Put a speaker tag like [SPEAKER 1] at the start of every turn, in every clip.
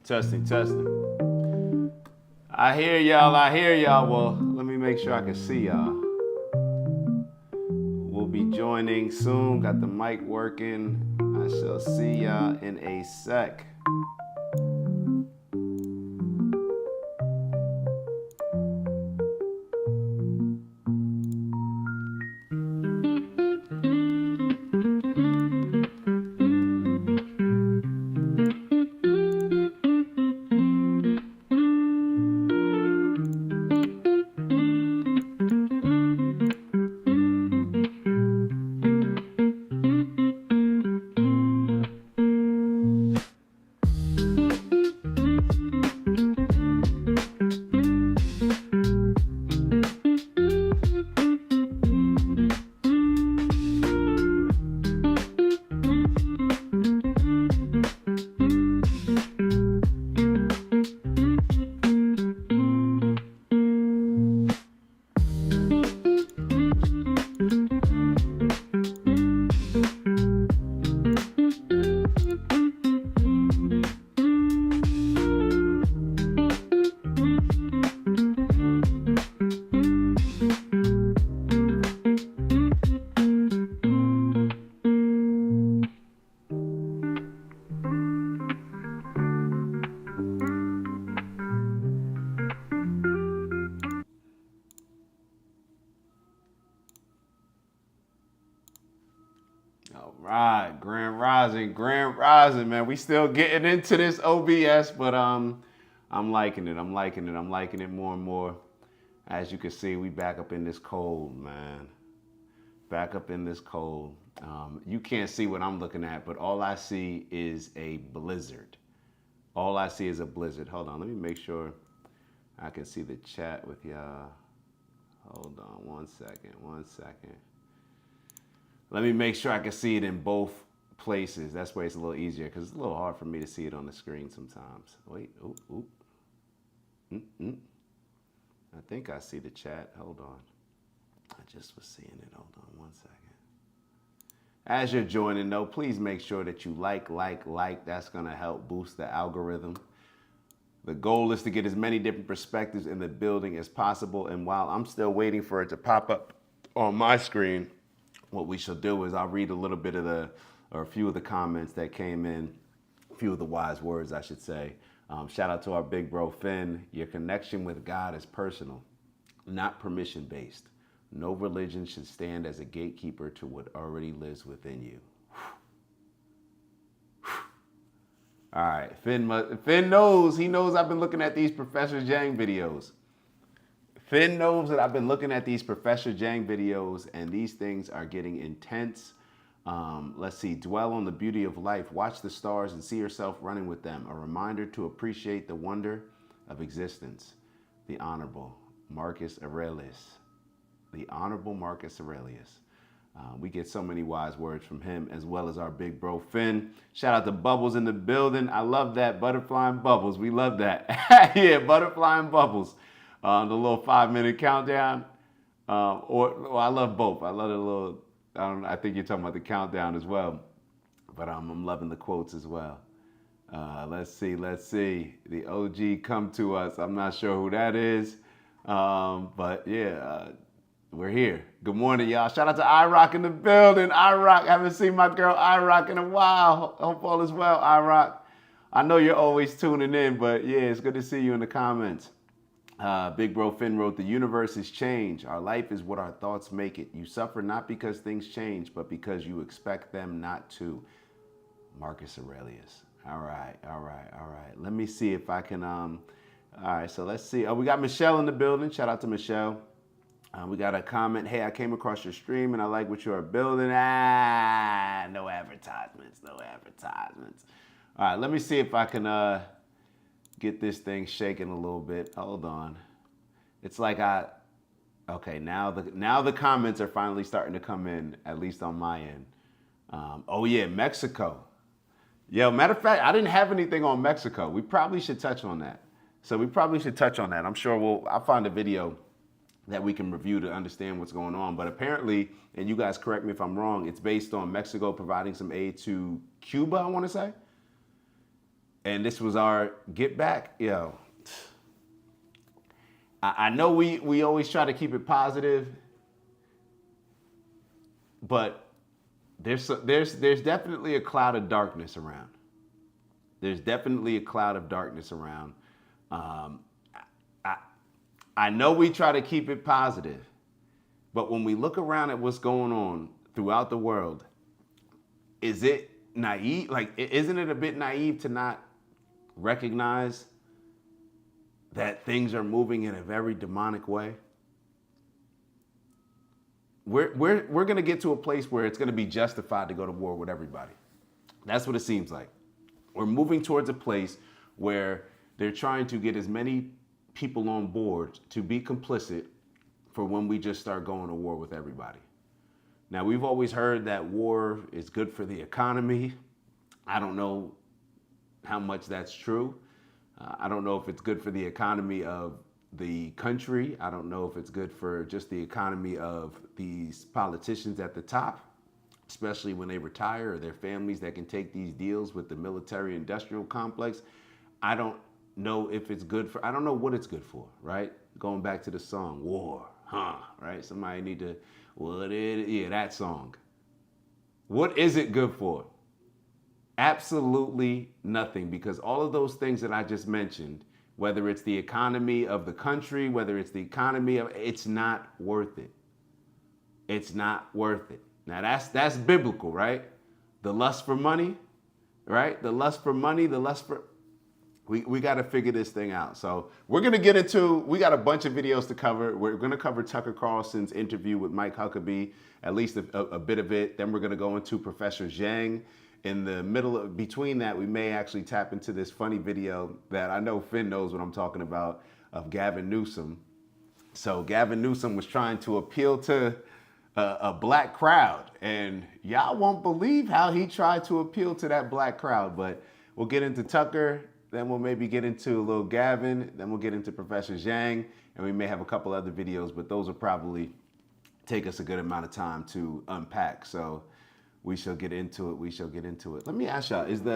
[SPEAKER 1] Testing, testing. I hear y'all. Well, let me make sure I can see y'all. We'll be joining soon. Got the mic working. I shall see y'all in a sec. All right, Grand Rising, man. We still getting into this OBS, but I'm liking it more and more. As you can see, we back up in this cold, man. Back up in this cold. You can't see what I'm looking at, but all I see is a blizzard. All I see is a blizzard. Hold on, let me make sure I can see the chat with y'all. Hold on, one second. Let me make sure I can see it in both places. That's where it's a little easier because it's a little hard for me to see it on the screen sometimes. Wait, oop. I think I see the chat. Hold on. I just was seeing it. Hold on one second. As you're joining though, please make sure that you like. That's gonna help boost the algorithm. The goal is to get as many different perspectives in the building as possible. And while I'm still waiting for it to pop up on my screen, what we shall do is I'll read a little bit of a few of the comments that came in, a few of the wise words, I should say. Shout out to our big bro, Finn. Your connection with God is personal, not permission-based. No religion should stand as a gatekeeper to what already lives within you. All right, Finn knows. He knows I've been looking at these Professor Jang videos. Finn knows that I've been looking at these Professor Jang videos, and these things are getting intense. Let's see. Dwell on the beauty of life. Watch the stars and see yourself running with them. A reminder to appreciate the wonder of existence. The Honorable Marcus Aurelius. The Honorable Marcus Aurelius. We get so many wise words from him, as well as our big bro Finn. Shout out to Bubbles in the building. I love that. Butterfly and Bubbles. We love that. Yeah, Butterfly and Bubbles. The little 5-minute countdown. Or I love both. I love the little, I think you're talking about the countdown as well. But I'm loving the quotes as well. Let's see. The OG come to us. I'm not sure who that is. But yeah, we're here. Good morning, y'all. Shout out to iRock in the building. iRock, haven't seen my girl iRock in a while. Hope all is well, iRock. I know you're always tuning in, but yeah, it's good to see you in the comments. Big Bro Finn wrote, the universe is change. Our life is what our thoughts make it. You suffer not because things change, but because you expect them not to. Marcus Aurelius. All right. Let me see if I can, all right, so let's see. Oh, we got Michelle in the building. Shout out to Michelle. We got a comment. Hey, I came across your stream and I like what you're building. No advertisements. All right, let me see if I can get this thing shaking a little bit. Hold on. It's like okay, now the comments are finally starting to come in, at least on my end. Oh yeah, Mexico. Yo, matter of fact, I didn't have anything on Mexico. We probably should touch on that. I'm sure I'll find a video that we can review to understand what's going on. But apparently, and you guys correct me if I'm wrong, it's based on Mexico providing some aid to Cuba, I want to say. and this was our get back. Yo, I know we always try to keep it positive, but there's definitely a cloud of darkness around. There's definitely a cloud of darkness around. I know we try to keep it positive, but when we look around at what's going on throughout the world, is it naive? Like, isn't it a bit naive to not recognize that things are moving in a very demonic way? We're going to get to a place where it's going to be justified to go to war with everybody. That's what it seems like. We're moving towards a place where they're trying to get as many people on board to be complicit for when we just start going to war with everybody. Now, we've always heard that war is good for the economy. I don't know how much that's true. I don't know if it's good for the economy of the country. I don't know if it's good for just the economy of these politicians at the top, especially when they retire, or their families that can take these deals with the military industrial complex. I don't know if it's good for, I don't know what it's good for, right? Going back to the song, War, right? Somebody need to, that song. What is it good for? Absolutely nothing, because all of those things that I just mentioned, whether it's the economy of the country, whether it's the economy of, it's not worth it. It's not worth it. Now that's biblical, right? The lust for money, right? The lust for money, the lust for, we got to figure this thing out. So we're going to get into, we got a bunch of videos to cover. We're going to cover Tucker Carlson's interview with Mike Huckabee, at least a bit of it. Then we're going to go into Professor Zhang. In the middle of, between that, we may actually tap into this funny video that I know Finn knows what I'm talking about, of Gavin Newsom. So Gavin Newsom was trying to appeal to a black crowd, and y'all won't believe how he tried to appeal to that black crowd. But we'll get into Tucker, then we'll maybe get into a little Gavin, then we'll get into Professor Zhang, and we may have a couple other videos, but those will probably take us a good amount of time to unpack. So we shall get into it. Let me ask y'all, it's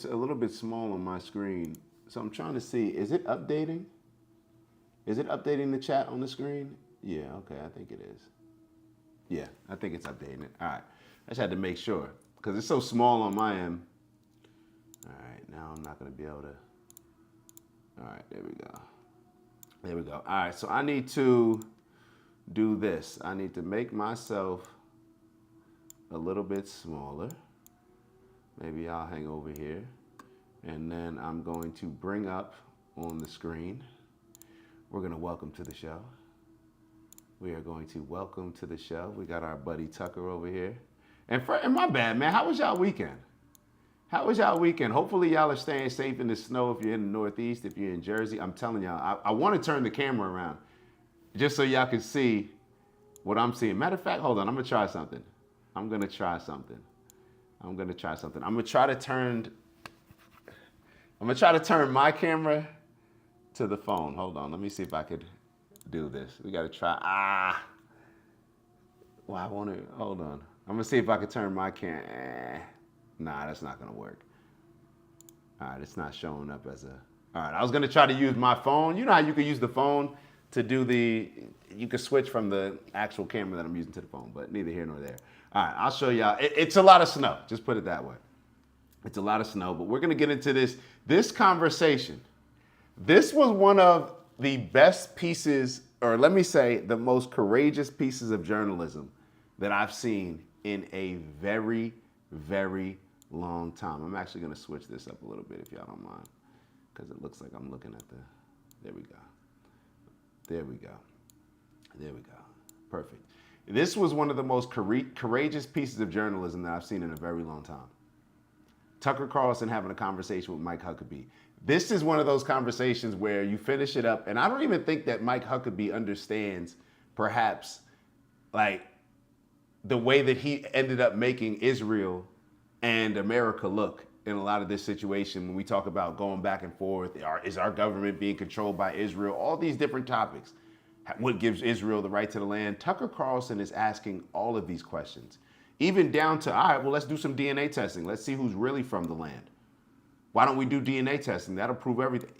[SPEAKER 1] a little bit small on my screen, so I'm trying to see, is it updating? Is it updating the chat on the screen? Yeah, okay, I think it is. Yeah, I think it's updating it. All right, I just had to make sure, because it's so small on my end. All right, now I'm not gonna be able to, all right, there we go. There we go. All right, so I need to do this. I need to make myself a little bit smaller. Maybe I'll hang over here. And then I'm going to bring up on the screen, we're gonna welcome to the show. We are going to welcome to the show. We got our buddy Tucker over here. And my bad, man, how was y'all weekend? How was y'all weekend? Hopefully y'all are staying safe in the snow if you're in the Northeast, if you're in Jersey. I'm telling y'all, I want to turn the camera around just so y'all can see what I'm seeing. Matter of fact, hold on, I'm gonna try something. I'm gonna try to turn my camera to the phone. Hold on, let me see if I could do this. We gotta try, well, I wanna, hold on. I'm gonna see if I could turn my camera. Nah, that's not gonna work. All right, it's not showing up as a, all right, I was gonna try to use my phone. You know how you can use the phone to do you can switch from the actual camera that I'm using to the phone, but neither here nor there. All right, I'll show y'all. It's a lot of snow, just put it that way. It's a lot of snow, but we're gonna get into this conversation. This was one of the best pieces, or let me say, the most courageous pieces of journalism that I've seen in a very, very long time. I'm actually gonna switch this up a little bit if y'all don't mind, because it looks like I'm looking at there we go. There we go. There we go. Perfect. This was one of the most courageous pieces of journalism that I've seen in a very long time. Tucker Carlson having a conversation with Mike Huckabee. This is one of those conversations where you finish it up, and I don't even think that Mike Huckabee understands perhaps like the way that he ended up making Israel and America look in a lot of this situation when we talk about going back and forth. Is our government being controlled by Israel? All these different topics. What gives Israel the right to the land? Tucker Carlson is asking all of these questions, even down to, all right, well, let's do some DNA testing. Let's see who's really from the land. Why don't we do DNA testing? That'll prove everything.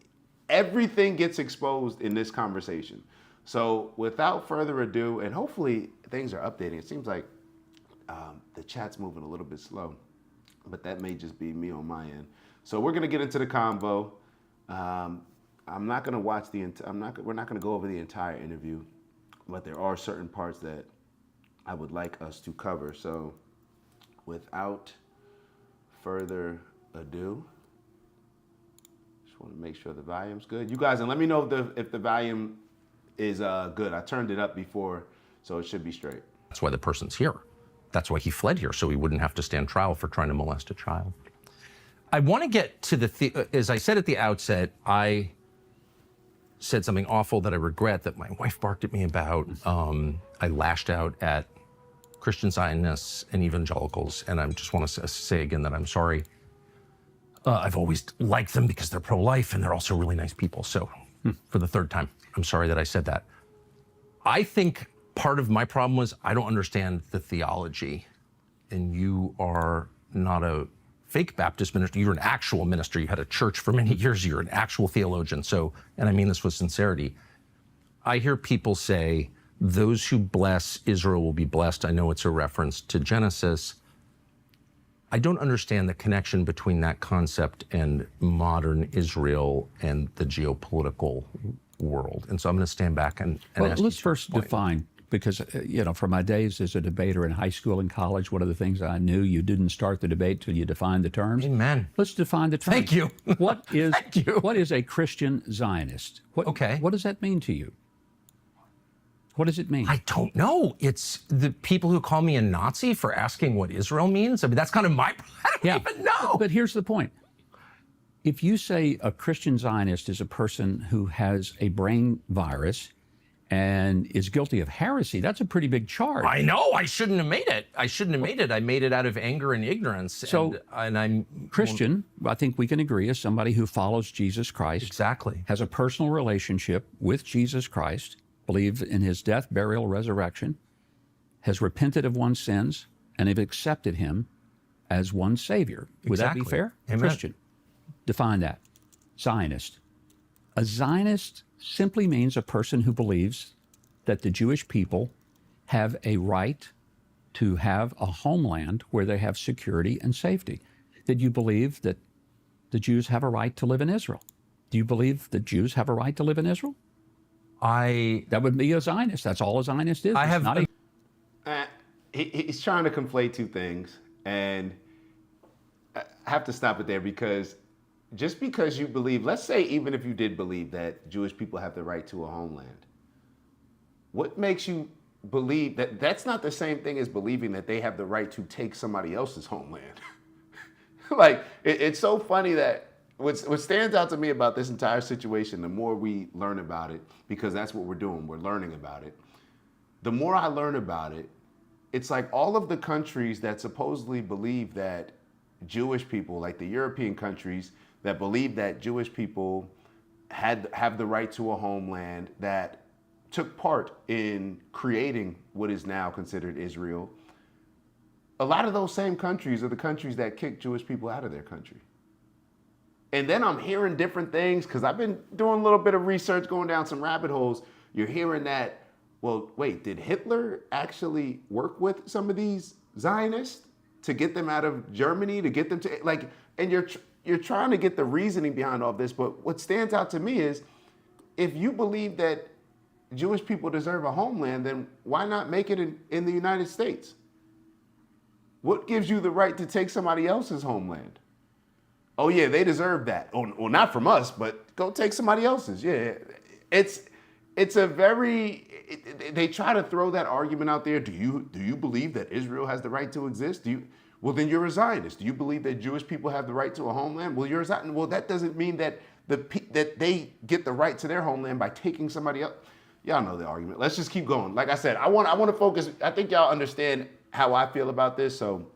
[SPEAKER 1] Everything gets exposed in this conversation. So without further ado, and hopefully things are updating. It seems like the chat's moving a little bit slow, but that may just be me on my end. So we're gonna get into the convo. I'm not gonna watch we're not gonna go over the entire interview, but there are certain parts that I would like us to cover. So without further ado, just want to make sure the volume's good. You guys, and let me know if the volume is good. I turned it up before, so it should be straight.
[SPEAKER 2] That's why the person's here. That's why he fled here, so he wouldn't have to stand trial for trying to molest a child. I want to get to as I said at the outset, I said something awful that I regret that my wife barked at me about. I lashed out at Christian Zionists and evangelicals, and I just want to say again that I'm sorry. I've always liked them because they're pro-life and they're also really nice people. So for the third time, I'm sorry that I said that. I think part of my problem was I don't understand the theology, and you are not a fake Baptist minister. You're an actual minister. You had a church for many years. You're an actual theologian. So, and I mean this with sincerity, I hear people say, those who bless Israel will be blessed. I know it's a reference to Genesis. I don't understand the connection between that concept and modern Israel and the geopolitical world. And so I'm going to stand back and ask
[SPEAKER 3] let's first define, because, from my days as a debater in high school and college, one of the things I knew, you didn't start the debate till you defined the terms.
[SPEAKER 2] Amen.
[SPEAKER 3] Let's define the terms.
[SPEAKER 2] Thank you.
[SPEAKER 3] What is a Christian Zionist? What does that mean to you? What does it mean?
[SPEAKER 2] I don't know. It's the people who call me a Nazi for asking what Israel means. I mean, that's kind of I don't even know.
[SPEAKER 3] But here's the point. If you say a Christian Zionist is a person who has a brain virus and is guilty of heresy, that's a pretty big charge.
[SPEAKER 2] I know. I shouldn't have made it. I made it out of anger and ignorance.
[SPEAKER 3] So,
[SPEAKER 2] and I'm
[SPEAKER 3] Christian, I think we can agree, is somebody who follows Jesus Christ.
[SPEAKER 2] Exactly.
[SPEAKER 3] Has a personal relationship with Jesus Christ, believes in his death, burial, resurrection, has repented of one's sins, and have accepted him as one's Savior. Would that be fair?
[SPEAKER 2] Amen.
[SPEAKER 3] Christian. Define that. Zionist. A Zionist simply means a person who believes that the Jewish people have a right to have a homeland where they have security and safety. Did you believe that the Jews have a right to live in Israel? Do you believe that Jews have a right to live in Israel? That would be a Zionist. That's all a Zionist is.
[SPEAKER 1] He's trying to conflate two things, and I have to stop it there, because just because you believe, let's say even if you did believe that Jewish people have the right to a homeland, what makes you believe that that's not the same thing as believing that they have the right to take somebody else's homeland? Like, it's so funny that what stands out to me about this entire situation, the more we learn about it, because that's what we're doing, we're learning about it. The more I learn about it, it's like all of the countries that supposedly believe that Jewish people, like the European countries that believe that Jewish people have the right to a homeland, that took part in creating what is now considered Israel, a lot of those same countries are the countries that kicked Jewish people out of their country. And then I'm hearing different things, because I've been doing a little bit of research, going down some rabbit holes. You're hearing that, well, wait, did Hitler actually work with some of these Zionists to get them out of Germany, to get them to, like, and you're trying to get the reasoning behind all this. But what stands out to me is, if you believe that Jewish people deserve a homeland, then why not make it in the United States? What gives you the right to take somebody else's homeland? Oh yeah, they deserve that. Oh, well, not from us, but go take somebody else's. Yeah, it's a very, they try to throw that argument out there. Do you believe that Israel has the right to exist? Well, then you're a Zionist. Do you believe that Jewish people have the right to a homeland? Well, you're a Zionist. Well, that doesn't mean that that they get the right to their homeland by taking somebody else. Y'all know the argument. Let's just keep going. Like I said, I want to focus. I think y'all understand how I feel about this, so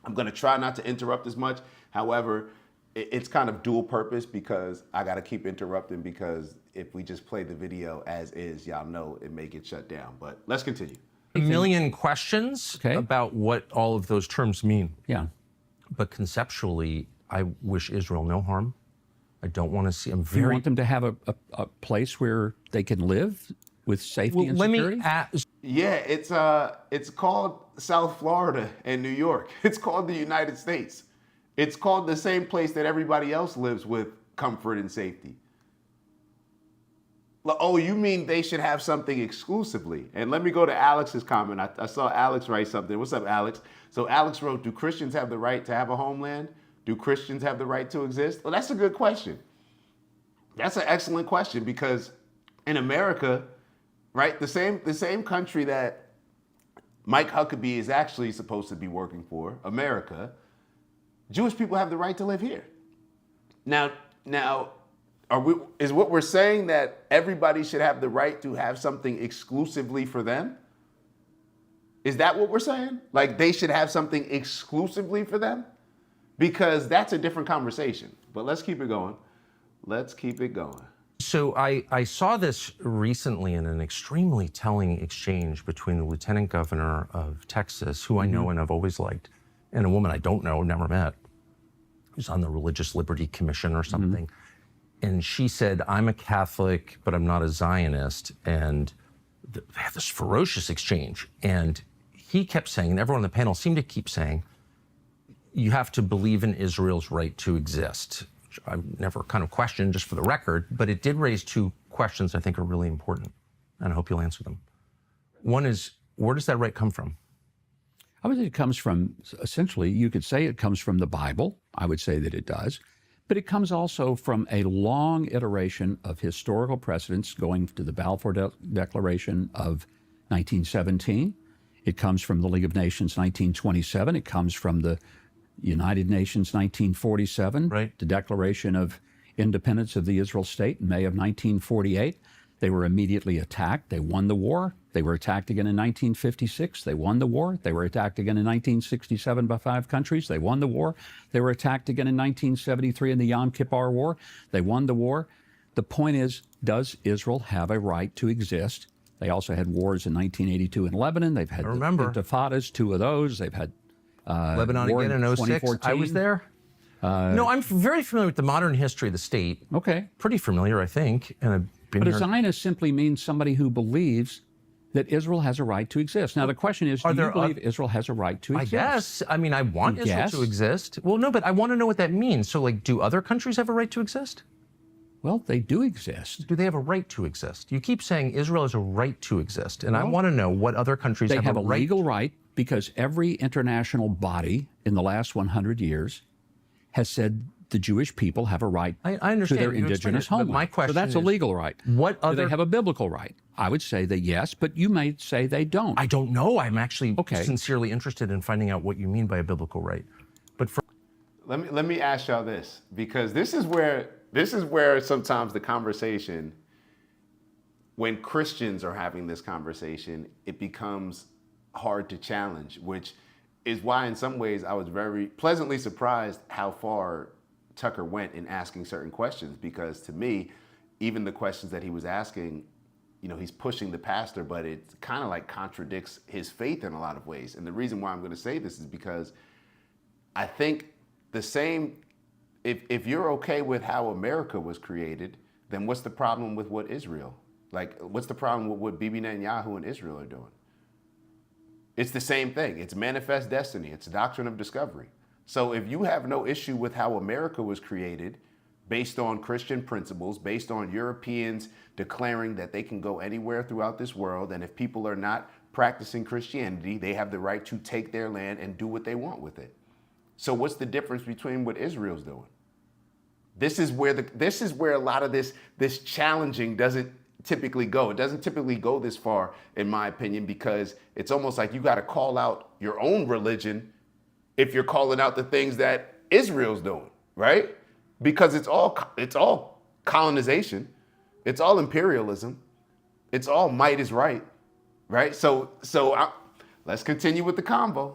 [SPEAKER 1] I'm going to try not to interrupt as much. However, it's kind of dual purpose, because I got to keep interrupting, because if we just play the video as is, y'all know it may get shut down. But let's continue.
[SPEAKER 2] A million questions about what all of those terms mean.
[SPEAKER 3] Yeah.
[SPEAKER 2] But conceptually, I wish Israel no harm. I don't want to see. I'm
[SPEAKER 3] Do you
[SPEAKER 2] very.
[SPEAKER 3] want them to have a place where they can live with safety
[SPEAKER 2] Well,
[SPEAKER 3] and
[SPEAKER 2] let
[SPEAKER 3] security?
[SPEAKER 2] me ask.
[SPEAKER 1] Yeah, it's called South Florida and New York. It's called the United States. It's called the same place that everybody else lives with comfort and safety. Oh, you mean they should have something exclusively? And let me go to Alex's comment. I saw Alex write something. What's up, Alex? So Alex wrote, do Christians have the right to have a homeland? Do Christians have the right to exist? Well, that's a good question. That's an excellent question because in America, right, the same country that Mike Huckabee is actually supposed to be working for, America, Jewish people have the right to live here. Now, is what we're saying that everybody should have the right to have something exclusively for them? Is that what we're saying? Like they should have something exclusively for them? Because that's a different conversation. But let's keep it going. Let's keep it going.
[SPEAKER 2] So I saw this recently in an extremely telling exchange between the lieutenant governor of Texas, who I know and I've always liked, and a woman I don't know, never met, who's on the Religious Liberty Commission or something. And she said, I'm a Catholic, but I'm not a Zionist. And they had this ferocious exchange. And he kept saying, and everyone on the panel seemed to keep saying, you have to believe in Israel's right to exist. Which I've never kind of questioned, just for the record, but it did raise two questions I think are really important, and I hope you'll answer them. One is, where does that right come from?
[SPEAKER 3] I would say it comes from, essentially, you could say it comes from the Bible. I would say that it does. But it comes also from a long iteration of historical precedents going to the Balfour Declaration of 1917. It comes from the League of Nations 1927. It comes from the United Nations 1947,
[SPEAKER 2] right.
[SPEAKER 3] The Declaration of Independence of the Israel State in May of 1948. They were immediately attacked. They won the war. They were attacked again in 1956. They won the war. They were attacked again in 1967 by 5 countries. They won the war. They were attacked again in 1973 in the Yom Kippur War. They won the war. The point is, does Israel have a right to exist? They also had wars in 1982 in Lebanon. They've had the intifadas, 2 of those. They've had
[SPEAKER 2] Lebanon
[SPEAKER 3] war
[SPEAKER 2] again in 06. I was there. No, I'm very familiar with the modern history of the state.
[SPEAKER 3] Okay.
[SPEAKER 2] Pretty familiar, I think. And I've been
[SPEAKER 3] But
[SPEAKER 2] here.
[SPEAKER 3] a Zionist simply means somebody who believes that Israel has a right to exist. Now, the question is, do you believe Israel has a right to exist?
[SPEAKER 2] I guess. I mean, I want Israel to exist. Well, no, but I want to know what that means. So, like, do other countries have a right to exist?
[SPEAKER 3] Well, they do exist.
[SPEAKER 2] Do they have a right to exist? You keep saying Israel has a right to exist, and I want to know what other countries
[SPEAKER 3] They have a
[SPEAKER 2] right.
[SPEAKER 3] legal right because every international body in the last 100 years has said the Jewish people have a right
[SPEAKER 2] I
[SPEAKER 3] to
[SPEAKER 2] understand.
[SPEAKER 3] their
[SPEAKER 2] You explained
[SPEAKER 3] indigenous
[SPEAKER 2] it, but
[SPEAKER 3] homeland.
[SPEAKER 2] my question
[SPEAKER 3] so that's a
[SPEAKER 2] is,
[SPEAKER 3] legal right.
[SPEAKER 2] what
[SPEAKER 3] Do
[SPEAKER 2] other-
[SPEAKER 3] they have a biblical right? I would say that yes, but you may say they don't.
[SPEAKER 2] I don't know. I'm actually sincerely interested in finding out what you mean by a biblical right. But for
[SPEAKER 1] Let me ask y'all this, because this is where sometimes the conversation, when Christians are having this conversation, it becomes hard to challenge, which is why in some ways I was very pleasantly surprised how far Tucker went in asking certain questions, because to me, even the questions that he was asking, you know, he's pushing the pastor, but it kind of like contradicts his faith in a lot of ways. And the reason why I'm going to say this is because I think the same, if you're okay with how America was created, then what's the problem with what Israel, like what's the problem with what Bibi Netanyahu and Israel are doing? It's the same thing. It's manifest destiny. It's doctrine of discovery. So if you have no issue with how America was created based on Christian principles, based on Europeans declaring that they can go anywhere throughout this world, and if people are not practicing Christianity, they have the right to take their land and do what they want with it. So what's the difference between what Israel's doing? This is where a lot of this challenging doesn't typically go. It doesn't typically go this far, in my opinion, because it's almost like you got to call out your own religion if you're calling out the things that Israel's doing, right? Because it's all colonization, it's all imperialism, it's all might is right, right? So let's continue with the convo.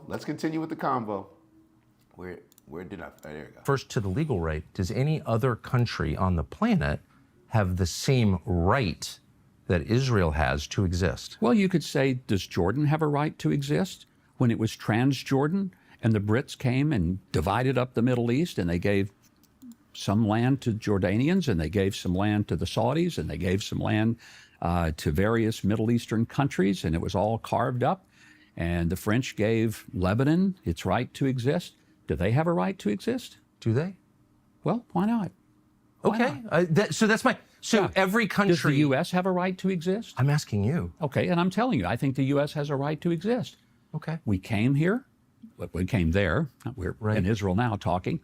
[SPEAKER 1] Where did I? Oh, there you go.
[SPEAKER 2] First, to the legal right, does any other country on the planet have the same right that Israel has to exist?
[SPEAKER 3] Well, you could say, does Jordan have a right to exist? When it was Transjordan And the Brits came and divided up the Middle East, and they gave some land to Jordanians, and they gave some land to the Saudis, and they gave some land to various Middle Eastern countries, and it was all carved up. And the French gave Lebanon its right to exist. Do they have a right to exist?
[SPEAKER 2] Do they?
[SPEAKER 3] Well, why not? Why
[SPEAKER 2] Okay.
[SPEAKER 3] not?
[SPEAKER 2] So that's my. So
[SPEAKER 3] Yeah.
[SPEAKER 2] every country.
[SPEAKER 3] Does the U.S. have a right to exist?
[SPEAKER 2] I'm asking you.
[SPEAKER 3] Okay, and I'm telling you, I think the U.S. has a right to exist.
[SPEAKER 2] Okay.
[SPEAKER 3] We came here, we came there. We're in Israel now talking.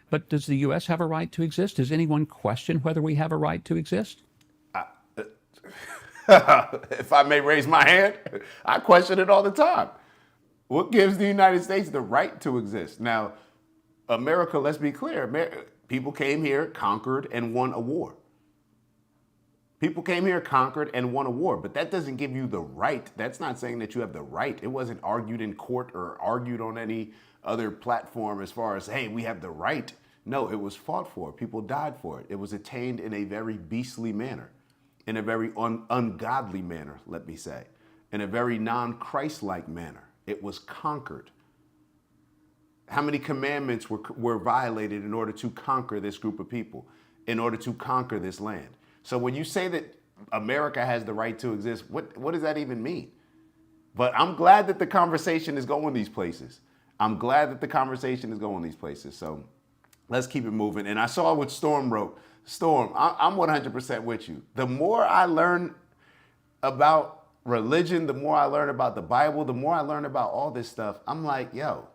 [SPEAKER 3] But does the U.S. have a right to exist? Does anyone question whether we have a right to exist?
[SPEAKER 1] If I may raise my hand, I question it all the time. What gives the United States the right to exist? Now, America, let's be clear, people came here, conquered, and won a war. People came here, conquered, and won a war, but that doesn't give you the right. That's not saying that you have the right. It wasn't argued in court or argued on any other platform as far as, hey, we have the right. No, it was fought for. People died for it. It was attained in a very beastly manner, in a very ungodly manner, let me say, in a very non-Christ-like manner. It was conquered. How many commandments were violated in order to conquer this group of people, in order to conquer this land? So when you say that America has the right to exist, what does that even mean? But I'm glad that the conversation is going these places. I'm glad that the conversation is going these places. So let's keep it moving. And I saw what Storm wrote. Storm, I'm 100% with you. The more I learn about religion, the more I learn about the Bible, the more I learn about all this stuff, I'm like, yo,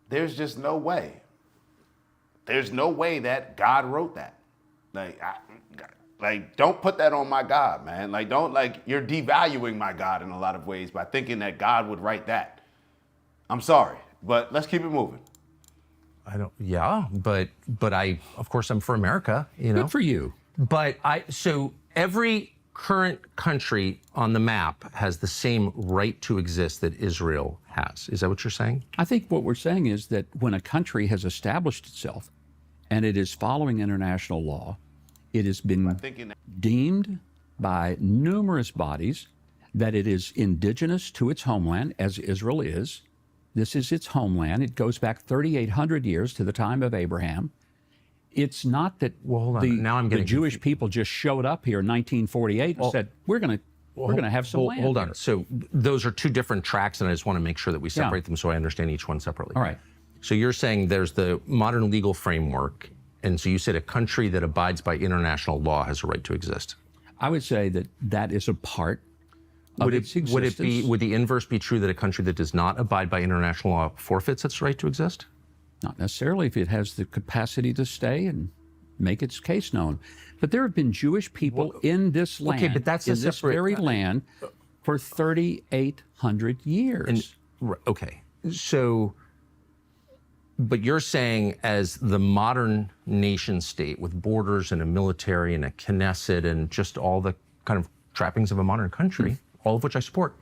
[SPEAKER 1] there's just no way. There's no way that God wrote that. Don't put that on my God, man. You're devaluing my God in a lot of ways by thinking that God would write that. I'm sorry, but let's keep it moving.
[SPEAKER 2] But I, of course, I'm for America, you know.
[SPEAKER 3] Good for you.
[SPEAKER 2] But so every current country on the map has the same right to exist that Israel has. Is that what you're saying?
[SPEAKER 3] I think what we're saying is that when a country has established itself and it is following international law, it has been deemed by numerous bodies that it is indigenous to its homeland, as Israel is. This is its homeland. It goes back 3,800 years to the time of Abraham. It's not that the Jewish people just showed up here in 1948 and said, we're going to have some land.
[SPEAKER 2] Hold on. So those are two different tracks, and I just want to make sure that we separate them so I understand each one separately.
[SPEAKER 3] All right.
[SPEAKER 2] So you're saying there's the modern legal framework, and so you said a country that abides by international law has a right to exist.
[SPEAKER 3] I would say that that is a part of its existence.
[SPEAKER 2] Would the inverse be true that a country that does not abide by international law forfeits its right to exist?
[SPEAKER 3] Not necessarily if it has the capacity to stay and make its case known. But there have been Jewish people in this land,
[SPEAKER 2] but that's
[SPEAKER 3] in this very land, for 3,800 years.
[SPEAKER 2] Okay. So, but you're saying as the modern nation state with borders and a military and a Knesset and just all the kind of trappings of a modern country, all of which I support,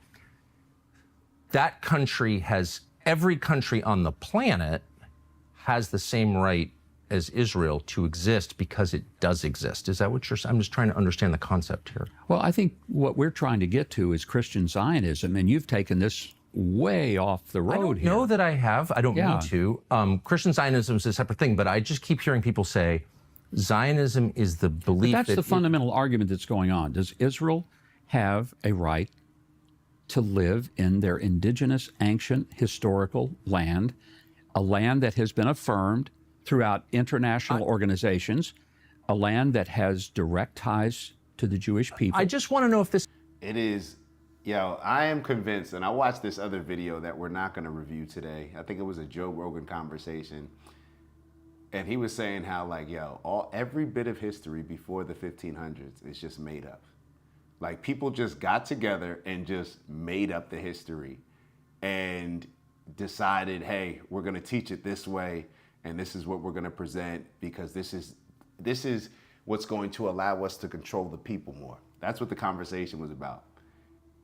[SPEAKER 2] that country has, every country on the planet has the same right as Israel to exist because it does exist. Is that what you're saying? I'm just trying to understand the concept here.
[SPEAKER 3] Well, I think what we're trying to get to is Christian Zionism, and you've taken this way off the road here.
[SPEAKER 2] I don't know that I have. I don't mean to. Christian Zionism is a separate thing, but I just keep hearing people say Zionism is the belief
[SPEAKER 3] but that's the fundamental argument that's going on. Does Israel have a right to live in their indigenous, ancient, historical land, a land that has been affirmed throughout international organizations, a land that has direct ties to the Jewish people?
[SPEAKER 2] I just want to know if this...
[SPEAKER 1] It is, I am convinced, and I watched this other video that we're not going to review today. I think it was a Joe Rogan conversation. And he was saying how, every bit of history before the 1500s is just made up. Like, people just got together and just made up the history and decided, hey, we're going to teach it this way, and this is what we're going to present because this is what's going to allow us to control the people more. That's what the conversation was about.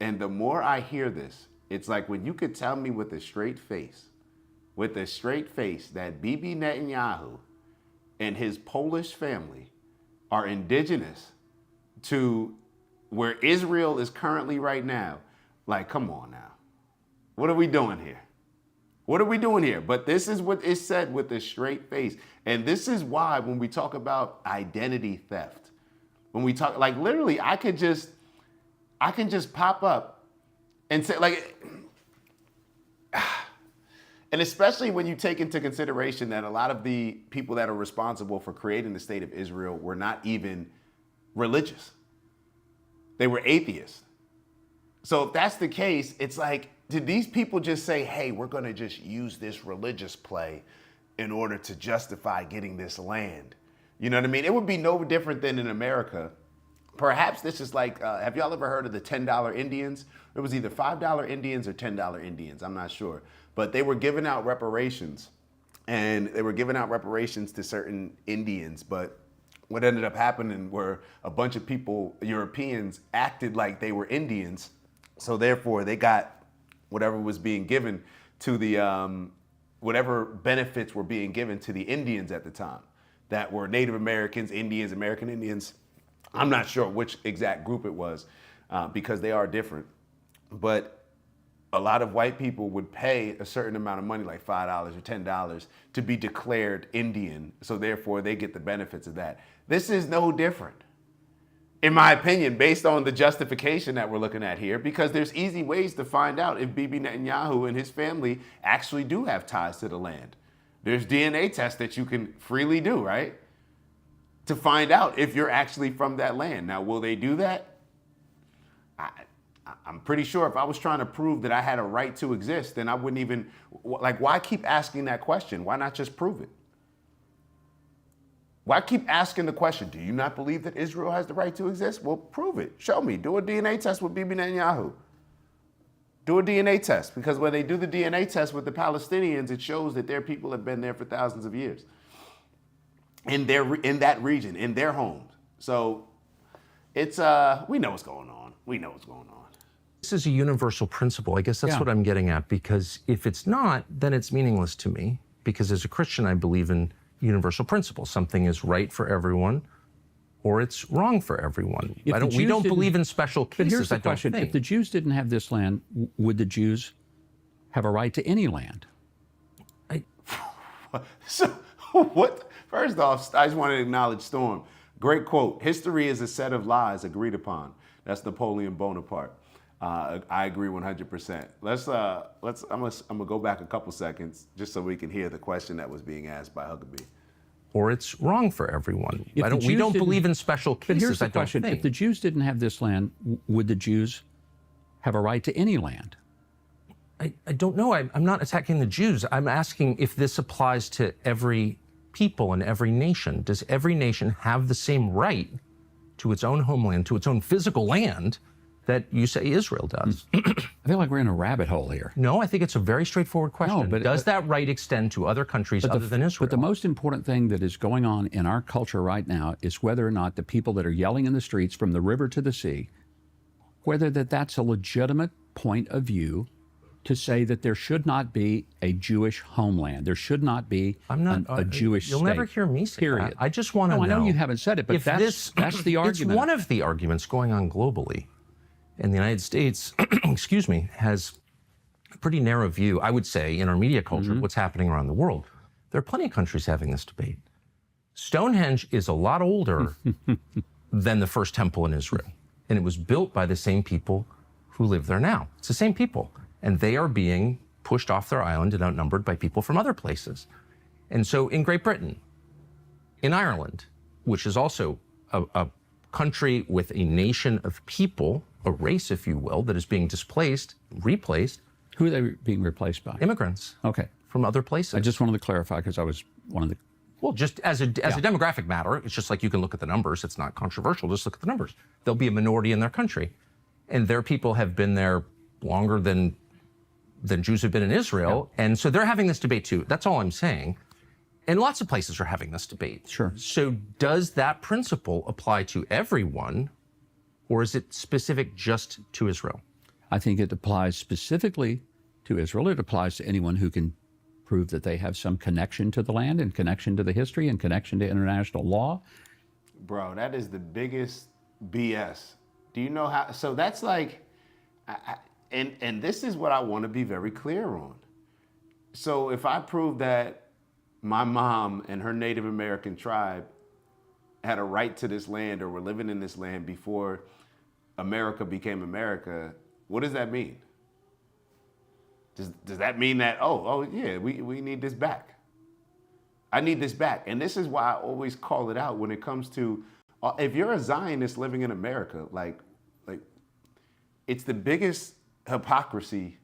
[SPEAKER 1] And the more I hear this, it's like when you could tell me with a straight face that Bibi Netanyahu and his Polish family are indigenous to where Israel is currently right now. Like, come on now. What are we doing here? What are we doing here? But this is what is said with a straight face. And this is why when we talk about identity theft, when we talk, like literally, I can just pop up and say like, and especially when you take into consideration that a lot of the people that are responsible for creating the state of Israel were not even religious. They were atheists. So if that's the case, it's like, did these people just say, hey, we're going to just use this religious play in order to justify getting this land? You know what I mean? It would be no different than in America. Perhaps this is like, have y'all ever heard of the $10 Indians? It was either $5 Indians or $10 Indians. I'm not sure. But they were giving out reparations. And they were giving out reparations to certain Indians. But what ended up happening were a bunch of people, Europeans, acted like they were Indians. So therefore, they got whatever was being given to the, whatever benefits were being given to the Indians at the time that were Native Americans, Indians, American Indians. I'm not sure which exact group it was because they are different. But a lot of white people would pay a certain amount of money, like $5 or $10, to be declared Indian. So therefore, they get the benefits of that. This is no different, in my opinion, based on the justification that we're looking at here, because there's easy ways to find out if Bibi Netanyahu and his family actually do have ties to the land. There's DNA tests that you can freely do, right? To find out if you're actually from that land. Now, will they do that? I'm pretty sure if I was trying to prove that I had a right to exist, then I wouldn't even, like, why keep asking that question? Why not just prove it? Why keep asking the question, do you not believe that Israel has the right to exist? Well, prove it. Show me. Do a DNA test with Bibi Netanyahu. Do a DNA test, because when they do the DNA test with the Palestinians, it shows that their people have been there for thousands of years. In that region, in their homes. So it's, we know what's going on. We know what's going on.
[SPEAKER 2] This is a universal principle. I guess that's what I'm getting at, because if it's not, then it's meaningless to me, because as a Christian, I believe in universal principles. Something is right for everyone, or it's wrong for everyone. We don't believe in special cases.
[SPEAKER 3] But here's the question. If the Jews didn't have this land, would the Jews have a right to any land?
[SPEAKER 1] So what? First off, I just want to acknowledge Storm. Great quote. History is a set of lies agreed upon. That's Napoleon Bonaparte. I agree 100%. I'm gonna go back a couple seconds just so we can hear the question that was being asked by Huckabee.
[SPEAKER 2] Or it's wrong for everyone. We don't believe in special cases.
[SPEAKER 3] But here's the question. If the Jews didn't have this land, would the Jews have a right to any land?
[SPEAKER 2] I don't know. I'm not attacking the Jews. I'm asking if this applies to every people in every nation. Does every nation have the same right to its own homeland, to its own physical land, that you say Israel does?
[SPEAKER 3] I feel like we're in a rabbit hole here.
[SPEAKER 2] No, I think it's a very straightforward question.
[SPEAKER 3] No, but
[SPEAKER 2] does that right extend to other countries other than Israel?
[SPEAKER 3] But the most important thing that is going on in our culture right now is whether or not the people that are yelling in the streets from the river to the sea, whether that's a legitimate point of view to say that there should not be a Jewish homeland. There should not be a Jewish state.
[SPEAKER 2] You'll never hear me say that. I just want to know.
[SPEAKER 3] I know you haven't said it, but that's the argument.
[SPEAKER 2] It's one of the arguments going on globally. And the United States, excuse me, has a pretty narrow view, I would say, in our media culture, of what's happening around the world. There are plenty of countries having this debate. Stonehenge is a lot older than the first temple in Israel. And it was built by the same people who live there now. It's the same people. And they are being pushed off their island and outnumbered by people from other places. And so in Great Britain, in Ireland, which is also a country with a nation of people, a race, if you will, that is being displaced, replaced.
[SPEAKER 3] Who are they being replaced by?
[SPEAKER 2] Immigrants.
[SPEAKER 3] Okay.
[SPEAKER 2] From other places.
[SPEAKER 3] I just wanted to clarify because I was one of the...
[SPEAKER 2] Well, just as a demographic matter, it's just like you can look at the numbers. It's not controversial. Just look at the numbers. There'll be a minority in their country. And their people have been there longer than Jews have been in Israel. Yeah. And so they're having this debate too. That's all I'm saying. And lots of places are having this debate.
[SPEAKER 3] Sure.
[SPEAKER 2] So does that principle apply to everyone, or is it specific just to Israel?
[SPEAKER 3] I think it applies specifically to Israel. It applies to anyone who can prove that they have some connection to the land and connection to the history and connection to international law.
[SPEAKER 1] Bro, that is the biggest BS. Do you know how? So that's like, and this is what I want to be very clear on. So if I prove that my mom and her Native American tribe had a right to this land or were living in this land before America became America, what does that mean? Does that mean that, oh yeah, we need this back? I need this back. And this is why I always call it out when it comes to, if you're a Zionist living in America, like it's the biggest hypocrisy.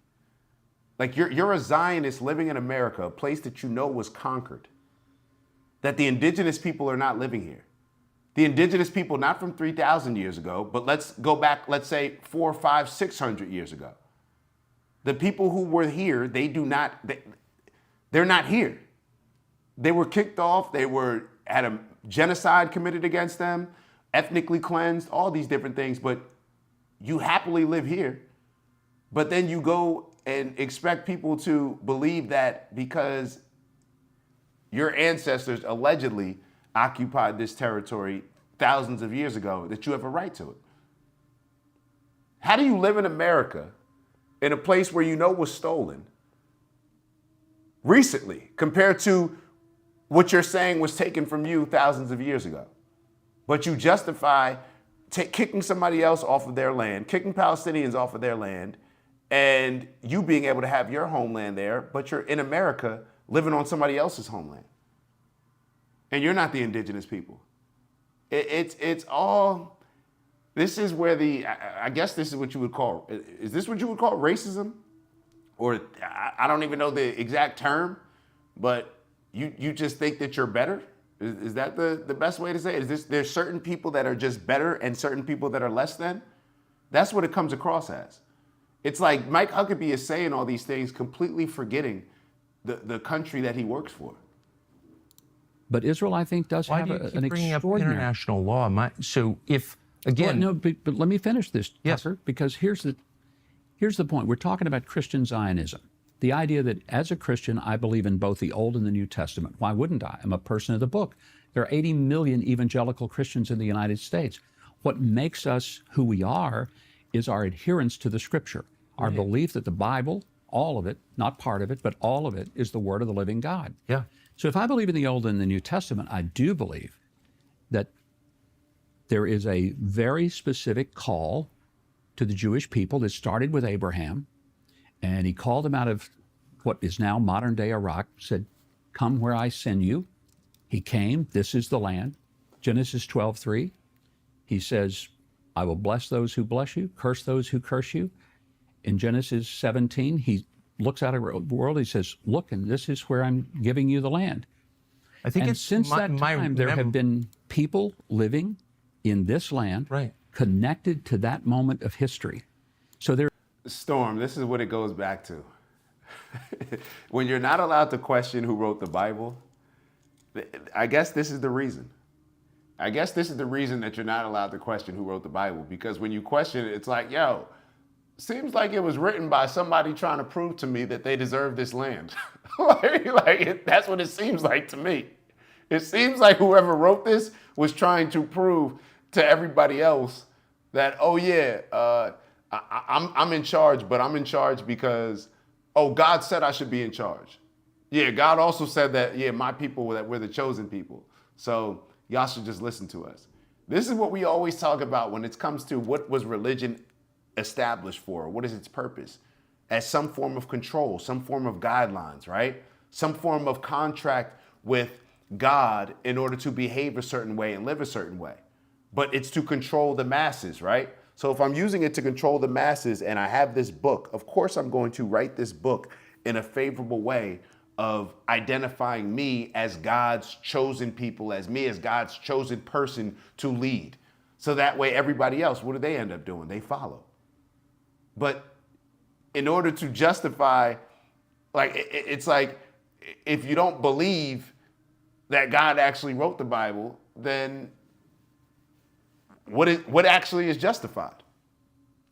[SPEAKER 1] Like you're a Zionist living in America, a place that you know was conquered, that the indigenous people are not living here. The indigenous people, not from 3,000 years ago, but let's go back, let's say 400, 500, 600 years ago. The people who were here, they're not here. They were kicked off. Had a genocide committed against them, ethnically cleansed, all these different things. But you happily live here. But then you go and expect people to believe that because your ancestors allegedly occupied this territory thousands of years ago, that you have a right to it. How do you live in America in a place where you know was stolen recently compared to what you're saying was taken from you thousands of years ago? But you justify kicking somebody else off of their land, kicking Palestinians off of their land, and you being able to have your homeland there, but you're in America living on somebody else's homeland. And you're not the indigenous people. It's all, this is where I guess this is what you would call, is this what you would call racism? Or I don't even know the exact term, but you just think that you're better? Is that the best way to say it? There's certain people that are just better and certain people that are less than? That's what it comes across as. It's like Mike Huckabee is saying all these things, completely forgetting the country that he works for.
[SPEAKER 3] But Israel, I think, does
[SPEAKER 2] Why
[SPEAKER 3] have
[SPEAKER 2] do you keep
[SPEAKER 3] an
[SPEAKER 2] bringing up
[SPEAKER 3] extraordinary...
[SPEAKER 2] international law? So if, again...
[SPEAKER 3] Well, no, but let me finish this,
[SPEAKER 2] Yes.
[SPEAKER 3] Tucker, because here's the point. We're talking about Christian Zionism. The idea that as a Christian, I believe in both the Old and the New Testament. Why wouldn't I? I'm a person of the book. There are 80 million evangelical Christians in the United States. What makes us who we are is our adherence to the Scripture, our belief that the Bible, all of it, not part of it, but all of it, is the Word of the living God.
[SPEAKER 2] Yeah.
[SPEAKER 3] So if I believe in the Old and the New Testament, I do believe that there is a very specific call to the Jewish people that started with Abraham, and he called them out of what is now modern-day Iraq, said, "Come where I send you." He came, this is the land. Genesis 12:3, he says, "I will bless those who bless you, curse those who curse you." In Genesis 17, he looks out at the world, he says, "Look, and this is where I'm giving you the land."
[SPEAKER 2] I think
[SPEAKER 3] And
[SPEAKER 2] it's
[SPEAKER 3] since that time, there have been people living in this land,
[SPEAKER 2] Right.
[SPEAKER 3] connected to that moment of history. So there.
[SPEAKER 1] Storm, this is what it goes back to. When you're not allowed to question who wrote the Bible, I guess this is the reason. I guess this is the reason that you're not allowed to question who wrote the Bible, because when you question it, it's like, yo, seems like it was written by somebody trying to prove to me that they deserve this land. That's what it seems like to me. It seems like whoever wrote this was trying to prove to everybody else that, oh yeah, I'm in charge, but I'm in charge because, oh, God said I should be in charge. Yeah, God also said that, yeah, my people, that we're the chosen people. So y'all should just listen to us. This is what we always talk about when it comes to what was religion established for? What is its purpose? As some form of control, some form of guidelines, right? Some form of contract with God in order to behave a certain way and live a certain way. But it's to control the masses, right? So if I'm using it to control the masses and I have this book, of course I'm going to write this book in a favorable way of identifying me as God's chosen people, as me as God's chosen person to lead. So that way everybody else, what do they end up doing? They follow. But in order to justify, it's like, if you don't believe that God actually wrote the Bible, then what actually is justified?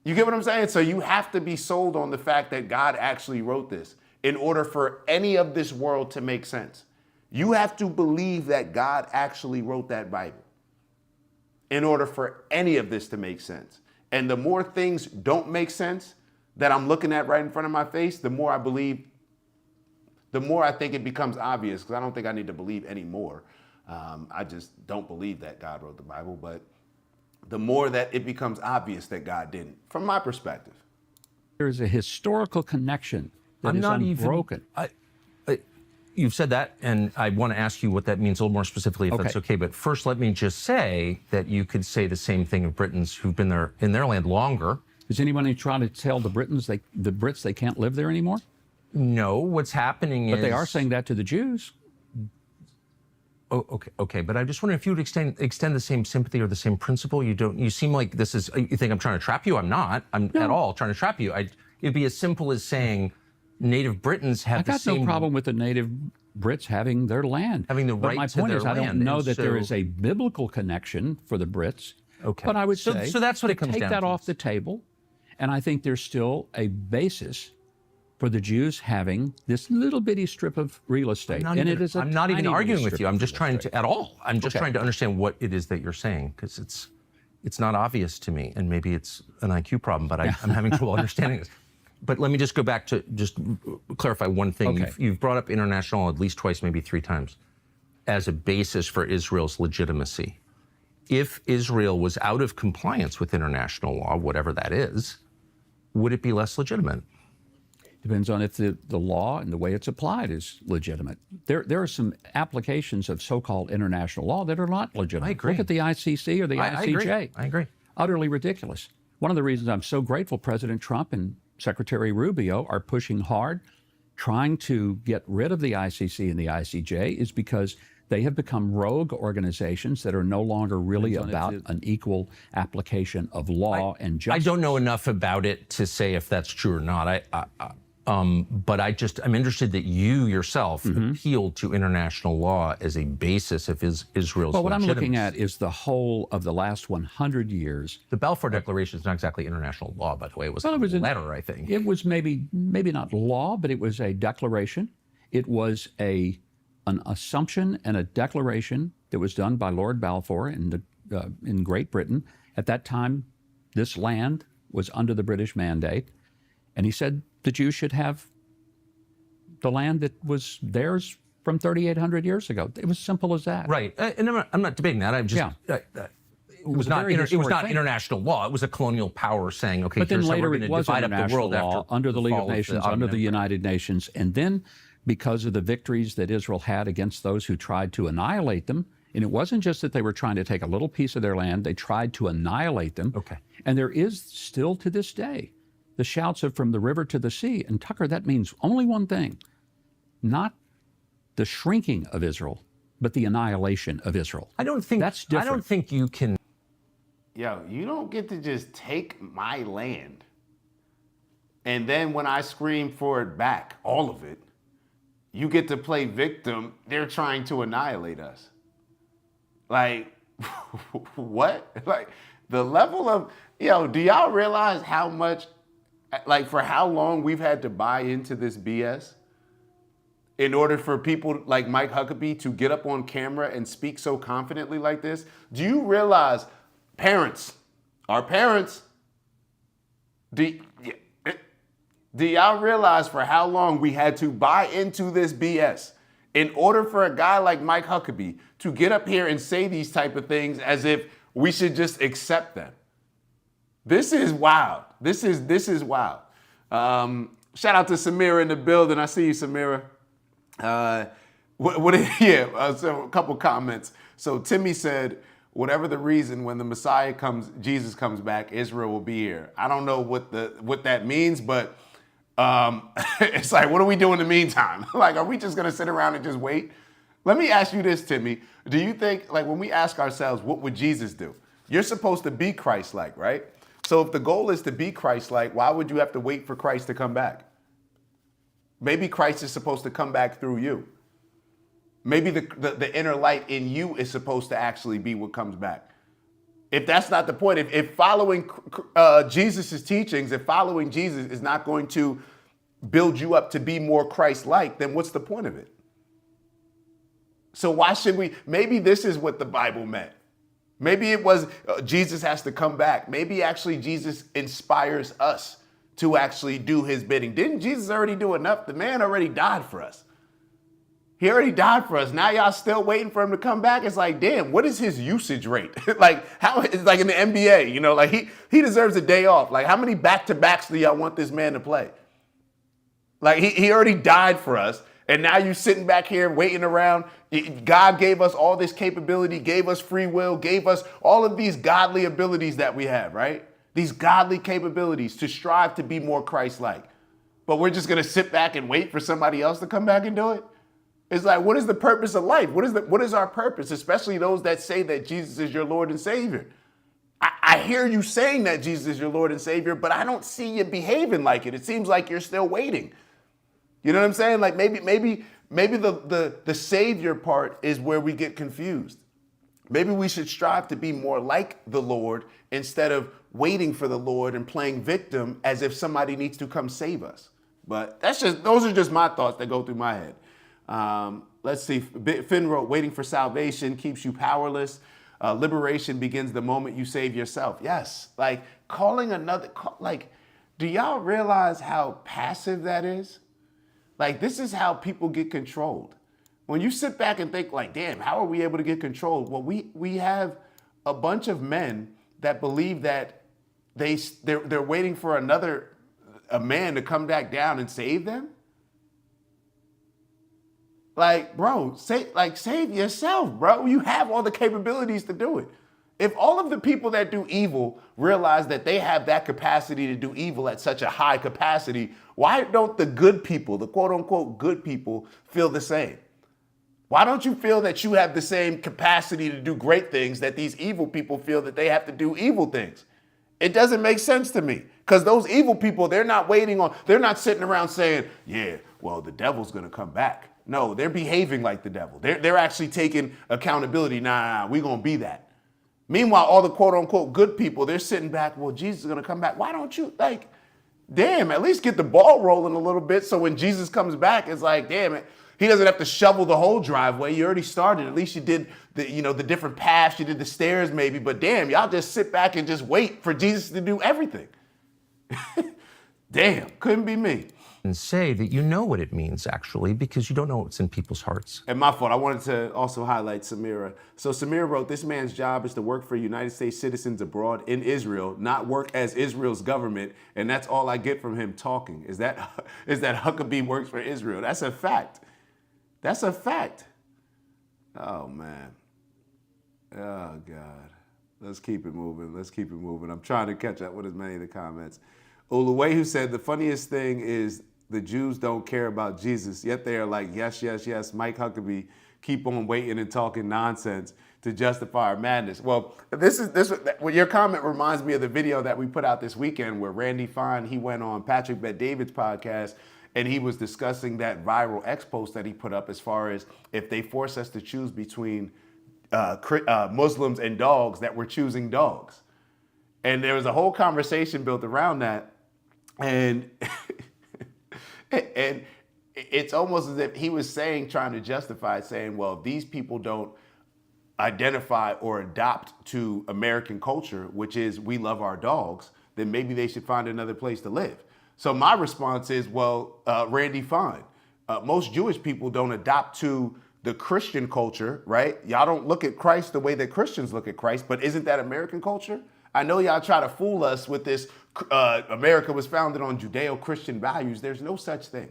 [SPEAKER 1] You get what I'm saying? So you have to be sold on the fact that God actually wrote this in order for any of this world to make sense. You have to believe that God actually wrote that Bible in order for any of this to make sense. And the more things don't make sense that I'm looking at right in front of my face, the more I believe the more I think it becomes obvious, because I don't think I need to believe anymore. I just don't believe that God wrote the Bible, but the more that it becomes obvious that God didn't, from my perspective.
[SPEAKER 3] There's a historical connection that is unbroken.
[SPEAKER 2] You've said that, and I want to ask you what that means a little more specifically, if that's okay. But first, let me just say that you could say the same thing of Britons who've been there in their land longer.
[SPEAKER 3] Is anybody trying to tell the Brits they can't live there anymore?
[SPEAKER 2] No, what's happening is...
[SPEAKER 3] But they are saying that to the Jews.
[SPEAKER 2] Oh, okay. But I just wonder if you would extend the same sympathy or the same principle. You seem like this is... You think I'm trying to trap you? I'm not. I'm at all trying to trap you. It'd be as simple as saying native Britons have the same...
[SPEAKER 3] I got no problem with the native Brits having their land.
[SPEAKER 2] Having the right to their land.
[SPEAKER 3] But my point is, I don't know that there is a biblical connection for the Brits.
[SPEAKER 2] Okay.
[SPEAKER 3] But I would say...
[SPEAKER 2] So that's what it comes down to.
[SPEAKER 3] Take that off the table, and I think there's still a basis for the Jews having this little bitty strip of real estate.
[SPEAKER 2] I'm not even arguing with you. I'm just trying to... At all. I'm just trying to understand what it is that you're saying, because it's not obvious to me, and maybe it's an IQ problem, but I'm having trouble understanding this. But let me just go back to just clarify one thing.
[SPEAKER 3] Okay.
[SPEAKER 2] You've brought up international law at least twice, maybe three times, as a basis for Israel's legitimacy. If Israel was out of compliance with international law, whatever that is, would it be less legitimate?
[SPEAKER 3] Depends on if the law and the way it's applied is legitimate. There are some applications of so-called international law that are not legitimate.
[SPEAKER 2] I agree.
[SPEAKER 3] Look at the ICC or the ICJ.
[SPEAKER 2] I agree.
[SPEAKER 3] Utterly ridiculous. One of the reasons I'm so grateful President Trump and Secretary Rubio are pushing hard, trying to get rid of the ICC and the ICJ, is because they have become rogue organizations that are no longer really about an equal application of law and justice.
[SPEAKER 2] I don't know enough about it to say if that's true or not. But I'm interested that you yourself appealed to international law as a basis of Israel's
[SPEAKER 3] Well, what I'm
[SPEAKER 2] legitimacy.
[SPEAKER 3] looking at is the whole of the last 100 years.
[SPEAKER 2] The Balfour Declaration is not exactly international law, by the way. It was a letter, I think.
[SPEAKER 3] It was maybe not law, but it was a declaration. It was an assumption and a declaration that was done by Lord Balfour in Great Britain. At that time, this land was under the British mandate, and he said the Jews should have the land that was theirs from 3,800 years ago. It was simple as that.
[SPEAKER 2] Right, and I'm not debating that. I'm just it was not international law. It was a colonial power saying, okay,
[SPEAKER 3] but then
[SPEAKER 2] here's how
[SPEAKER 3] later
[SPEAKER 2] we're
[SPEAKER 3] it
[SPEAKER 2] going to
[SPEAKER 3] was
[SPEAKER 2] divide up the
[SPEAKER 3] international
[SPEAKER 2] world
[SPEAKER 3] law
[SPEAKER 2] after
[SPEAKER 3] under the League of
[SPEAKER 2] fall
[SPEAKER 3] Nations,
[SPEAKER 2] the
[SPEAKER 3] under the
[SPEAKER 2] Ottoman
[SPEAKER 3] United Nations, and then because of the victories that Israel had against those who tried to annihilate them. And it wasn't just that they were trying to take a little piece of their land, they tried to annihilate them.
[SPEAKER 2] Okay.
[SPEAKER 3] And there is still to this day the shouts of from the river to the sea. And Tucker, that means only one thing, not the shrinking of Israel, but the annihilation of Israel.
[SPEAKER 2] I don't think
[SPEAKER 3] that's different.
[SPEAKER 2] I don't think you can.
[SPEAKER 1] Yo, you don't get to just take my land, and then when I scream for it back, all of it, you get to play victim. They're trying to annihilate us. Like, what? Like, the level of, do y'all realize how much, like, for how long we've had to buy into this BS in order for people like Mike Huckabee to get up on camera and speak so confidently like this? Do you realize, our parents, do y'all realize for how long we had to buy into this BS in order for a guy like Mike Huckabee to get up here and say these type of things as if we should just accept them? This is wild. This is wild. Shout out to Samira in the building. I see you, Samira. So a couple comments. So Timmy said, whatever the reason, when the Messiah comes, Jesus comes back, Israel will be here. I don't know what that means, but it's like, what do we do in the meantime? Like, are we just going to sit around and just wait? Let me ask you this, Timmy. Do you think, like, when we ask ourselves, what would Jesus do? You're supposed to be Christ-like, right? So if the goal is to be Christ-like, why would you have to wait for Christ to come back? Maybe Christ is supposed to come back through you. Maybe the inner light in you is supposed to actually be what comes back. If that's not the point, if following Jesus' teachings, if following Jesus is not going to build you up to be more Christ-like, then what's the point of it? So why should we? Maybe this is what the Bible meant. Maybe it was Jesus has to come back. Maybe actually Jesus inspires us to actually do his bidding. Didn't Jesus already do enough? The man already died for us. He already died for us. Now y'all still waiting for him to come back. It's like, damn, what is his usage rate? Like how it's like in the NBA, you know, like he deserves a day off. Like how many back-to-backs do y'all want this man to play? Like he already died for us. And now you sitting back here waiting around. God gave us all this capability, gave us free will, gave us all of these godly abilities that we have, right? These godly capabilities to strive to be more Christ-like. But we're just going to sit back and wait for somebody else to come back and do it? It's like, what is the purpose of life? What is our purpose? Especially those that say that Jesus is your Lord and Savior. I hear you saying that Jesus is your Lord and Savior, but I don't see you behaving like it. It seems like you're still waiting. You know what I'm saying? Like maybe the Savior part is where we get confused. Maybe we should strive to be more like the Lord instead of waiting for the Lord and playing victim as if somebody needs to come save us. But those are just my thoughts that go through my head. Let's see. Finn wrote, waiting for salvation keeps you powerless. Liberation begins the moment you save yourself. Yes. Like do y'all realize how passive that is? Like, this is how people get controlled. When you sit back and think like, damn, how are we able to get controlled? Well, we have a bunch of men that believe that they're waiting for a man to come back down and save them. Like, bro, save yourself, bro. You have all the capabilities to do it. If all of the people that do evil realize that they have that capacity to do evil at such a high capacity, why don't the good people, the quote unquote good people, feel the same? Why don't you feel that you have the same capacity to do great things that these evil people feel that they have to do evil things? It doesn't make sense to me, because those evil people, they're not sitting around saying, yeah, well, the devil's going to come back. No, they're behaving like the devil. They're actually taking accountability. Nah, we're going to be that. Meanwhile, all the quote unquote good people, they're sitting back, well, Jesus is going to come back. Why don't you, like, damn, at least get the ball rolling a little bit so when Jesus comes back, it's like, damn it, he doesn't have to shovel the whole driveway. You already started. At least you did the different paths, you did the stairs maybe, but damn, y'all just sit back and just wait for Jesus to do everything. Damn, couldn't be me.
[SPEAKER 2] And say that you know what it means, actually, because you don't know what's in people's hearts.
[SPEAKER 1] And my fault, I wanted to also highlight Samira. So Samira wrote, this man's job is to work for United States citizens abroad in Israel, not work as Israel's government, and that's all I get from him talking, is that Huckabee works for Israel. That's a fact. That's a fact. Oh, man. Oh, God. Let's keep it moving. I'm trying to catch up with as many of the comments. Oluwehu said, the funniest thing is the Jews don't care about Jesus, yet they are like, yes, yes, yes, Mike Huckabee, keep on waiting and talking nonsense to justify our madness. Well, your comment reminds me of the video that we put out this weekend where Randy Fine, he went on Patrick Bet-David's podcast and he was discussing that viral X post that he put up as far as if they force us to choose between Muslims and dogs, that we're choosing dogs. And there was a whole conversation built around that. And and it's almost as if he was trying to justify it, saying, well, these people don't identify or adopt to American culture, which is we love our dogs, then maybe they should find another place to live. So my response is, well, Randy Fine, most Jewish people don't adopt to the Christian culture, right? Y'all don't look at Christ the way that Christians look at Christ, but isn't that American culture? I know y'all try to fool us with this, America was founded on Judeo-Christian values. There's no such thing.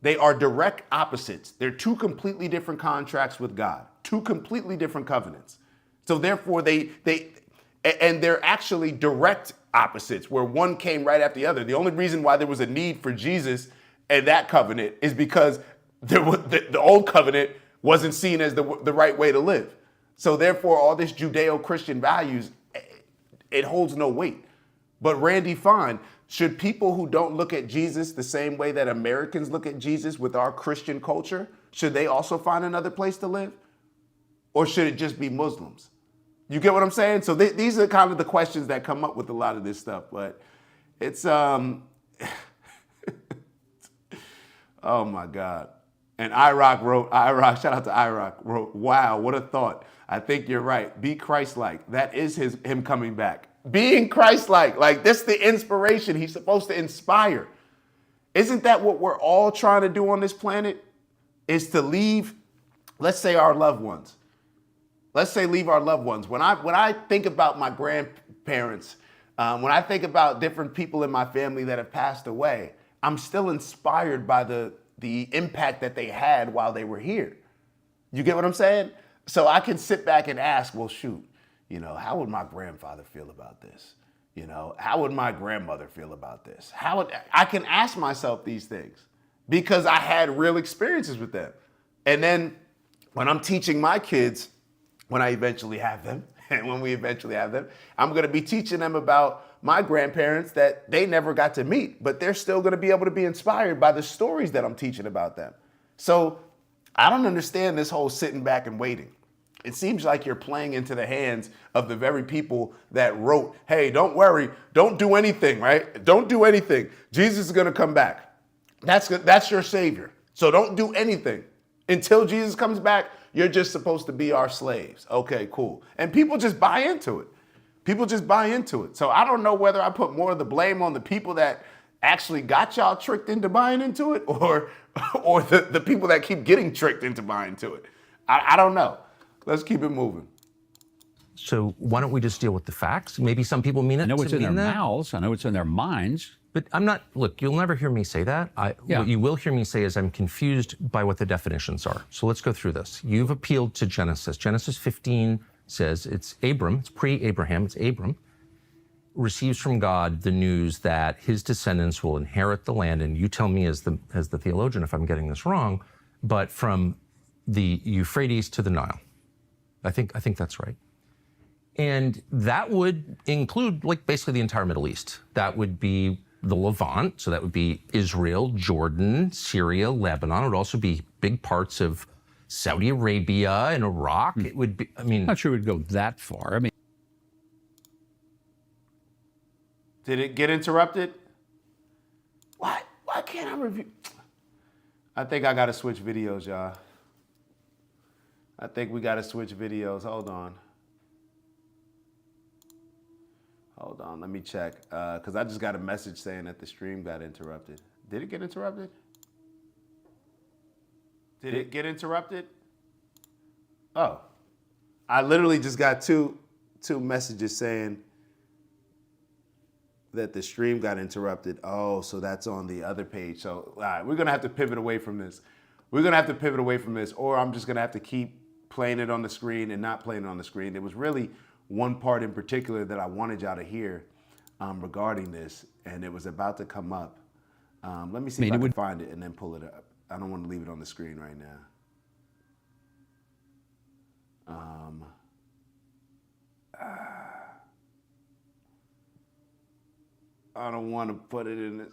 [SPEAKER 1] They are direct opposites. They're two completely different contracts with God, two completely different covenants. So therefore they're actually direct opposites, where one came right after the other. The only reason why there was a need for Jesus and that covenant is because the old covenant wasn't seen as the right way to live. So therefore all this Judeo-Christian values, it holds no weight. But Randy Fine, should people who don't look at Jesus the same way that Americans look at Jesus with our Christian culture, should they also find another place to live? Or should it just be Muslims? You get what I'm saying? So these are kind of the questions that come up with a lot of this stuff. But it's, oh my God. And shout out to IROC, wrote, wow, what a thought. I think you're right. Be Christ-like. That is him coming back. Being Christ-like, like this is the inspiration. He's supposed to inspire. Isn't that what we're all trying to do on this planet? is to leave, let's say our loved ones. Let's say leave our loved ones. When I think about my grandparents, when I think about different people in my family that have passed away, I'm still inspired by the impact that they had while they were here. You get what I'm saying? So I can sit back and ask, well, shoot, how would my grandfather feel about this? How would my grandmother feel about this? I can ask myself these things because I had real experiences with them. And then when I'm teaching my kids, when I eventually have them, and when we eventually have them, I'm going to be teaching them about my grandparents that they never got to meet, but they're still going to be able to be inspired by the stories that I'm teaching about them. So I don't understand this whole sitting back and waiting. It seems like you're playing into the hands of the very people that wrote, hey, don't worry, don't do anything, right? Don't do anything. Jesus is going to come back. That's your savior. So don't do anything. Until Jesus comes back, you're just supposed to be our slaves. Okay, cool. And people just buy into it. People just buy into it. So I don't know whether I put more of the blame on the people that actually got y'all tricked into buying into it or the people that keep getting tricked into buying into it. I don't know. Let's keep it moving.
[SPEAKER 2] So why don't we just deal with the facts? Maybe some people mean it.
[SPEAKER 3] I know it's
[SPEAKER 2] to
[SPEAKER 3] in their
[SPEAKER 2] mean that.
[SPEAKER 3] mouths. I know it's in their minds.
[SPEAKER 2] But I'm not, look, you'll never hear me say that. What you will hear me say is I'm confused by what the definitions are. So let's go through this. You've appealed to Genesis. Genesis 15 says it's Abram, it's pre-Abraham, it's Abram, receives from God the news that his descendants will inherit the land. And you tell me as the theologian if I'm getting this wrong, but from the Euphrates to the Nile. I think that's right. And that would include basically the entire Middle East. That would be the Levant, so that would be Israel, Jordan, Syria, Lebanon. It would also be big parts of Saudi Arabia and Iraq. It would be,
[SPEAKER 3] I'm not sure it would go that far. I mean,
[SPEAKER 1] did it get interrupted? Why can't I review? I think I got to switch videos, y'all. I think we got to switch videos. Hold on, let me check. Because I just got a message saying that the stream got interrupted. Did it get interrupted? Did it get interrupted? Oh, I literally just got two messages saying that the stream got interrupted. Oh, so that's on the other page. So, all right, we're going to have to pivot away from this. Or I'm just going to have to keep playing it on the screen and not playing it on the screen. There was really one part in particular that I wanted y'all to hear regarding this, and it was about to come up. Let me see if I can find it and then pull it up. I don't want to leave it on the screen right now. I don't want to put it in this.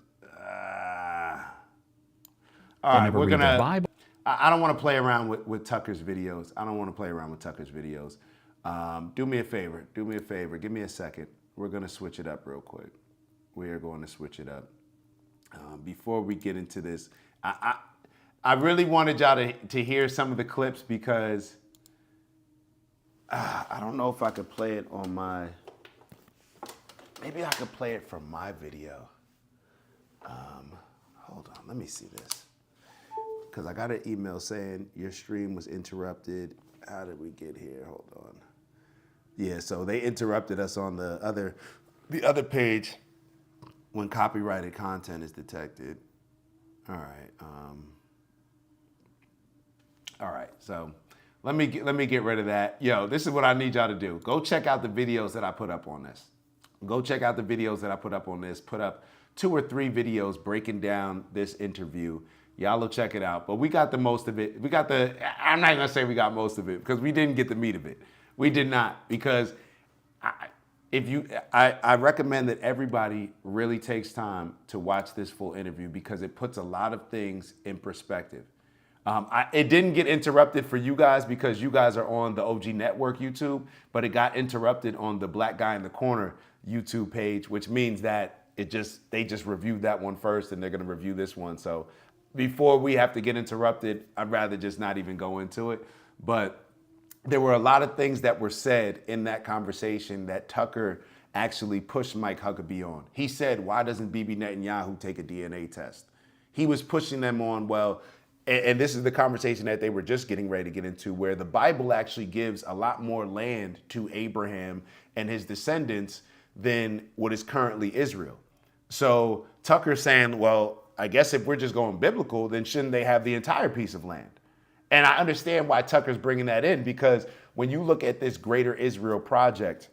[SPEAKER 1] All right, we're gonna. I don't want to play around with Tucker's videos. Do me a favor. Give me a second. We're gonna switch it up real quick. Before we get into this, I really wanted y'all to hear some of the clips because I don't know if I could play it on my. Maybe I could play it from my video. Hold on, let me see this. Because I got an email saying your stream was interrupted. How did we get here? Hold on. Yeah, so they interrupted us on the other page when copyrighted content is detected. All right, so let me get rid of that. Yo, this is what I need y'all to do. Go check out the videos that I put up on this. Put up 2 or 3 videos breaking down this interview. Y'all will check it out. But we got the most of it. I'm not gonna say we got most of it because we didn't get the meat of it. We did not, because I recommend that everybody really takes time to watch this full interview because it puts a lot of things in perspective. It didn't get interrupted for you guys because you guys are on the OG Network YouTube, but it got interrupted on the Black Guy in the Corner YouTube page, which means that they just reviewed that one first and they're gonna review this one. So before we have to get interrupted, I'd rather just not even go into it. But there were a lot of things that were said in that conversation that Tucker actually pushed Mike Huckabee on. He said, why doesn't Bibi Netanyahu take a DNA test? He was pushing them on, well, and this is the conversation that they were just getting ready to get into, where the Bible actually gives a lot more land to Abraham and his descendants than what is currently Israel. So Tucker's saying, well, I guess if we're just going biblical, then shouldn't they have the entire piece of land? And I understand why Tucker's bringing that in, because when you look at this Greater Israel project,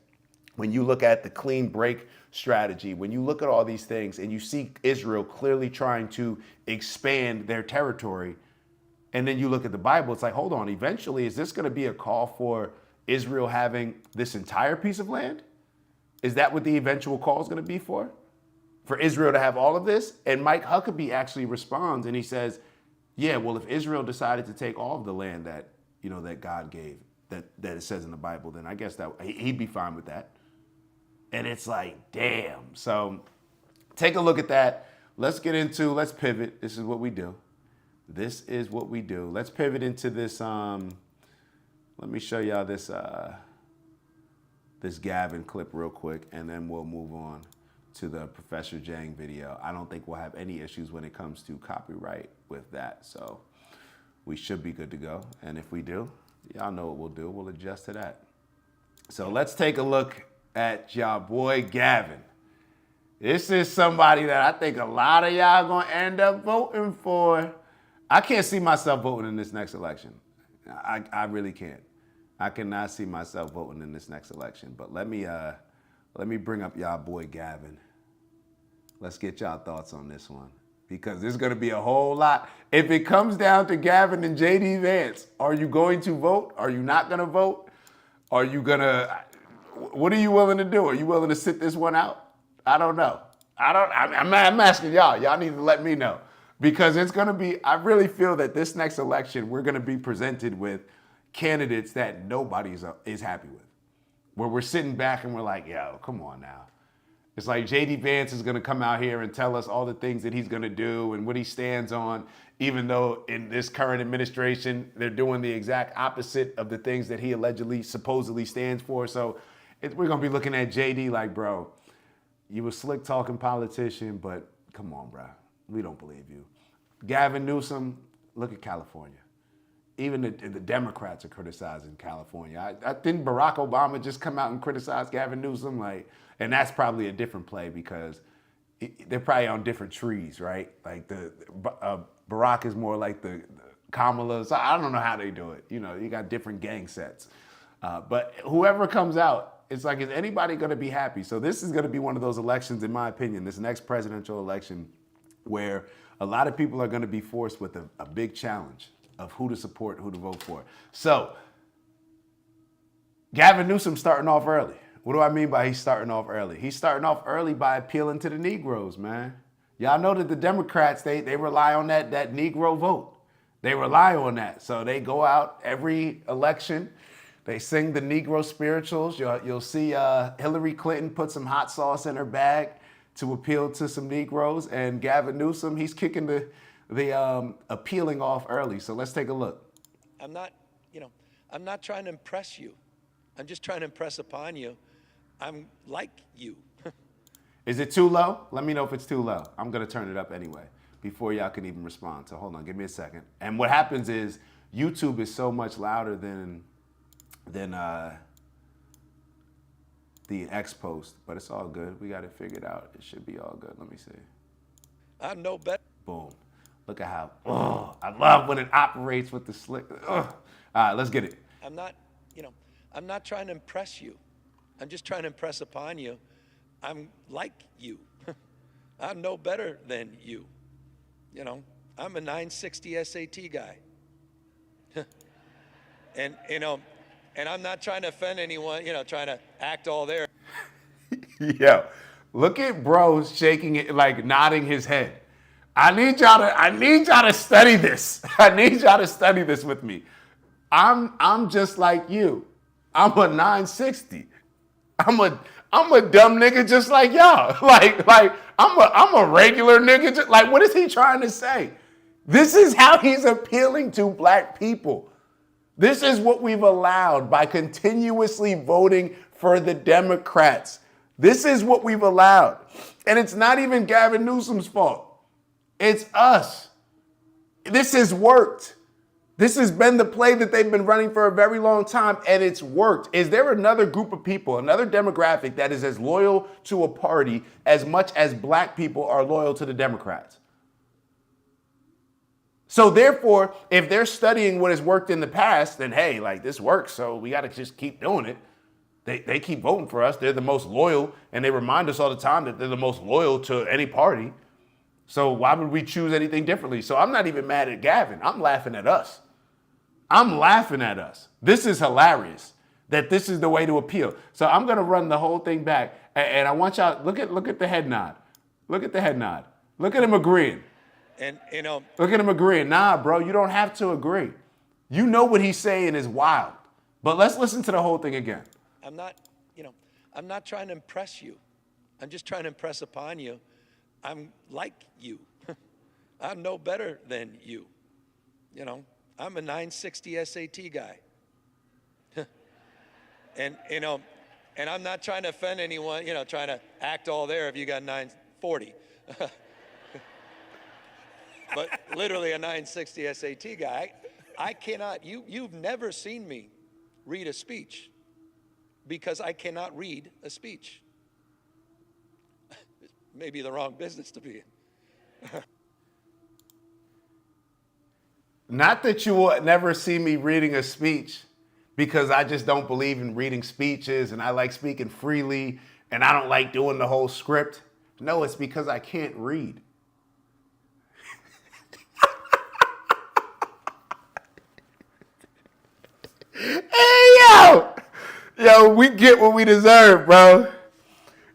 [SPEAKER 1] when you look at the clean break strategy, when you look at all these things and you see Israel clearly trying to expand their territory, and then you look at the Bible, it's like, hold on, eventually, is this going to be a call for Israel having this entire piece of land? Is that what the eventual call is going to be for? For Israel to have all of this? And Mike Huckabee actually responds and he says, yeah, well, if Israel decided to take all of the land that, you know, that God gave, that it says in the Bible, then I guess that he'd be fine with that. And it's like, damn. So take a look at that. Let's pivot. This is what we do. This is what we do. Let's pivot into this. Let me show y'all this this Gavin clip real quick, and then we'll move on to the Professor Jang video. I don't think we'll have any issues when it comes to copyright with that. So we should be good to go. And if we do, y'all know what we'll do. We'll adjust to that. So let's take a look at y'all boy Gavin. This is somebody that I think a lot of y'all gonna end up voting for. I can't see myself voting in this next election. I really can't. I cannot see myself voting in this next election. But let me bring up y'all boy Gavin. Let's get y'all thoughts on this one, because there's gonna be a whole lot. If it comes down to Gavin and JD Vance, are you going to vote? Are you not gonna vote? Are you gonna, what are you willing to do? Are you willing to sit this one out? I don't know. I'm asking y'all. Y'all need to let me know, because it's gonna be, I really feel that this next election, we're gonna be presented with candidates that nobody is happy with, where we're sitting back and we're like, yo, come on now. It's like JD Vance is going to come out here and tell us all the things that he's going to do and what he stands on, even though in this current administration, they're doing the exact opposite of the things that he allegedly, supposedly stands for. So we're going to be looking at JD like, bro, you a slick talking politician, but come on, bro. We don't believe you. Gavin Newsom, look at California. Even the Democrats are criticizing California. I think Barack Obama just come out and criticize Gavin Newsom, like, and that's probably a different play, because they're probably on different trees, right? Like Barack is more like the Kamala. So I don't know how they do it. You know, you got different gang sets. But whoever comes out, it's like, is anybody going to be happy? So this is going to be one of those elections, in my opinion, this next presidential election, where a lot of people are going to be forced with a big challenge of who to support, who to vote for. So Gavin Newsom starting off early. What do I mean by he's starting off early? He's starting off early by appealing to the Negroes, man. Y'all know that the Democrats, they rely on that Negro vote. They rely on that. So they go out every election. They sing the Negro spirituals. You'll see Hillary Clinton put some hot sauce in her bag to appeal to some Negroes. And Gavin Newsom, he's kicking the appealing off early. So let's take a look.
[SPEAKER 4] I'm not trying to impress you. I'm just trying to impress upon you. I'm like you.
[SPEAKER 1] Is it too low? Let me know if it's too low. I'm going to turn it up anyway before y'all can even respond. So hold on, give me a second. And what happens is YouTube is so much louder than the X post, but it's all good. We got it figured out. It should be all good. Let me see.
[SPEAKER 4] I know better.
[SPEAKER 1] Boom. Look at how, I love when it operates with the slick. All right, let's get it.
[SPEAKER 4] I'm not trying to impress you. I'm just trying to impress upon you. I'm like you. I'm no better than you. You know, I'm a 960 SAT guy. and I'm not trying to offend anyone, trying to act all there.
[SPEAKER 1] Yo, look at bro shaking it, like nodding his head. I need y'all to study this. I need y'all to study this with me. I'm just like you. I'm a 960. I'm a dumb nigga just like y'all. Like I'm a regular nigga. Just, like, what is he trying to say? This is how he's appealing to black people. This is what we've allowed by continuously voting for the Democrats. This is what we've allowed. And it's not even Gavin Newsom's fault. It's us. This has worked. This has been the play that they've been running for a very long time, and it's worked. Is there another group of people, another demographic that is as loyal to a party as much as black people are loyal to the Democrats? So therefore, if they're studying what has worked in the past, then hey, like this works, so we got to just keep doing it. They keep voting for us. They're the most loyal, and they remind us all the time that they're the most loyal to any party. So why would we choose anything differently? So I'm not even mad at Gavin. I'm laughing at us. I'm laughing at us. This is hilarious that this is the way to appeal. So I'm going to run the whole thing back. And I want y'all, look at the head nod. Look at the head nod. Look at him agreeing.
[SPEAKER 4] And,
[SPEAKER 1] Look at him agreeing. Nah, bro, you don't have to agree. You know what he's saying is wild. But let's listen to the whole thing again.
[SPEAKER 4] I'm not trying to impress you. I'm just trying to impress upon you. I'm like you. I'm no better than you. I'm a 960 SAT guy. and I'm not trying to offend anyone, trying to act all there if you got 940. But literally a 960 SAT guy. I cannot, you've never seen me read a speech because I cannot read a speech. Maybe the wrong business to be in.
[SPEAKER 1] Not that you will never see me reading a speech because I just don't believe in reading speeches and I like speaking freely and I don't like doing the whole script. No, it's because I can't read. Hey, yo, we get what we deserve, bro.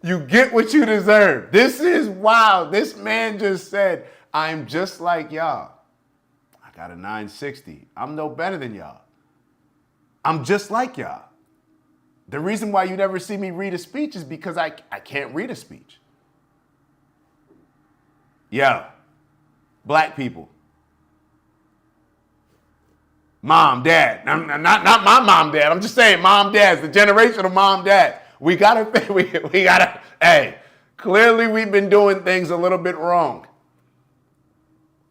[SPEAKER 1] You get what you deserve. This is wild. This man just said, I'm just like y'all. I got a 960. I'm no better than y'all. I'm just like y'all. The reason why you never see me read a speech is because I can't read a speech. Yo, black people. Mom, dad. Not my mom, dad. I'm just saying mom, dads, the generation of mom, dad. We gotta, hey, clearly we've been doing things a little bit wrong.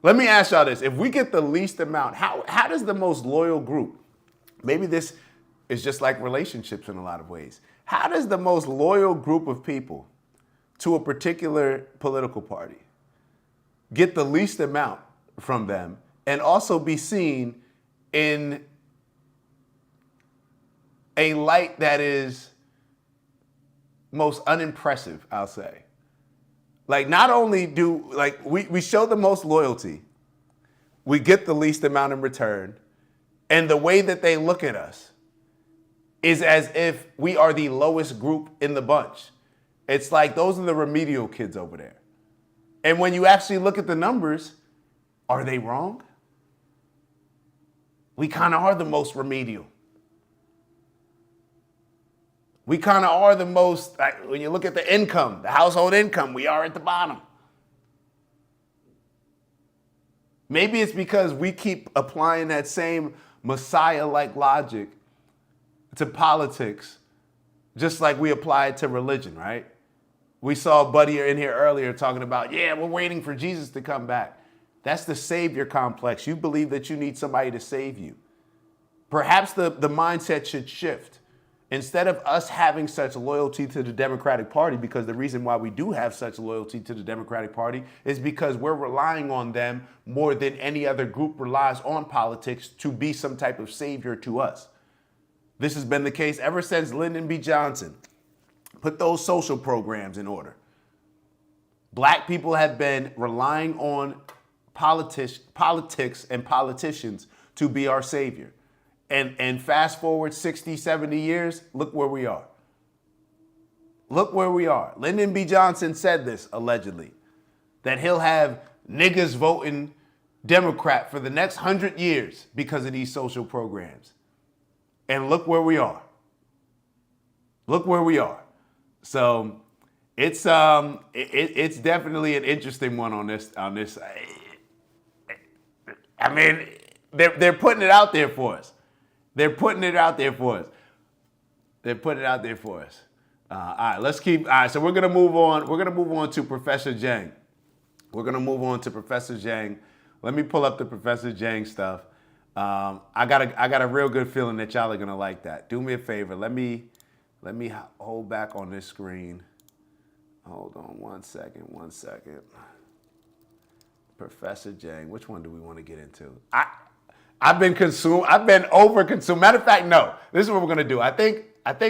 [SPEAKER 1] Let me ask y'all this. If we get the least amount, how does the most loyal group, maybe this is just like relationships in a lot of ways, how does the most loyal group of people to a particular political party get the least amount from them and also be seen in a light that is most unimpressive, I'll say? Like, not only do, like, we show the most loyalty, we get the least amount in return, and the way that they look at us is as if we are the lowest group in the bunch. It's like those are the remedial kids over there. And when you actually look at the numbers, are they wrong? We kind of are the most remedial. We kind of are the most, like, when you look at the income, the household income, we are at the bottom. Maybe it's because we keep applying that same Messiah-like logic to politics, just like we apply it to religion, right? We saw Buddy in here earlier talking about, yeah, we're waiting for Jesus to come back. That's the savior complex. You believe that you need somebody to save you. Perhaps the mindset should shift. Instead of us having such loyalty to the Democratic Party, because the reason why we do have such loyalty to the Democratic Party is because we're relying on them more than any other group relies on politics to be some type of savior to us. This has been the case ever since Lyndon B. Johnson put those social programs in order. Black people have been relying on politics and politicians to be our savior. And fast forward 60, 70 years, look where we are. Look where we are. Lyndon B. Johnson said this, allegedly, that he'll have niggas voting Democrat for the next 100 years because of these social programs. And look where we are. Look where we are. So it's definitely an interesting one on this. I mean, they're putting it out there for us. They're putting it out there for us. They're putting it out there for us. All right, let's keep. All right, so we're gonna move on. We're gonna move on to Professor Jang. We're gonna move on to Professor Jang. Let me pull up the Professor Jang stuff. I got a real good feeling that y'all are gonna like that. Do me a favor. Let me hold back on this screen. Hold on 1 second. 1 second. Professor Jang. Which one do we want to get into? I've been consumed. I've been over consumed. Matter of fact, no. This is what we're gonna do. I think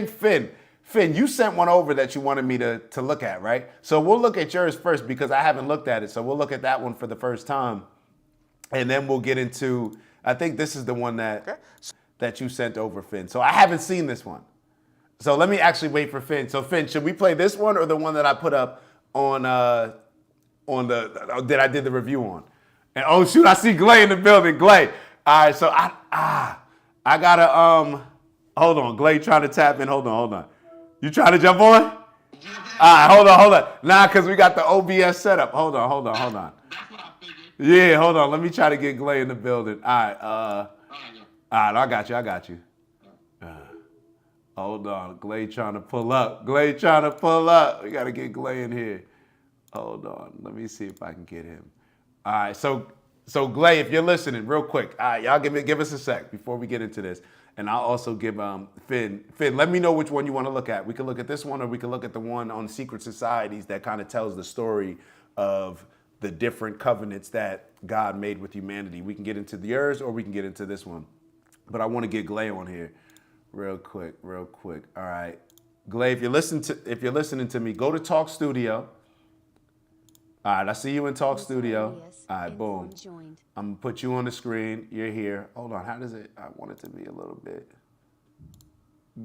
[SPEAKER 1] Finn, you sent one over that you wanted me to look at, right? So we'll look at yours first because I haven't looked at it. So we'll look at that one for the first time, and then we'll get into. I think this is the one that you sent over, Finn. So I haven't seen this one. So let me actually wait for Finn. So Finn, should we play this one or the one that I put up on the that I did the review on? And oh shoot, I see Glay in the building. Glay. All right, so I gotta hold on. Glay trying to tap in. Hold on. You trying to jump on? All right, hold on. Nah, cause we got the OBS setup. Hold on. Yeah, hold on. Let me try to get Glay in the building. All right, I got you. Hold on. Glay trying to pull up. We gotta get Glay in here. Hold on. Let me see if I can get him. All right, so Glay, if you're listening, real quick, all right, y'all give us a sec before we get into this, and I'll also give Finn. Let me know which one you want to look at. We can look at this one, or we can look at the one on secret societies that kind of tells the story of the different covenants that God made with humanity. We can get into yours, or we can get into this one. But I want to get Glay on here, real quick. All right, Glay, if you're listening to me, go to Talk Studio. All right, I see you in Talk Studio. All right, boom. I'm gonna put you on the screen. You're here. Hold on, how does it? I want it to be a little bit.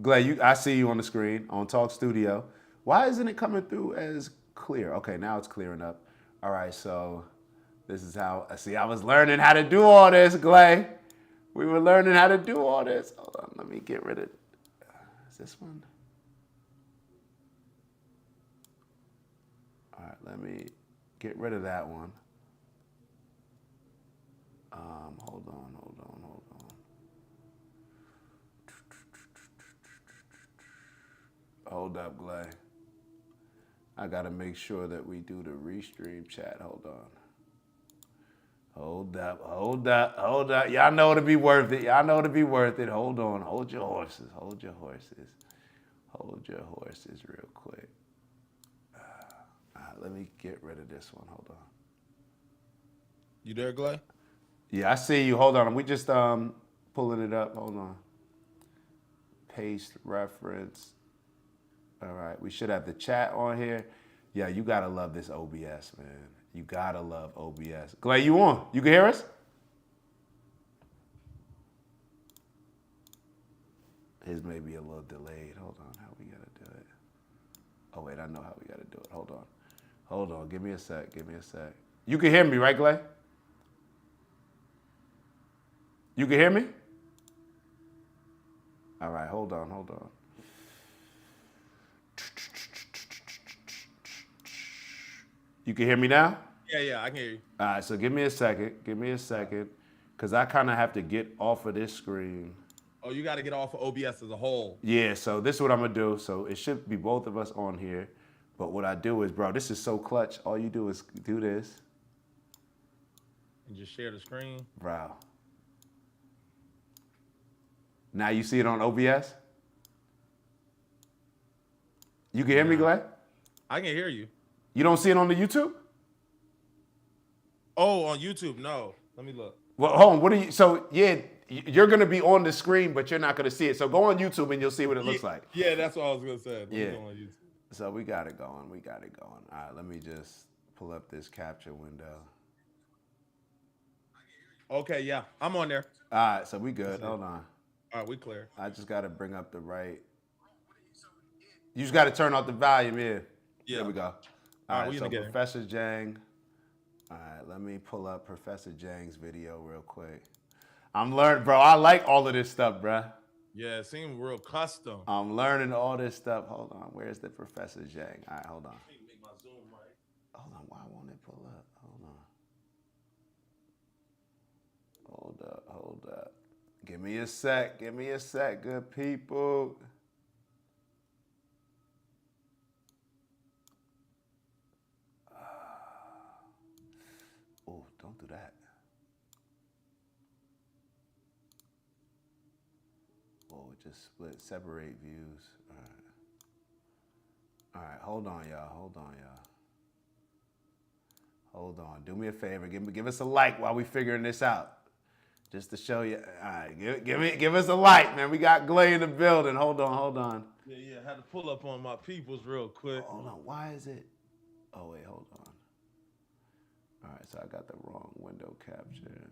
[SPEAKER 1] Glay, I see you on the screen on Talk Studio. Why isn't it coming through as clear? Okay, now it's clearing up. All right, so this is how. I was learning how to do all this, Glay. We were learning how to do all this. Hold on, let me get rid of. Is this one? All right, let me get rid of that one. Hold on. Hold up, Glay. I gotta make sure that we do the restream chat. Hold up. Y'all know it'll be worth it. Hold on. Hold your horses real quick. All right, let me get rid of this one. Hold on.
[SPEAKER 5] You there, Glay?
[SPEAKER 1] Yeah, I see you. Hold on. We just pulling it up. Hold on. Paste reference. All right. We should have the chat on here. Yeah, you gotta love this OBS, man. You gotta love OBS. Glay, you on? You can hear us? His may be a little delayed. Hold on. How we gotta do it? Oh wait, I know how we gotta do it. Hold on. Give me a sec. You can hear me, right, Glay? You can hear me? All right, hold on. You can hear me now?
[SPEAKER 5] Yeah, I can hear you.
[SPEAKER 1] All right, so give me a second, because I kind of have to get off of this screen.
[SPEAKER 5] Oh, you got to get off of OBS as a whole.
[SPEAKER 1] Yeah, so this is what I'm going to do. So it should be both of us on here. But what I do is, bro, this is so clutch. All you do is do this.
[SPEAKER 5] And just share the screen.
[SPEAKER 1] Bro. Now you see it on OBS? You can hear me, Glay?
[SPEAKER 5] I can hear you.
[SPEAKER 1] You don't see it on the YouTube?
[SPEAKER 5] Oh, on YouTube? No. Let me look.
[SPEAKER 1] Well, hold on. So, yeah, you're going to be on the screen, but you're not going to see it. So go on YouTube and you'll see what it looks like.
[SPEAKER 5] Yeah, that's what I was going to say. Let me
[SPEAKER 1] Yeah.
[SPEAKER 5] go on YouTube.
[SPEAKER 1] So we got it going. All right, let me just pull up this capture window.
[SPEAKER 5] Okay, yeah. I'm on there.
[SPEAKER 1] All right, so we good. Hold on.
[SPEAKER 5] All right, we clear.
[SPEAKER 1] I just got to bring up the right. You just got to turn off the volume here.
[SPEAKER 5] Yeah.
[SPEAKER 1] There we go.
[SPEAKER 5] All right,
[SPEAKER 1] right,
[SPEAKER 5] we
[SPEAKER 1] so
[SPEAKER 5] in the game.
[SPEAKER 1] Professor Jang. All right, let me pull up Professor Jang's video real quick. I'm learning, bro. I like all of this stuff, bro.
[SPEAKER 5] Yeah, it seemed real custom.
[SPEAKER 1] I'm learning all this stuff. Hold on. Where's the Professor Jang? All right, hold on.
[SPEAKER 5] Make my Zoom right.
[SPEAKER 1] Hold on. Why won't it pull up? Hold up. Give me a sec, good people. Oh, don't do that. Oh, it just split. Separate views. All right. Hold on, y'all. Hold on. Do me a favor. Give us a like while we figuring this out. Just to show you. All right. Give us a like, man. We got Glay in the building. Hold on.
[SPEAKER 5] Yeah. Had to pull up on my peoples real quick.
[SPEAKER 1] Hold on. Why is it? Oh wait. Hold on. All right. So I got the wrong window capture.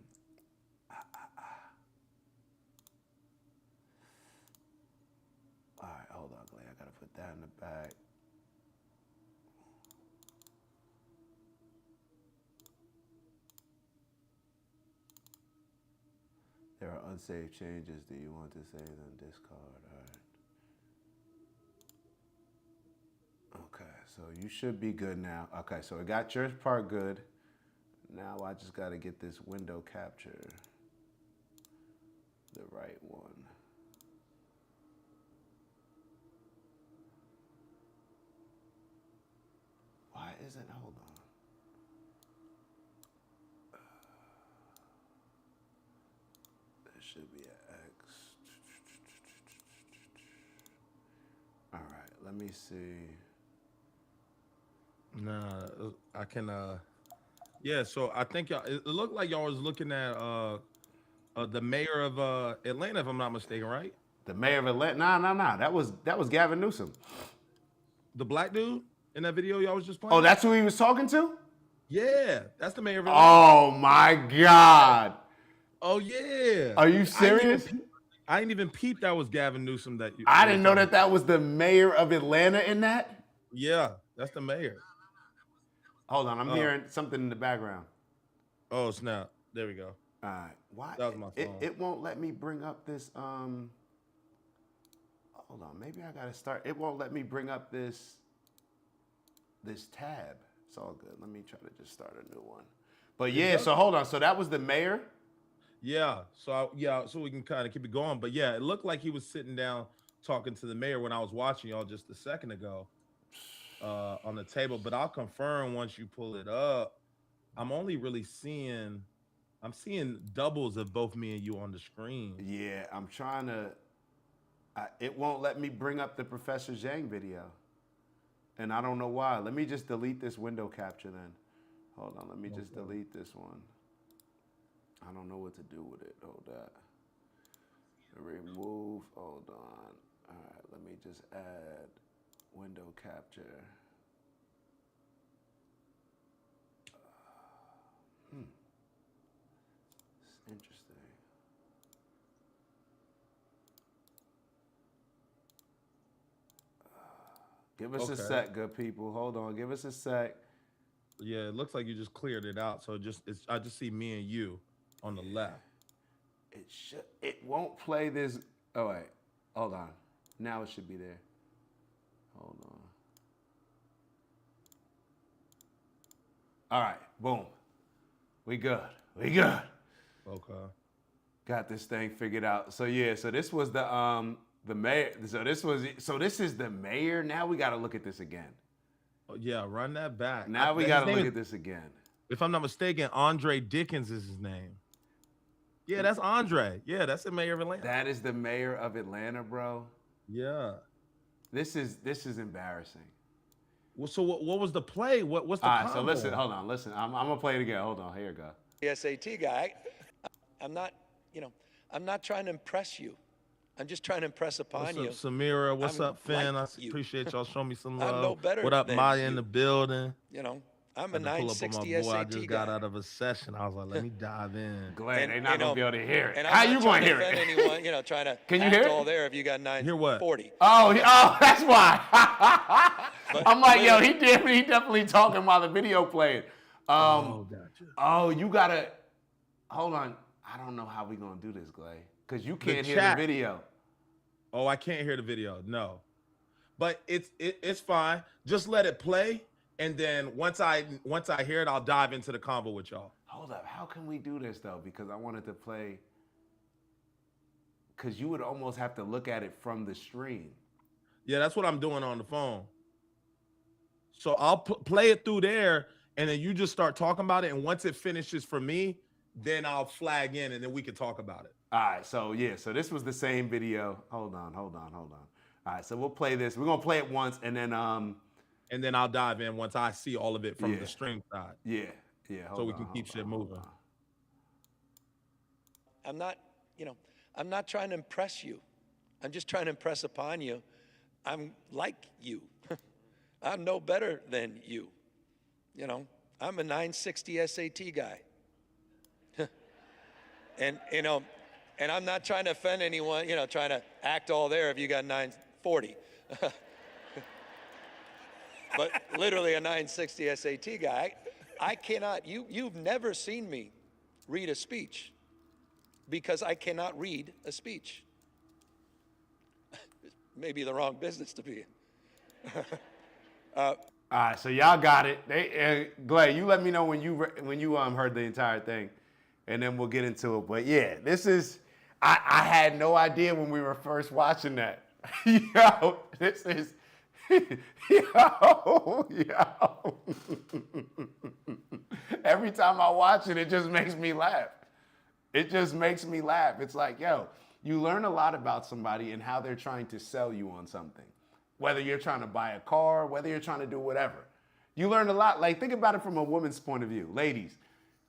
[SPEAKER 1] All right. Hold on, Glay. I gotta put that in the back. There are unsaved changes. Do you want to save them? Discard. All right. Okay, so you should be good now. Okay, so I got your part good. Now I just got to get this window capture, the right one. Why isn't, hold on. There should be an X. All right, let me see.
[SPEAKER 5] Nah, I can. Yeah. So I think y'all. It looked like y'all was looking at the mayor of Atlanta, if I'm not mistaken, right?
[SPEAKER 1] The mayor of Atlanta. Nah. That was Gavin Newsom.
[SPEAKER 5] The black dude in that video y'all was just playing.
[SPEAKER 1] Oh, that's who he was talking to?
[SPEAKER 5] Yeah, that's the mayor of Atlanta.
[SPEAKER 1] Oh my God.
[SPEAKER 5] Oh yeah.
[SPEAKER 1] Are you serious?
[SPEAKER 5] I didn't even peep that was Gavin Newsom.
[SPEAKER 1] I didn't know that was the mayor of Atlanta in that.
[SPEAKER 5] Yeah, that's the mayor.
[SPEAKER 1] Hold on, I'm hearing something in the background.
[SPEAKER 5] Oh snap! There we go.
[SPEAKER 1] All right, why?
[SPEAKER 5] That was my phone.
[SPEAKER 1] It won't let me bring up this. Hold on, maybe I gotta start. It won't let me bring up this tab. It's all good. Let me try to just start a new one. But yeah, so hold on. So that was the mayor.
[SPEAKER 5] Yeah. So so we can kind of keep it going. But yeah, it looked like he was sitting down talking to the mayor when I was watching y'all just a second ago on the table. But I'll confirm once you pull it up. I'm only really seeing doubles of both me and you on the screen.
[SPEAKER 1] Yeah, I'm trying to. It won't let me bring up the Professor Zhang video, and I don't know why. Let me just delete this window capture then. Hold on, let me just delete this one. I don't know what to do with it. Hold that. Remove. Hold on. All right, let me just add window capture. It's interesting. Give us a sec, good people. Hold on. Give us a sec.
[SPEAKER 5] Yeah, it looks like you just cleared it out. So I just see me and you on the left.
[SPEAKER 1] It won't play this. Oh wait, hold on. Now it should be there. Hold on. All right, boom. We good.
[SPEAKER 5] Okay.
[SPEAKER 1] Got this thing figured out. So yeah, so this was the mayor. So this is the mayor. Now we got to look at this again.
[SPEAKER 5] Oh, yeah, run that back.
[SPEAKER 1] Now we got to look at this again.
[SPEAKER 5] If I'm not mistaken, Andre Dickens is his name. Yeah, that's Andre. Yeah, that's the mayor of Atlanta.
[SPEAKER 1] That is the mayor of Atlanta, bro.
[SPEAKER 5] Yeah.
[SPEAKER 1] This is embarrassing.
[SPEAKER 5] Well, so what was the play? What's the
[SPEAKER 1] All right,
[SPEAKER 5] combo?
[SPEAKER 1] so listen, hold on, listen. I'm gonna play it again. Hold on, here you go.
[SPEAKER 4] The SAT guy. I'm not, I'm not trying to impress you. I'm just trying to impress upon
[SPEAKER 5] What's
[SPEAKER 4] you.
[SPEAKER 5] up, Samira? What's
[SPEAKER 4] I'm
[SPEAKER 5] up, Finn?
[SPEAKER 4] like
[SPEAKER 5] I
[SPEAKER 4] you.
[SPEAKER 5] appreciate y'all showing me some
[SPEAKER 4] I'm
[SPEAKER 5] love.
[SPEAKER 4] no better
[SPEAKER 5] What up,
[SPEAKER 4] than
[SPEAKER 5] Maya
[SPEAKER 4] you.
[SPEAKER 5] in the building?
[SPEAKER 4] I'm a
[SPEAKER 5] Had to pull up on
[SPEAKER 4] 960
[SPEAKER 5] my boy. I
[SPEAKER 4] SAT
[SPEAKER 5] just
[SPEAKER 4] guy.
[SPEAKER 5] got out of a session. I was like, let me dive in.
[SPEAKER 1] Glad
[SPEAKER 4] And,
[SPEAKER 1] they're not gonna be able to hear it.
[SPEAKER 4] And
[SPEAKER 1] How
[SPEAKER 4] I'm
[SPEAKER 1] you
[SPEAKER 4] not
[SPEAKER 1] gonna
[SPEAKER 4] trying
[SPEAKER 1] hear
[SPEAKER 4] to
[SPEAKER 1] it?
[SPEAKER 4] offend anyone, trying to
[SPEAKER 1] Can you
[SPEAKER 4] act
[SPEAKER 1] hear it?
[SPEAKER 4] all there if you got
[SPEAKER 5] Hear what?
[SPEAKER 4] 940.
[SPEAKER 1] Oh, that's why. I'm like, yo,
[SPEAKER 4] literally-
[SPEAKER 1] he definitely talking while the video played.
[SPEAKER 5] Oh, gotcha.
[SPEAKER 1] Oh, you gotta hold on. I don't know how we gonna do this, Glay, because you can't hear the
[SPEAKER 5] chat.
[SPEAKER 1] video.
[SPEAKER 5] Oh, I can't hear the video. No, but it's fine. Just let it play, and then once I hear it, I'll dive into the convo with y'all.
[SPEAKER 1] Hold up, how can we do this though? Because I wanted to play. Because you would almost have to look at it from the stream.
[SPEAKER 5] Yeah, that's what I'm doing on the phone. So I'll play it through there, and then you just start talking about it. And once it finishes for me, then I'll flag in and then we can talk about it.
[SPEAKER 1] All right, so yeah, so this was the same video. Hold on. All right, so we'll play this. We're gonna play it once, and then
[SPEAKER 5] And then I'll dive in once I see all of it from
[SPEAKER 1] Yeah.
[SPEAKER 5] the stream side.
[SPEAKER 1] yeah,
[SPEAKER 5] So we can keep shit moving.
[SPEAKER 4] I'm not, I'm not trying to impress you. I'm just trying to impress upon you. I'm like you. I'm no better than you. I'm a 960 SAT guy. and I'm not trying to offend anyone, trying to act all there if you got 940. But literally a 960 SAT guy. I cannot, you've never seen me read a speech because I cannot read a speech. Maybe the wrong business to be in.
[SPEAKER 1] All right, so y'all got it. Glad, you let me know when you heard the entire thing, and then we'll get into it. But yeah, this is I had no idea when we were first watching that. Yo, this is yo. Every time I watch it, it just makes me laugh. It just makes me laugh. It's like, yo, you learn a lot about somebody and how they're trying to sell you on something. Whether you're trying to buy a car, whether you're trying to do whatever. You learn a lot. Like, think about it from a woman's point of view. Ladies,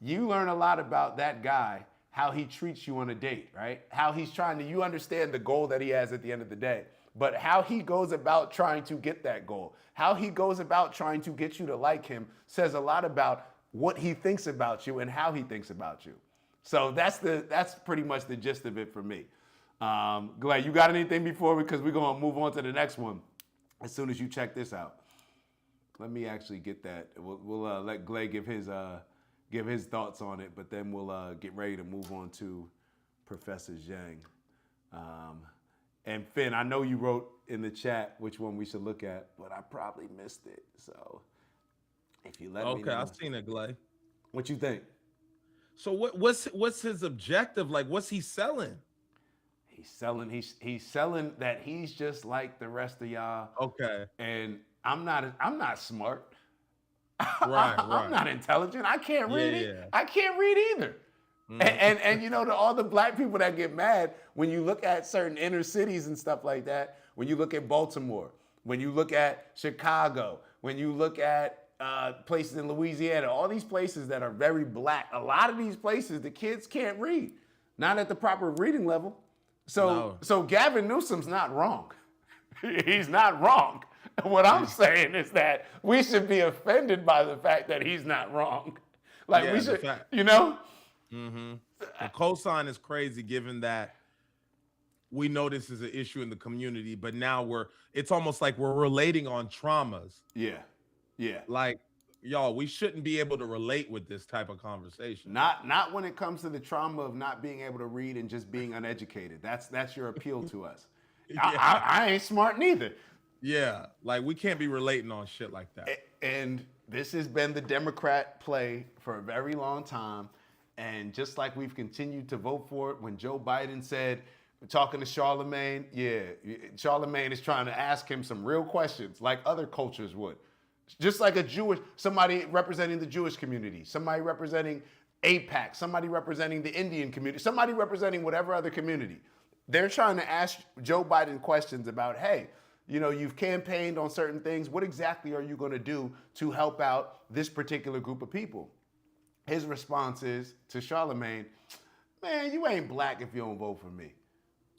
[SPEAKER 1] you learn a lot about that guy, how he treats you on a date, right? How he's trying to, you understand the goal that he has at the end of the day, but how he goes about trying to get that goal, how he goes about trying to get you to like him says a lot about what he thinks about you and how he thinks about you. So that's pretty much the gist of it for me. Glad, you got anything before, because we're going to move on to the next one as soon as you check this out. Let me actually get that. We'll let Glay give his thoughts on it, but then we'll get ready to move on to Professor Zhang. And Finn, I know you wrote in the chat which one we should look at, but I probably missed it. So if you let me know.
[SPEAKER 5] Okay, I've seen it, Glay.
[SPEAKER 1] What you think?
[SPEAKER 5] So what's his objective? Like, what's he selling?
[SPEAKER 1] He's selling that he's just like the rest of y'all.
[SPEAKER 5] Okay.
[SPEAKER 1] And I'm not smart.
[SPEAKER 5] Right.
[SPEAKER 1] I'm not intelligent. I can't read it.
[SPEAKER 5] Yeah.
[SPEAKER 1] I can't read either. And to all the black people that get mad when you look at certain inner cities and stuff like that, when you look at Baltimore, when you look at Chicago, when you look at places in Louisiana, all these places that are very black, a lot of these places, the kids can't read, not at the proper reading level. So Gavin Newsom's not wrong. He's not wrong. What I'm saying is that we should be offended by the fact that he's not wrong. Like, we should,
[SPEAKER 5] Mm-hmm. The cosign is crazy, given that we know this is an issue in the community, but now it's almost like we're relating on traumas.
[SPEAKER 1] Yeah.
[SPEAKER 5] Like, y'all, we shouldn't be able to relate with this type of conversation.
[SPEAKER 1] Not when it comes to the trauma of not being able to read and just being uneducated. That's your appeal to us. I ain't smart neither.
[SPEAKER 5] Yeah, like, we can't be relating on shit like that.
[SPEAKER 1] And this has been the Democrat play for a very long time. And just like we've continued to vote for it, when Joe Biden said, talking to Charlemagne, Charlemagne is trying to ask him some real questions like other cultures would. Just like somebody representing the Jewish community, somebody representing AIPAC, somebody representing the Indian community, somebody representing whatever other community. They're trying to ask Joe Biden questions about, hey, you've campaigned on certain things. What exactly are you going to do to help out this particular group of people? His response is to Charlemagne, man, you ain't black if you don't vote for me.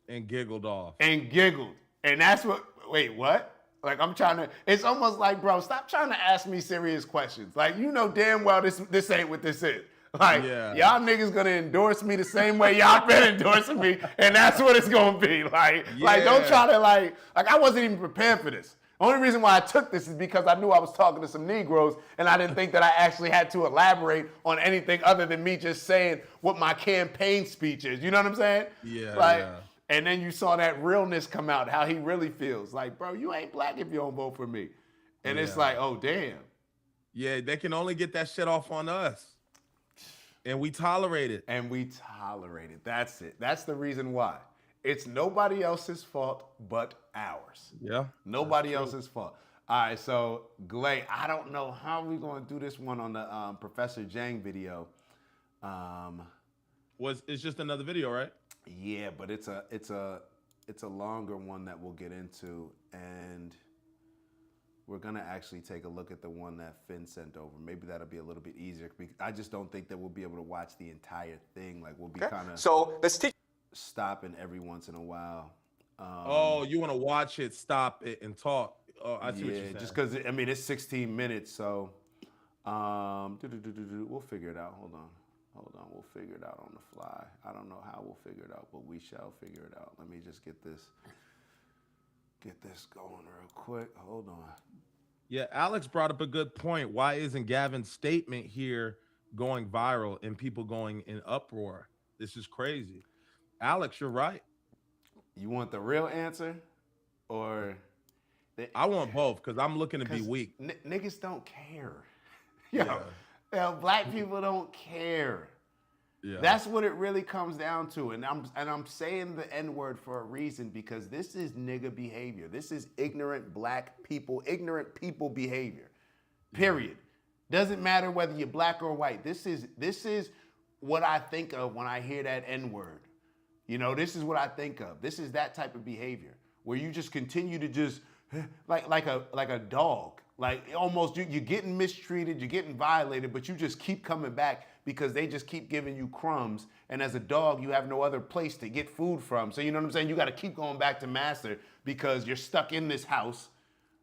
[SPEAKER 5] And giggled off.
[SPEAKER 1] And that's wait, what? Like, it's almost like, bro, stop trying to ask me serious questions. Like, damn well this ain't what this is. Like, y'all niggas gonna endorse me the same way y'all been endorsing me, and that's what it's gonna be. Like don't try to like I wasn't even prepared for this. Only reason why I took this is because I knew I was talking to some Negroes, and I didn't think that I actually had to elaborate on anything other than me just saying what my campaign speech is. You know what I'm saying?
[SPEAKER 5] Yeah.
[SPEAKER 1] And then you saw that realness come out, how he really feels. Like, bro, you ain't black if you don't vote for me. And it's like, oh, damn.
[SPEAKER 5] Yeah, they can only get that shit off on us. And we tolerate it.
[SPEAKER 1] That's it. That's the reason why. It's nobody else's fault but ours.
[SPEAKER 5] Yeah.
[SPEAKER 1] Nobody else's fault. All right, so Glay, I don't know how we're going to do this one on the Professor Zhang video.
[SPEAKER 5] It's just another video, right?
[SPEAKER 1] Yeah, but it's a longer one that we'll get into, and we're gonna actually take a look at the one that Finn sent over. Maybe that'll be a little bit easier. I just don't think that we'll be able to watch the entire thing. Like we'll be kind of
[SPEAKER 6] So let's teach.
[SPEAKER 1] stopping every once in a while.
[SPEAKER 5] Oh, you want to watch it, stop it, and talk? Oh, I see what you're
[SPEAKER 1] Yeah,
[SPEAKER 5] saying.
[SPEAKER 1] just because I mean it's 16 minutes, so we'll figure it out. Hold on, we'll figure it out on the fly. I don't know how we'll figure it out, but we shall figure it out. Let me just get this going real quick. Hold on.
[SPEAKER 5] Yeah, Alex brought up a good point. Why isn't Gavin's statement here going viral and people going in uproar? This is crazy. Alex, you're right.
[SPEAKER 1] You want the real answer, or
[SPEAKER 5] I want both because I'm looking to be weak.
[SPEAKER 1] Niggas don't care. Yo, black people don't care.
[SPEAKER 5] Yeah.
[SPEAKER 1] That's what it really comes down to. And I'm saying the N-word for a reason, because this is nigga behavior. This is ignorant ignorant people behavior. Period. Doesn't matter whether you're black or white. This is what I think of when I hear that N-word. You know, this is what I think of. This is that type of behavior where you just continue to just like a dog. Like almost you're getting mistreated, you're getting violated, but you just keep coming back because they just keep giving you crumbs. And as a dog, you have no other place to get food from. So you know what I'm saying? You got to keep going back to master because you're stuck in this house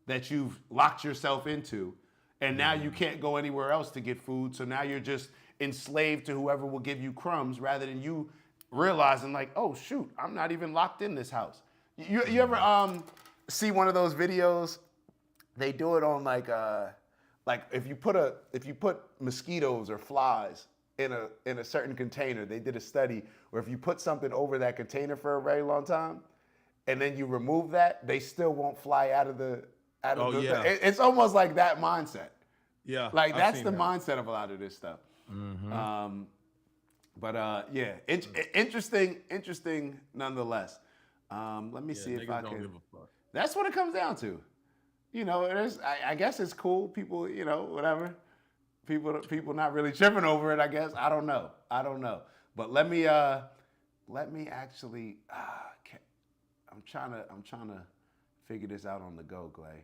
[SPEAKER 1] that you've locked yourself into. And now you can't go anywhere else to get food. So now you're just enslaved to whoever will give you crumbs rather than you realizing like, oh shoot, I'm not even locked in this house. You ever see one of those videos? They do it on like if you put mosquitoes or flies in a certain container. They did a study where if you put something over that container for a very long time, and then you remove that, they still won't fly out of the. It's almost like that mindset.
[SPEAKER 5] Yeah,
[SPEAKER 1] like that's the mindset of a lot of this stuff.
[SPEAKER 5] Mm-hmm.
[SPEAKER 1] Interesting nonetheless. Let me see if I can. That's what it comes down to. You know, I guess it's cool. People, you know, whatever. People not really tripping over it. I guess I don't know. But let me actually. I'm trying to figure this out on the go, Clay.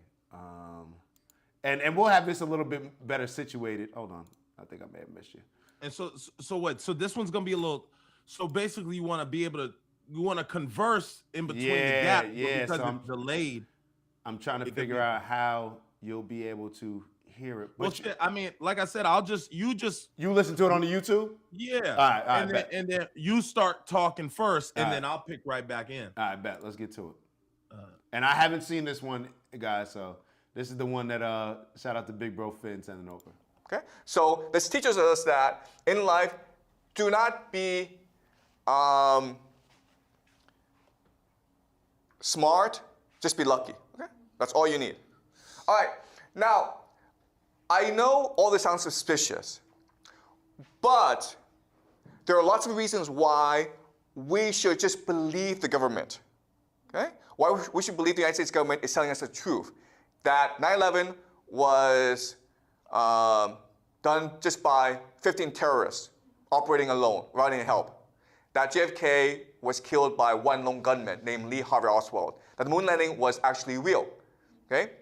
[SPEAKER 1] And we'll have this a little bit better situated. Hold on, I think I may have missed you.
[SPEAKER 5] And so what? So this one's gonna be a little. So basically, you want to be able to converse in between the gap, because
[SPEAKER 1] so
[SPEAKER 5] it's delayed.
[SPEAKER 1] I'm trying to figure out how you'll be able to hear it.
[SPEAKER 5] Well, shit, I mean, like I said, you
[SPEAKER 1] listen to it on the YouTube.
[SPEAKER 5] Yeah.
[SPEAKER 1] All right,
[SPEAKER 5] and then you start talking first, and then I'll pick right back in.
[SPEAKER 1] All right, bet. Let's get to it. And I haven't seen this one, guys. So this is the one that shout out to Big Bro Finn sending over.
[SPEAKER 6] Okay, so this teaches us that in life, do not be smart, just be lucky. Okay, that's all you need. All right, now I know all this sounds suspicious, but there are lots of reasons why we should just believe the government. Okay, why we should believe the United States government is telling us the truth, that 9/11 was done just by 15 terrorists operating alone, without any help. That JFK was killed by one lone gunman named Lee Harvey Oswald. That the moon landing was actually real. Okay?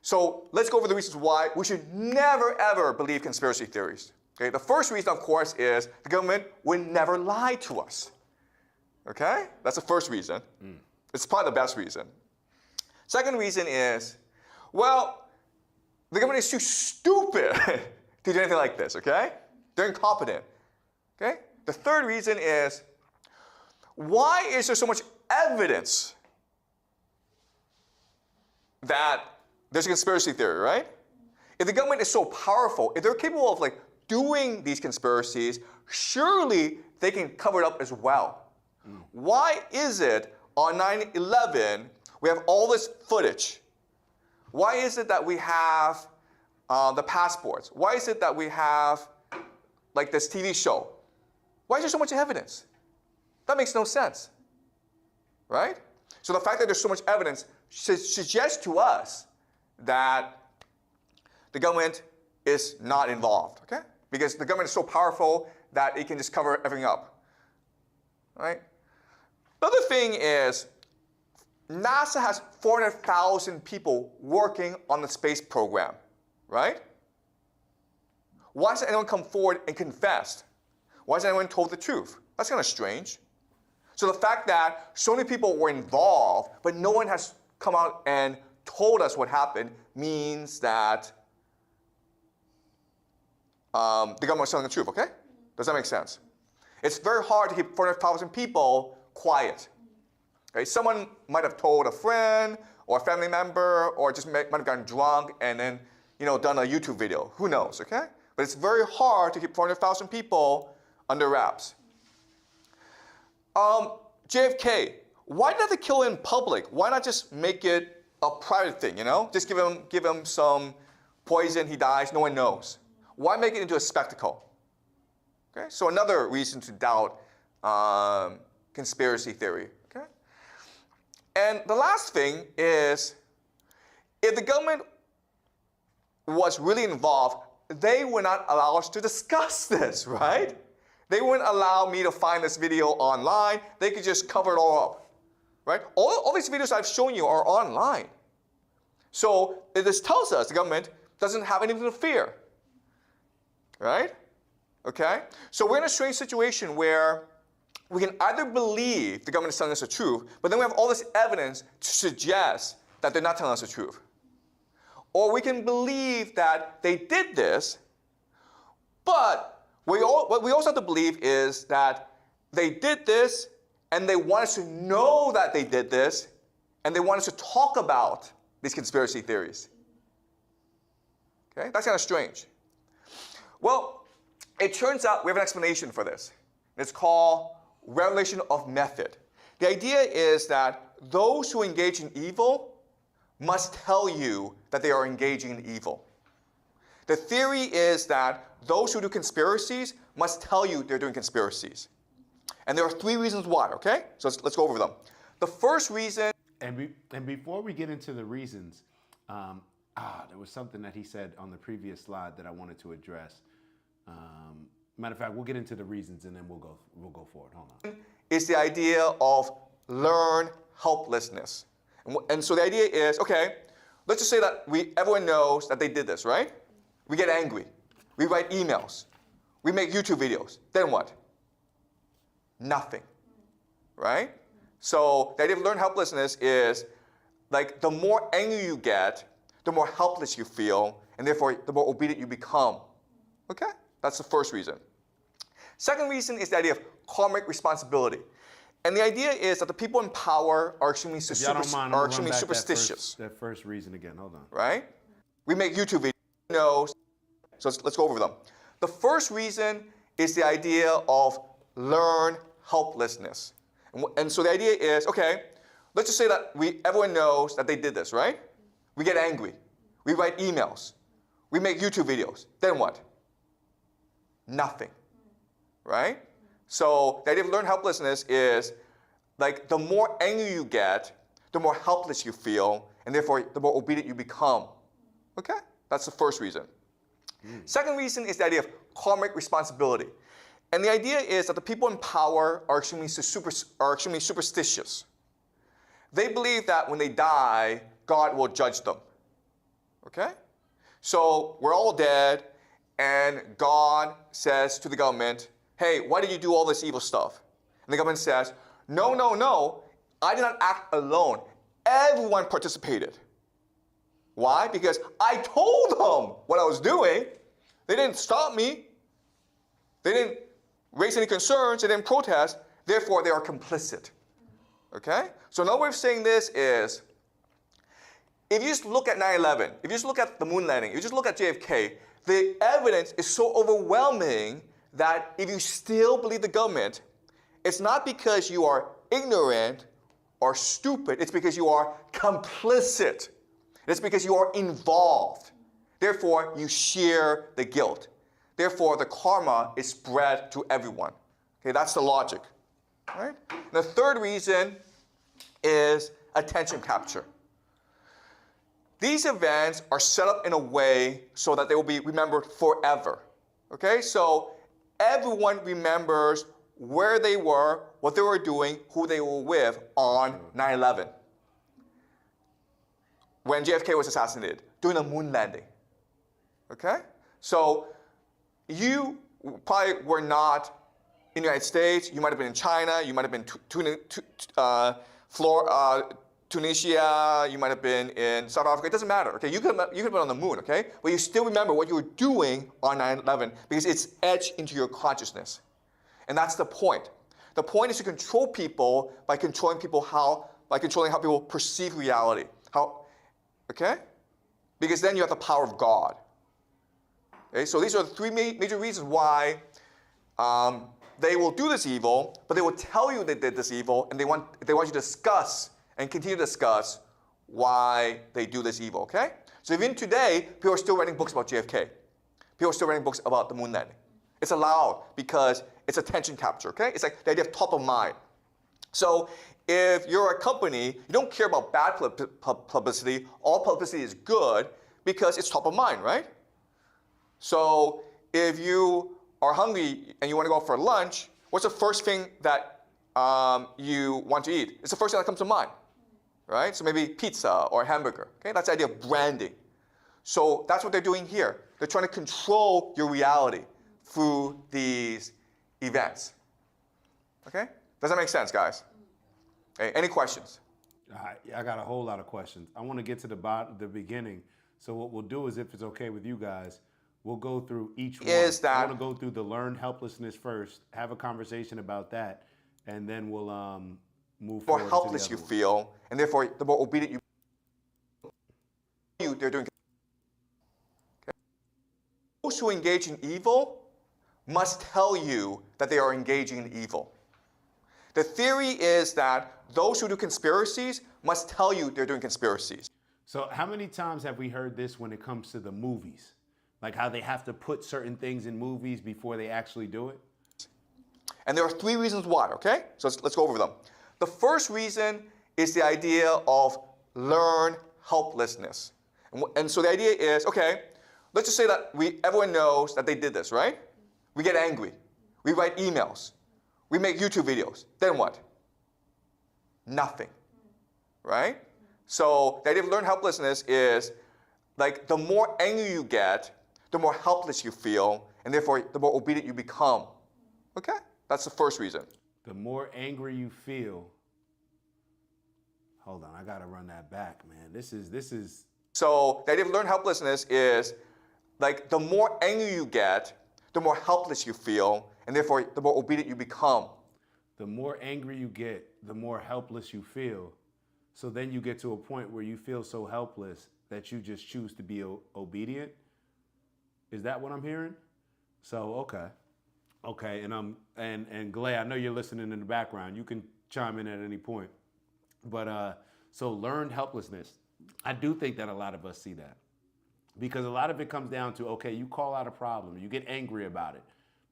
[SPEAKER 6] So let's go over the reasons why we should never ever believe conspiracy theories. Okay? The first reason, of course, is the government would never lie to us. Okay? That's the first reason. It's probably the best reason. Second reason is, well, the government is too stupid to do anything like this, okay? They're incompetent, okay? The third reason is, why is there so much evidence that there's a conspiracy theory, right? If the government is so powerful, if they're capable of like doing these conspiracies, surely they can cover it up as well. Why is it on 9/11 we have all this footage? Why is it that we have the passports? Why is it that we have like this TV show? Why is there so much evidence? That makes no sense, right? So the fact that there's so much evidence suggests to us that the government is not involved, okay? Because the government is so powerful that it can just cover everything up. right? The other thing is NASA has 400,000 people working on the space program, right? Why hasn't anyone come forward and confessed? Why hasn't anyone told the truth? That's kind of strange. So the fact that so many people were involved, but no one has come out and told us what happened means that the government is telling the truth, okay? Does that make sense? It's very hard to keep 400,000 people quiet. Okay? Someone might have told a friend or a family member or just might have gotten drunk and then done a YouTube video. Who knows, okay? But it's very hard to keep 400,000 people under wraps. JFK, why did they kill him in public? Why not just make it a private thing, Just give him some poison, he dies, no one knows. Why make it into a spectacle? Okay, so another reason to doubt conspiracy theory, okay? And the last thing is, if the government was really involved, they would not allow us to discuss this, right? They wouldn't allow me to find this video online. They could just cover it all up, right? All these videos I've shown you are online. So this tells us the government doesn't have anything to fear, right? Okay? So we're in a strange situation where we can either believe the government is telling us the truth, but then we have all this evidence to suggest that they're not telling us the truth. Or we can believe that they did this, but what we also have to believe is that they did this and they want us to know that they did this and they want us to talk about these conspiracy theories. Okay? That's kind of strange. Well, it turns out we have an explanation for this. It's called revelation of method. The idea is that those who engage in evil must tell you that they are engaging in evil. The theory is that those who do conspiracies must tell you they're doing conspiracies. And there are 3 reasons why, okay? So let's go over them. The first reason...
[SPEAKER 1] And before we get into the reasons, there was something that he said on the previous slide that I wanted to address. Matter of fact, we'll get into the reasons and then we'll go forward. Hold on.
[SPEAKER 6] Is the idea of learned helplessness. And so the idea is, okay, let's just say that everyone knows that they did this, right? We get angry. We write emails. We make YouTube videos. Then what? Nothing, right? So the idea of learned helplessness is like the more angry you get, the more helpless you feel, and therefore the more obedient you become. Okay? That's the first reason. Second reason is the idea of karmic responsibility. And the idea is that the people in power are extremely superstitious.
[SPEAKER 1] That first reason again, hold on.
[SPEAKER 6] Right? We make YouTube videos. So let's go over them. The first reason is the idea of learned helplessness. And so the idea is, okay, let's just say that everyone knows that they did this, right? We get angry. We write emails. We make YouTube videos. Then what? Nothing, right? So the idea of learned helplessness is like the more angry you get, the more helpless you feel, and therefore the more obedient you become. Okay? That's the first reason. Second reason is the idea of karmic responsibility. And the idea is that the people in power are extremely superstitious. They believe that when they die, God will judge them. Okay? So we're all dead, and God says to the government, hey, why did you do all this evil stuff? And the government says, no, no, no, I did not act alone. Everyone participated. Why? Because I told them what I was doing. They didn't stop me. They didn't raise any concerns. They didn't protest. Therefore, they are complicit. Okay? So another way of saying this is, if you just look at 9/11, if you just look at the moon landing, if you just look at JFK, the evidence is so overwhelming that if you still believe the government, it's not because you are ignorant or stupid, it's because you are complicit. It's because you are involved. Therefore, you share the guilt. Therefore, the karma is spread to everyone. Okay, that's the logic. Right? And the third reason is attention capture. These events are set up in a way so that they will be remembered forever. Okay, so everyone remembers where they were, what they were doing, who they were with on 9/11, when JFK was assassinated, during the moon landing. Okay? So you probably were not in the United States. You might have been in China. You might have been Tunisia. You might have been in South Africa. It doesn't matter. Okay? You could have been on the moon. Okay? But you still remember what you were doing on 9/11 because it's etched into your consciousness. And that's the point. The point is to control people by controlling how people perceive reality. Okay? Because then you have the power of God. Okay? So these are the three major reasons why they will do this evil, but they will tell you they did this evil, and they want you to discuss and continue to discuss why they do this evil. Okay? So even today, people are still writing books about JFK. People are still writing books about the moon landing. It's allowed because it's attention capture. Okay? It's like the idea of top of mind. So if you're a company, you don't care about bad publicity. All publicity is good because it's top of mind, right? So if you are hungry and you want to go out for lunch, what's the first thing that you want to eat? It's the first thing that comes to mind, right? So maybe pizza or hamburger. Okay, that's the idea of branding. So that's what they're doing here. They're trying to control your reality through these events. Okay? Does that make sense, guys? Okay, any questions?
[SPEAKER 1] I got a whole lot of questions. I want to get to the beginning. So what we'll do is, if it's okay with you guys, we'll go through each one. I want to go through the learned helplessness first, have a conversation about that, and then we'll move forward.
[SPEAKER 6] The more helpless you feel, and therefore the more obedient they're doing. Okay. Those who engage in evil must tell you that they are engaging in evil. The theory is that those who do conspiracies must tell you they're doing conspiracies.
[SPEAKER 1] So how many times have we heard this when it comes to the movies? Like how they have to put certain things in movies before they actually do it?
[SPEAKER 6] And there are three reasons why, okay? So let's go over them. The first reason is the idea of learned helplessness. And so the idea is, okay, let's just say that everyone knows that they did this, right? We get angry. We write emails. We make YouTube videos. Then what? Nothing, right? So the idea of learned helplessness is like the more angry you get, the more helpless you feel, and therefore the more obedient you become. Okay? That's the first reason.
[SPEAKER 1] The more angry you feel. Hold on, I gotta run that back, man. This is.
[SPEAKER 6] So the idea of learned helplessness is like the more angry you get, the more helpless you feel, and therefore the more obedient you become.
[SPEAKER 1] The more angry you get, the more helpless you feel. So then you get to a point where you feel so helpless that you just choose to be obedient. Is that what I'm hearing? So okay, and Glay, I know you're listening in the background. You can chime in at any point. But so learned helplessness. I do think that a lot of us see that. Because a lot of it comes down to, okay, you call out a problem, you get angry about it,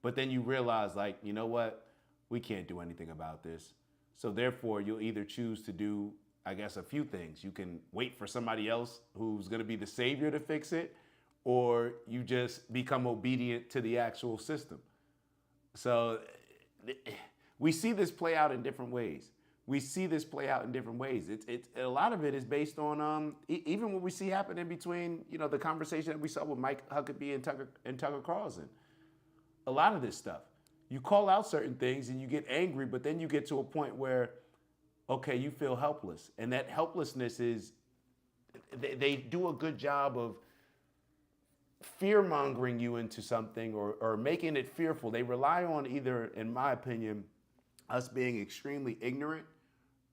[SPEAKER 1] but then you realize, like, you know what? We can't do anything about this. So therefore, you'll either choose to do, I guess, a few things. You can wait for somebody else who's going to be the savior to fix it, or you just become obedient to the actual system. So we see this play out in different ways. It's a lot of it is based on even what we see happening between, you know, the conversation that we saw with Mike Huckabee and Tucker Carlson. A lot of this stuff, you call out certain things and you get angry, but then you get to a point where, okay, you feel helpless, and that helplessness is they do a good job of fear-mongering you into something or making it fearful. They rely on either, in my opinion, us being extremely ignorant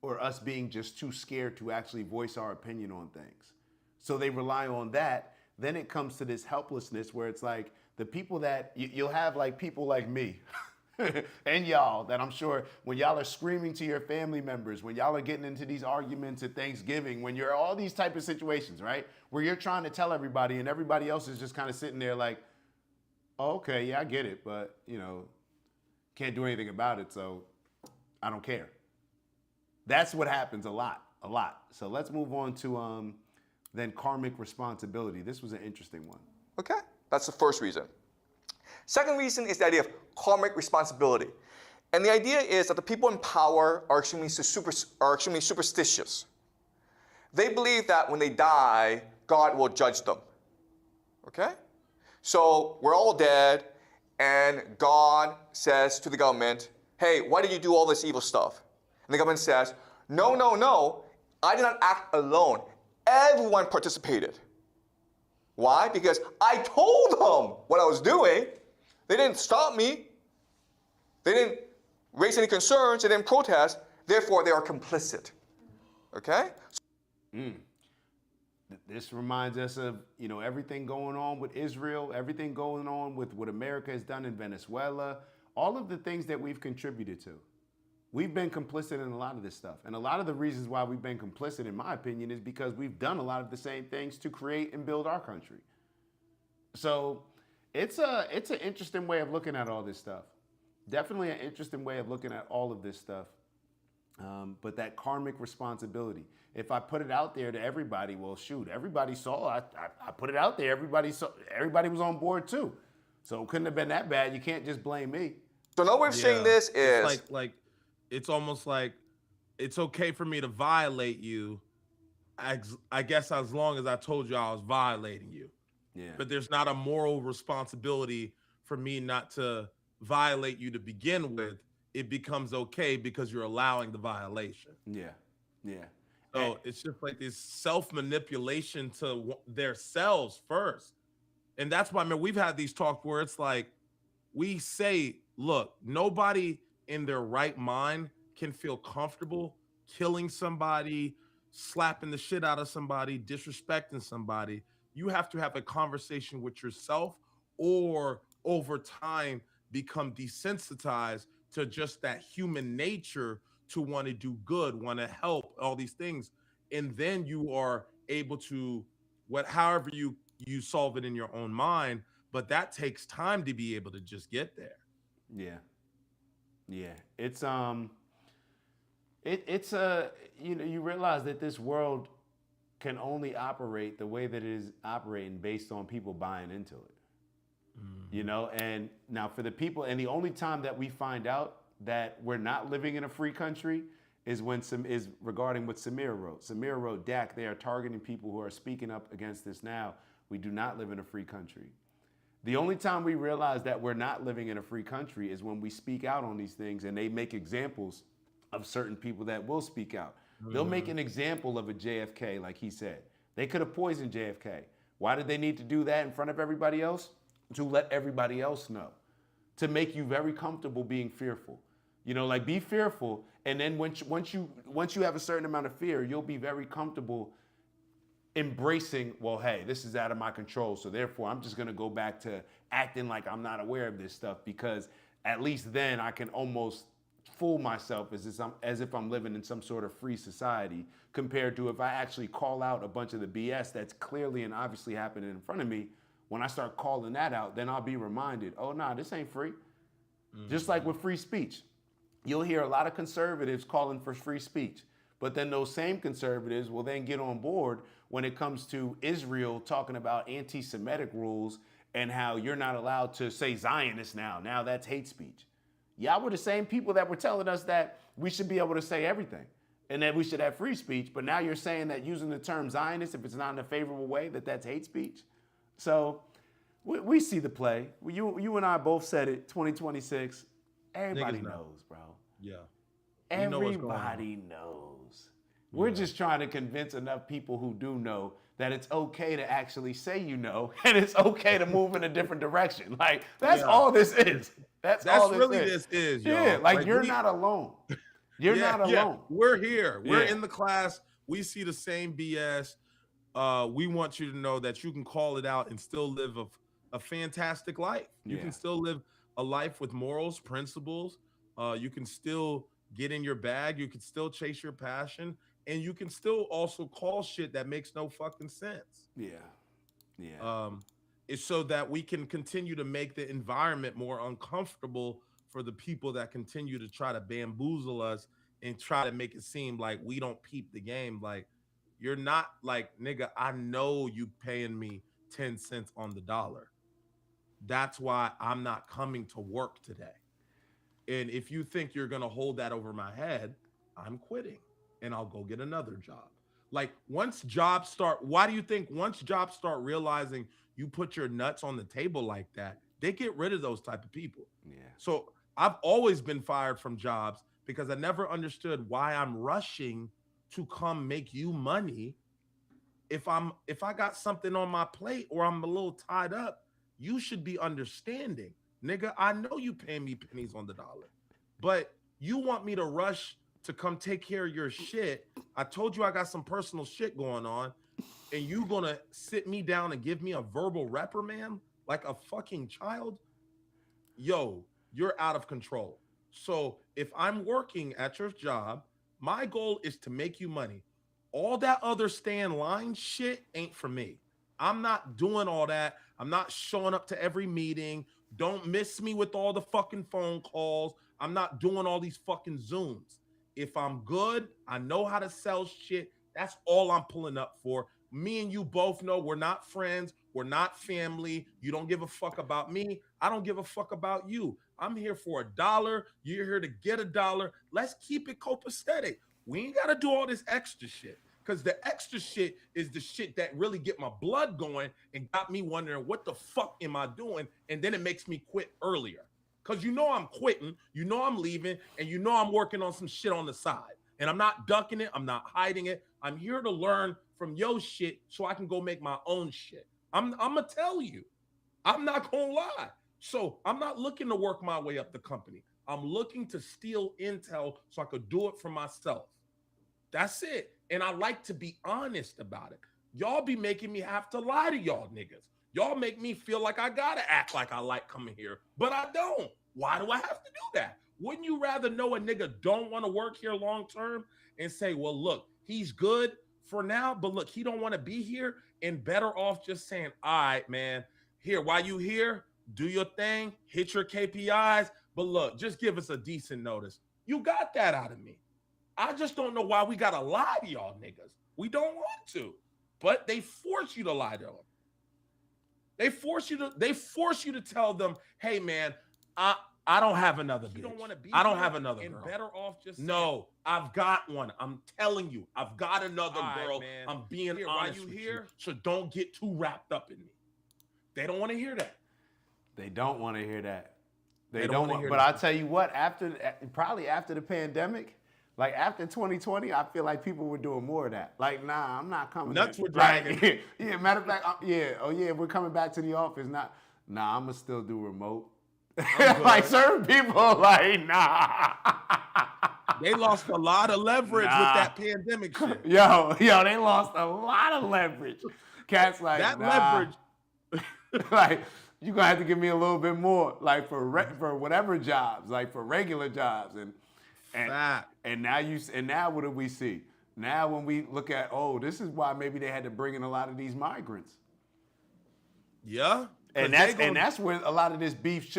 [SPEAKER 1] or us being just too scared to actually voice our opinion on things. So they rely on that. Then it comes to this helplessness where it's like the people that you'll have, like people like me and y'all, that I'm sure when y'all are screaming to your family members, when y'all are getting into these arguments at Thanksgiving, when you're all these type of situations, right? Where you're trying to tell everybody and everybody else is just kind of sitting there like, oh, okay, yeah, I get it, but you know, can't do anything about it, so I don't care. That's what happens a lot. So let's move on to then karmic responsibility. This was an interesting one.
[SPEAKER 6] Okay, that's the first reason. Second reason is the idea of karmic responsibility. And the idea is that the people in power are extremely superstitious. They believe that when they die, God will judge them. Okay? So we're all dead, and God says to the government, hey, why did you do all this evil stuff? And the government says, no, no, no, I did not act alone. Everyone participated. Why? Because I told them what I was doing. They didn't stop me. They didn't raise any concerns. They didn't protest. Therefore, they are complicit. Okay?
[SPEAKER 1] This reminds us of, everything going on with Israel, everything going on with what America has done in Venezuela, all of the things that we've contributed to. We've been complicit in a lot of this stuff. And a lot of the reasons why we've been complicit, in my opinion, is because we've done a lot of the same things to create and build our country. So it's an interesting way of looking at all this stuff. Definitely an interesting way of looking at all of this stuff. But that karmic responsibility. If I put it out there to everybody, well, shoot, everybody saw. I put it out there. Everybody saw. Everybody was on board too. So it couldn't have been that bad. You can't just blame me.
[SPEAKER 6] So another way of saying this is
[SPEAKER 5] it's like it's almost like it's okay for me to violate you. I guess as long as I told you I was violating you.
[SPEAKER 1] Yeah.
[SPEAKER 5] But there's not a moral responsibility for me not to violate you to begin with. It becomes okay because you're allowing the violation.
[SPEAKER 1] Yeah. Yeah.
[SPEAKER 5] So it's just like this self-manipulation to their selves first. And that's why, man, we've had these talks where it's like, we say, look, nobody in their right mind can feel comfortable killing somebody, slapping the shit out of somebody, disrespecting somebody. You have to have a conversation with yourself, or over time become desensitized to just that human nature to want to do good, want to help, all these things. And then you are able to, however you solve it in your own mind, but that takes time to be able to just get there.
[SPEAKER 1] Yeah. Yeah. It's you realize that this world can only operate the way that it is operating based on people buying into it. And now for the people, and the only time that we find out that we're not living in a free country is regarding what Samir wrote. Samir wrote, Dak, they are targeting people who are speaking up against this now. We do not live in a free country. The only time we realize that we're not living in a free country is when we speak out on these things, and they make examples of certain people that will speak out. They'll make an example of a JFK, like he said. They could have poisoned JFK. Why did they need to do that in front of everybody else? To let everybody else know, to make you very comfortable being fearful. Like, be fearful, and then once you have a certain amount of fear, you'll be very comfortable embracing, well, hey, this is out of my control, so therefore I'm just gonna go back to acting like I'm not aware of this stuff, because at least then I can almost fool myself as if I'm living in some sort of free society, compared to if I actually call out a bunch of the BS that's clearly and obviously happening in front of me. When I start calling that out, then I'll be reminded, oh, nah, this ain't free. Just like with free speech. You'll hear a lot of conservatives calling for free speech, but then those same conservatives will then get on board when it comes to Israel talking about anti-Semitic rules and how you're not allowed to say Zionist now. Now that's hate speech. Y'all were the same people that were telling us that we should be able to say everything and that we should have free speech, but now you're saying that using the term Zionist, if it's not in a favorable way, that's hate speech. So we see the play. You and I both said it, 2026. Everybody knows, bro.
[SPEAKER 5] Yeah.
[SPEAKER 1] Everybody knows. We're just trying to convince enough people who do know that it's okay to actually say and it's okay to move in a different direction. Like, that's all this is. That's all this is.
[SPEAKER 5] Y'all.
[SPEAKER 1] Yeah, like you're not alone. You're not alone.
[SPEAKER 5] Yeah. We're here. We're in the class. We see the same BS. We want you to know that you can call it out and still live a fantastic life. You can still live a life with morals, principles. You can still get in your bag. You can still chase your passion. And you can still also call shit that makes no fucking sense.
[SPEAKER 1] Yeah.
[SPEAKER 5] It's so that we can continue to make the environment more uncomfortable for the people that continue to try to bamboozle us and try to make it seem like we don't peep the game. Like, you're not like, nigga, I know you paying me 10 cents on the dollar. That's why I'm not coming to work today. And if you think you're going to hold that over my head, I'm quitting and I'll go get another job. Like why do you think once jobs start realizing you put your nuts on the table like that, they get rid of those type of people.
[SPEAKER 1] Yeah.
[SPEAKER 5] So I've always been fired from jobs because I never understood why I'm rushing to come make you money. If I got something on my plate or I'm a little tied up, you should be understanding. Nigga, I know you pay me pennies on the dollar, but you want me to rush to come take care of your shit. I told you I got some personal shit going on, and you gonna sit me down and give me a verbal reprimand like a fucking child? Yo, you're out of control. So if I'm working at your job, my goal is to make you money. All that other stay in line shit ain't for me. I'm not doing all that. I'm not showing up to every meeting. Don't miss me with all the fucking phone calls. I'm not doing all these fucking Zooms. If I'm good, I know how to sell shit. That's all I'm pulling up for. Me and you both know we're not friends. We're not family. You don't give a fuck about me. I don't give a fuck about you. I'm here for $1. You're here to get $1. Let's keep it copacetic. We ain't got to do all this extra shit, because the extra shit is the shit that really get my blood going and got me wondering what the fuck am I doing? And then it makes me quit earlier. Because you know I'm quitting, you know I'm leaving, and you know I'm working on some shit on the side. And I'm not ducking it. I'm not hiding it. I'm here to learn from your shit so I can go make my own shit. I'm going to tell you. I'm not going to lie. So I'm not looking to work my way up the company. I'm looking to steal intel so I could do it for myself. That's it. And I like to be honest about it. Y'all be making me have to lie to y'all niggas. Y'all make me feel like I gotta act like I like coming here, but I don't. Why do I have to do that? Wouldn't you rather know a nigga don't want to work here long term and say, well, look, he's good for now, but look, he don't want to be here, and better off just saying, all right, man, here, while you here, do your thing, hit your KPIs, but look, just give us a decent notice. You got that out of me. I just don't know why we gotta lie to y'all niggas. We don't want to, but they force you to lie to them. They force you to tell them, hey man, I don't have another bitch. You don't want to be I don't have another girl. Better off just no, I've got one. I'm telling you, I've got another girl. Right, I'm being honest with you. So don't get too wrapped up in me. They don't want to hear that.
[SPEAKER 1] They don't want to hear that. They don't want, but I'll tell you what, probably after the pandemic, like after 2020, I feel like people were doing more of that. Like, nah, I'm not coming.
[SPEAKER 5] Nuts were dragging.
[SPEAKER 1] Like, yeah, matter of fact, we're coming back to the office. Nah, I'm gonna still do remote. Like certain people, like, nah.
[SPEAKER 5] They lost a lot of leverage with that pandemic shit.
[SPEAKER 1] Yo, they lost a lot of leverage. Cats like
[SPEAKER 5] that
[SPEAKER 1] leverage. Like, you gonna have to give me a little bit more, like for whatever jobs, like for regular jobs, and now what do we see? Now when we look at, this is why maybe they had to bring in a lot of these migrants.
[SPEAKER 5] Yeah,
[SPEAKER 1] and that's where a lot of this beef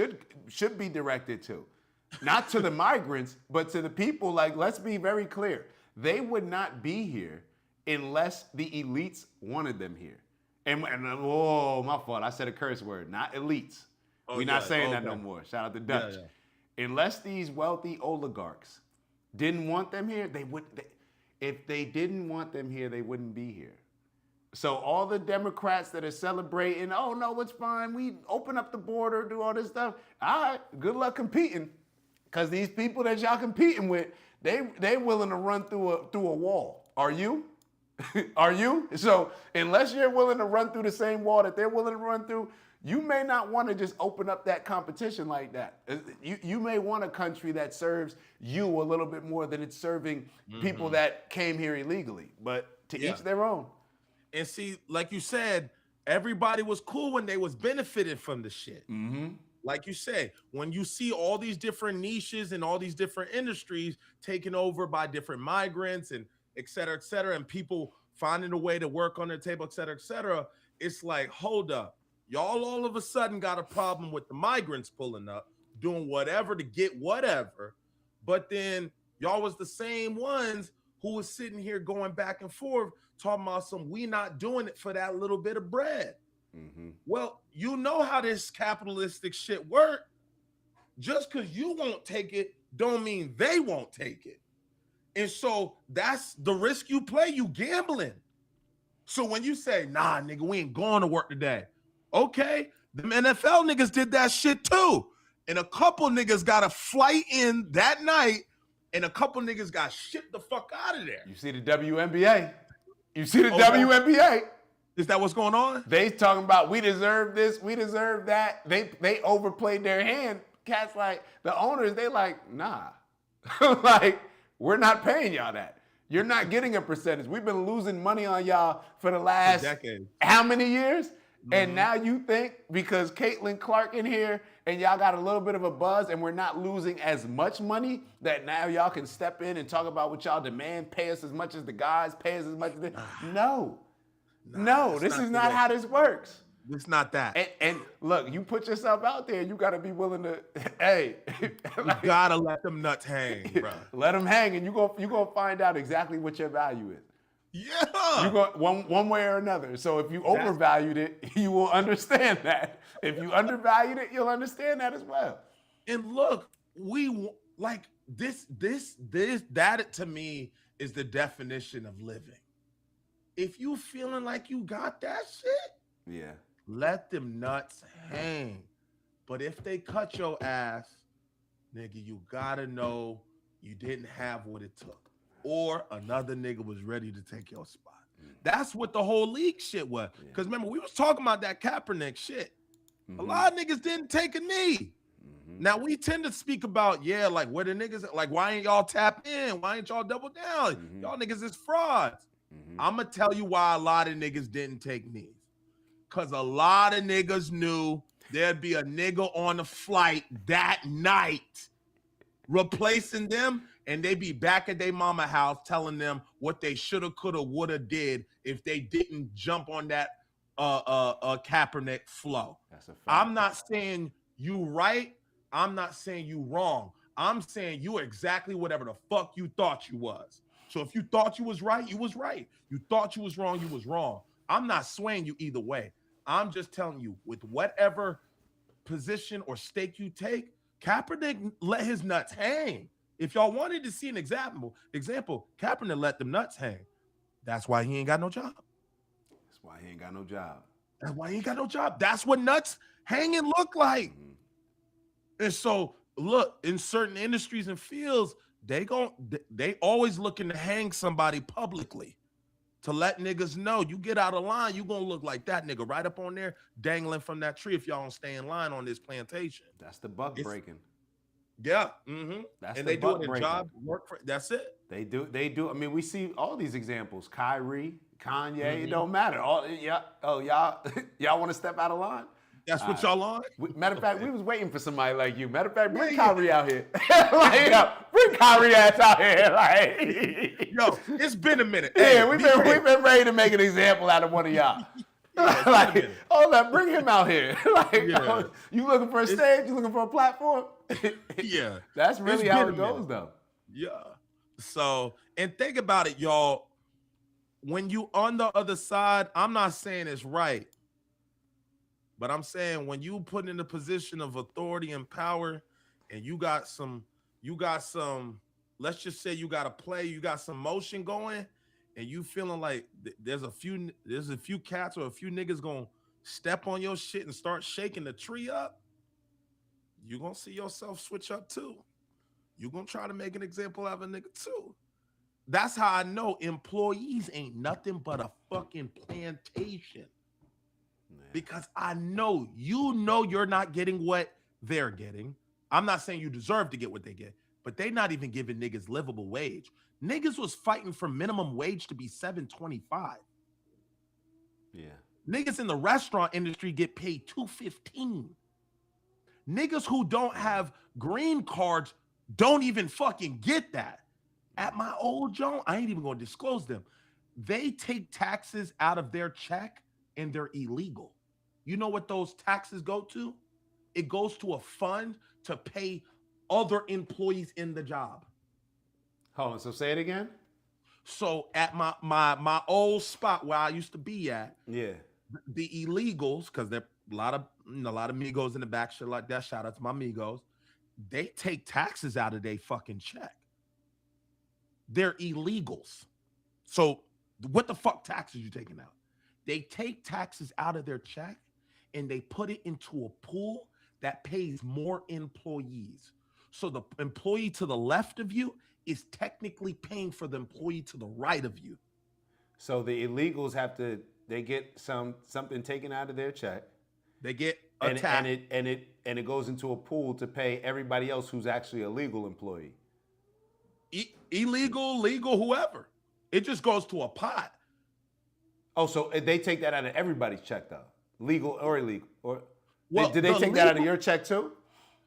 [SPEAKER 1] should be directed to, not to the migrants, but to the people. Like, let's be very clear, they would not be here unless the elites wanted them here. And my fault, I said a curse word, not elites. We're not saying that no more. Shout out to Dutch. Yeah. Unless these wealthy oligarchs didn't want them here, if they didn't want them here, they wouldn't be here. So all the Democrats that are celebrating, oh no, it's fine, we open up the border, do all this stuff. All right, good luck competing, because these people that y'all competing with, they willing to run through a wall. Are you? Are you? So unless you're willing to run through the same wall that they're willing to run through, you may not want to just open up that competition like that. You may want a country that serves you a little bit more than it's serving people that came here illegally. But to each their own.
[SPEAKER 5] And see, like you said, everybody was cool when they was benefiting from the shit.
[SPEAKER 1] Mm-hmm.
[SPEAKER 5] Like you said, when you see all these different niches and all these different industries taken over by different migrants and et cetera, and people finding a way to work on their table, et cetera, it's like, hold up. Y'all all of a sudden got a problem with the migrants pulling up, doing whatever to get whatever. But then y'all was the same ones who was sitting here going back and forth talking about we not doing it for that little bit of bread.
[SPEAKER 1] Mm-hmm.
[SPEAKER 5] Well, you know how this capitalistic shit work. just because you won't take it, don't mean they won't take it. And so that's the risk you play. You gambling. So when you say, nah, nigga, we ain't going to work today. Okay, them NFL niggas did that shit too. And a couple niggas got a flight in that night, and a couple niggas got shipped the fuck out of there.
[SPEAKER 1] You see the WNBA. You see the
[SPEAKER 5] Oh,
[SPEAKER 1] WNBA.
[SPEAKER 5] Is that what's going on?
[SPEAKER 1] They talking about we deserve this, we deserve that. They overplayed their hand. Cats like the owners, they like, nah. Like, we're not paying y'all that. You're not getting a percentage. We've been losing money on y'all for the last
[SPEAKER 5] decades.
[SPEAKER 1] How many years? And now you think because Caitlin Clark in here and y'all got a little bit of a buzz and we're not losing as much money that now y'all can step in and talk about what y'all demand, pay us as much as the guys, pay us as much as the... No, this is not how this works.
[SPEAKER 5] It's not that.
[SPEAKER 1] And look, you put yourself out there, you got to be willing to, hey.
[SPEAKER 5] You gotta let them nuts hang, bro.
[SPEAKER 1] Let them hang and you're gonna find out exactly what your value is.
[SPEAKER 5] Yeah.
[SPEAKER 1] You go one way or another. So if you overvalued it, you will understand that. If you undervalued it, you'll understand that as well.
[SPEAKER 5] And look, we like that to me is the definition of living. If you feeling like you got that shit,
[SPEAKER 1] Yeah.
[SPEAKER 5] let them nuts hang. But if they cut your ass, nigga, you gotta know you didn't have what it took. Or another nigga was ready to take your spot. That's what the whole league shit was. Because remember, we was talking about that Kaepernick shit. A lot of niggas didn't take a knee. Now we tend to speak about, like where the niggas, like why ain't y'all tap in? Why ain't y'all double down? Y'all niggas is frauds. I'm gonna tell you why a lot of niggas didn't take knees. Cause a lot of niggas knew there'd be a nigga on the flight that night replacing them, and they be back at their mama house telling them what they shoulda, coulda, woulda did if they didn't jump on that Kaepernick flow.
[SPEAKER 1] That's a fact.
[SPEAKER 5] I'm not saying you right. I'm not saying you wrong. I'm saying you exactly whatever the fuck you thought you was. So if you thought you was right, you was right. You thought you was wrong, you was wrong. I'm not swaying you either way. I'm just telling you, with whatever position or stake you take, Kaepernick let his nuts hang. If y'all wanted to see an example, Kaepernick let them nuts hang. That's why he ain't got no job.
[SPEAKER 1] That's why he ain't got no job.
[SPEAKER 5] That's why he ain't got no job. That's what nuts hanging look like. And so, look, in certain industries and fields, they always looking to hang somebody publicly to let niggas know you get out of line, you gonna look like that nigga right up on there dangling from that tree if y'all don't stay in line on this plantation.
[SPEAKER 1] That's the buck breaking.
[SPEAKER 5] Yeah.
[SPEAKER 1] That's
[SPEAKER 5] and
[SPEAKER 1] the
[SPEAKER 5] they do
[SPEAKER 1] buck
[SPEAKER 5] it in
[SPEAKER 1] breaking.
[SPEAKER 5] job work for that's it.
[SPEAKER 1] They do. I mean, we see all these examples. Kyrie, Kanye, it don't matter. Y'all want to step out of line?
[SPEAKER 5] That's what y'all on?
[SPEAKER 1] Matter of fact, we was waiting for somebody like you. Matter of fact, bring Kyrie out here. Bring Kyrie ass out here. Like,
[SPEAKER 5] yo, it's been a minute.
[SPEAKER 1] Yeah, we've been ready to make an example out of one of y'all. Like, bring him out here. You looking for a stage? You looking for a platform?
[SPEAKER 5] Yeah,
[SPEAKER 1] that's really how it goes, though.
[SPEAKER 5] Yeah. So, and think about it, y'all. When you on the other side, I'm not saying it's right. But I'm saying when you put in a position of authority and power and you got some, let's just say you got a play, you got some motion going and you feeling like there's a few cats or a few niggas gonna step on your shit and start shaking the tree up, you're gonna see yourself switch up too. You're gonna try to make an example out of a nigga too. That's how I know employees ain't nothing but a fucking plantation. Because I know you're not getting what they're getting. I'm not saying you deserve to get what they get, but they not even giving niggas livable wage. Niggas was fighting for minimum wage to be $7.25.
[SPEAKER 1] Yeah.
[SPEAKER 5] Niggas in the restaurant industry get paid $2.15. Niggas who don't have green cards don't even fucking get that. At my old joint, I ain't even gonna disclose them. They take taxes out of their check and they're illegal. You know what those taxes go to? It goes to a fund to pay other employees in the job.
[SPEAKER 1] Hold on, so say it again.
[SPEAKER 5] So at my old spot where I used to be at,
[SPEAKER 1] yeah,
[SPEAKER 5] the illegals, because there a lot of Migos in the back, shit like that. Shout out to my Migos. they take taxes out of their fucking check. They're illegals. So what the fuck taxes you taking out? They take taxes out of their check and they put it into a pool that pays more employees. So the employee to the left of you is technically paying for the employee to the right of you.
[SPEAKER 1] So the illegals they get something taken out of their check.
[SPEAKER 5] They get
[SPEAKER 1] And
[SPEAKER 5] attacked.
[SPEAKER 1] it goes into a pool to pay everybody else who's actually a legal employee.
[SPEAKER 5] Illegal, legal, whoever. It just goes to a pot.
[SPEAKER 1] Oh, so they take that out of everybody's check though, legal or illegal, or
[SPEAKER 5] Well,
[SPEAKER 1] did they
[SPEAKER 5] the
[SPEAKER 1] take that out of
[SPEAKER 5] legal-
[SPEAKER 1] your check too?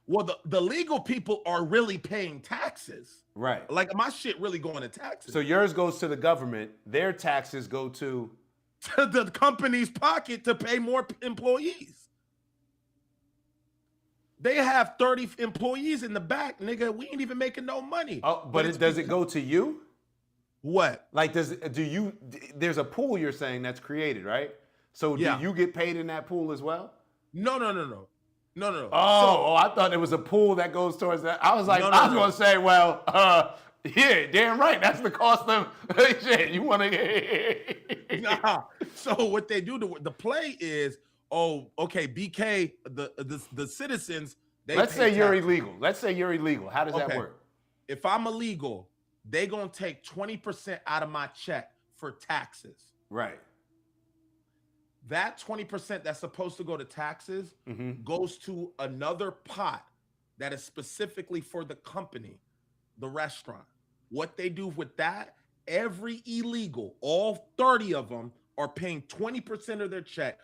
[SPEAKER 5] Well, the legal people are really paying taxes.
[SPEAKER 1] Right.
[SPEAKER 5] Like my shit really going to taxes.
[SPEAKER 1] So yours goes to the government. Their taxes go to.
[SPEAKER 5] To the company's pocket to pay more employees. They have 30 employees in the back, nigga. We ain't even making no money.
[SPEAKER 1] Oh, but does it go to you?
[SPEAKER 5] What?
[SPEAKER 1] Like, there's a pool you're saying that's created, right? So
[SPEAKER 5] Yeah.
[SPEAKER 1] do you get paid in that pool as well?
[SPEAKER 5] No.
[SPEAKER 1] Oh, I thought it was a pool that goes towards that. I was like,
[SPEAKER 5] No,
[SPEAKER 1] I was
[SPEAKER 5] no.
[SPEAKER 1] going to say, well, yeah, damn right. That's the cost of shit. You want to
[SPEAKER 5] Nah. So what they do, the play is, oh, okay, BK, the citizens, they
[SPEAKER 1] Let's
[SPEAKER 5] pay
[SPEAKER 1] say you're
[SPEAKER 5] taxes.
[SPEAKER 1] illegal. Let's say you're illegal. How does that
[SPEAKER 5] Okay.
[SPEAKER 1] work?
[SPEAKER 5] If I'm illegal, they gonna take 20% out of my check for taxes.
[SPEAKER 1] Right.
[SPEAKER 5] That 20% that's supposed to go to taxes
[SPEAKER 1] Mm-hmm.
[SPEAKER 5] goes to another pot that is specifically for the company, the restaurant. What they do with that, every illegal, all 30 of them are paying 20% of their check,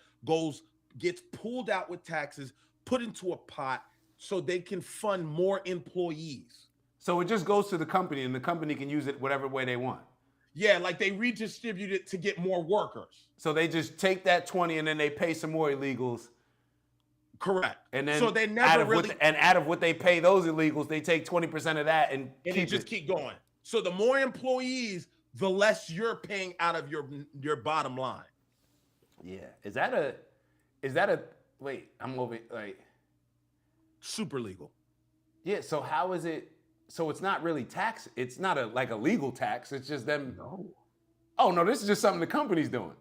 [SPEAKER 5] gets pulled out with taxes, put into a pot so they can fund more employees.
[SPEAKER 1] So it just goes to the company, and the company can use it whatever way they want.
[SPEAKER 5] Yeah, like they redistribute it to get more workers.
[SPEAKER 1] So they just take that 20 and then they pay some more illegals.
[SPEAKER 5] Correct.
[SPEAKER 1] And then
[SPEAKER 5] so they never
[SPEAKER 1] out of what they pay those illegals, they take 20% of that and
[SPEAKER 5] keep going. So the more employees, the less you're paying out of your bottom line.
[SPEAKER 1] Yeah. Is that a wait, I'm over like
[SPEAKER 5] Super legal.
[SPEAKER 1] yeah, so how is it so it's not really tax, it's not a legal tax, it's just them.
[SPEAKER 5] No.
[SPEAKER 1] Oh no, this is just something the company's doing.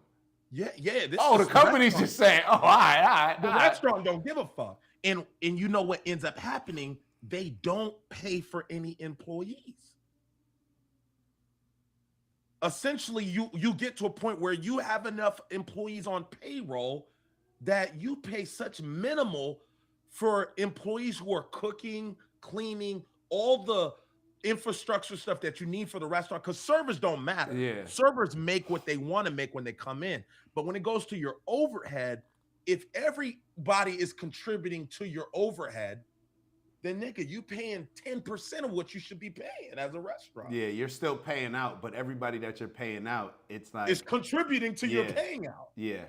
[SPEAKER 5] Yeah.
[SPEAKER 1] The company's just saying, oh, all right.
[SPEAKER 5] The restaurant don't give a fuck. And you know what ends up happening? They don't pay for any employees. Essentially, you get to a point where you have enough employees on payroll that you pay such minimal for employees who are cooking, cleaning, all the infrastructure stuff that you need for the restaurant, because servers don't matter.
[SPEAKER 1] Yeah.
[SPEAKER 5] Servers make what they want to make when they come in. But when it goes to your overhead, if everybody is contributing to your overhead, then nigga, you paying 10% of what you should be paying as a restaurant.
[SPEAKER 1] Yeah, you're still paying out, but everybody that you're paying out, it's like
[SPEAKER 5] It's contributing to your paying out.
[SPEAKER 1] Yeah.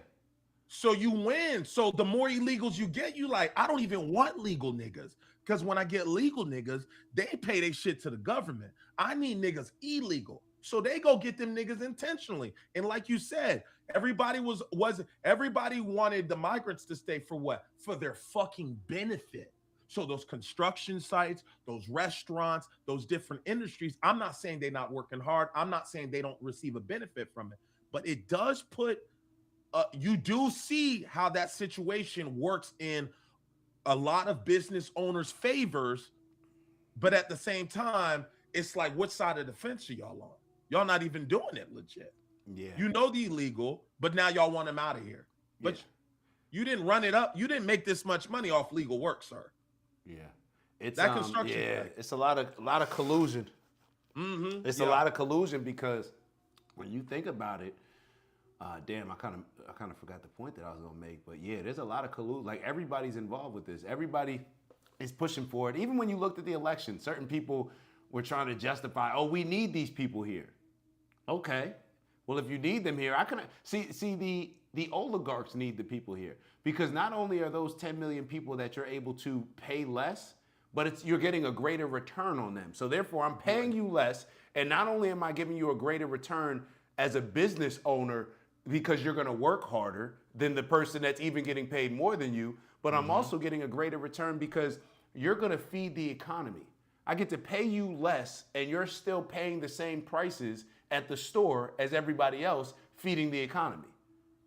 [SPEAKER 5] So you win. So the more illegals you get, you like, I don't even want legal niggas. Because when I get legal niggas, they pay their shit to the government. I need niggas illegal. So they go get them niggas intentionally. And like you said, everybody everybody wanted the migrants to stay for what? For their fucking benefit. So those construction sites, those restaurants, those different industries, I'm not saying they're not working hard. I'm not saying they don't receive a benefit from it. But it does put, you do see how that situation works in a lot of business owners' favors. But at the same time, it's like, what side of the fence are y'all on? Y'all not even doing it legit.
[SPEAKER 1] Yeah.
[SPEAKER 5] You know the illegal, but now y'all want them out of here. But you didn't run it up. You didn't make this much money off legal work, sir.
[SPEAKER 1] Yeah. It's
[SPEAKER 5] that construction.
[SPEAKER 1] It's a lot of collusion.
[SPEAKER 5] Mm-hmm.
[SPEAKER 1] It's a lot of collusion because when you think about it, damn, I kind of forgot the point that I was gonna make. But yeah, there's a lot of collusion. Like everybody's involved with this. Everybody is pushing for it. Even when you looked at the election, certain people were trying to justify, oh, we need these people here. Okay. Well, if you need them here, I can see the oligarchs need the people here because not only are those 10 million people that you're able to pay less, but you're getting a greater return on them. So therefore, I'm paying you less, and not only am I giving you a greater return as a business owner because you're going to work harder than the person that's even getting paid more than you, but I'm also getting a greater return because you're going to feed the economy. I get to pay you less, and you're still paying the same prices at the store as everybody else, feeding the economy,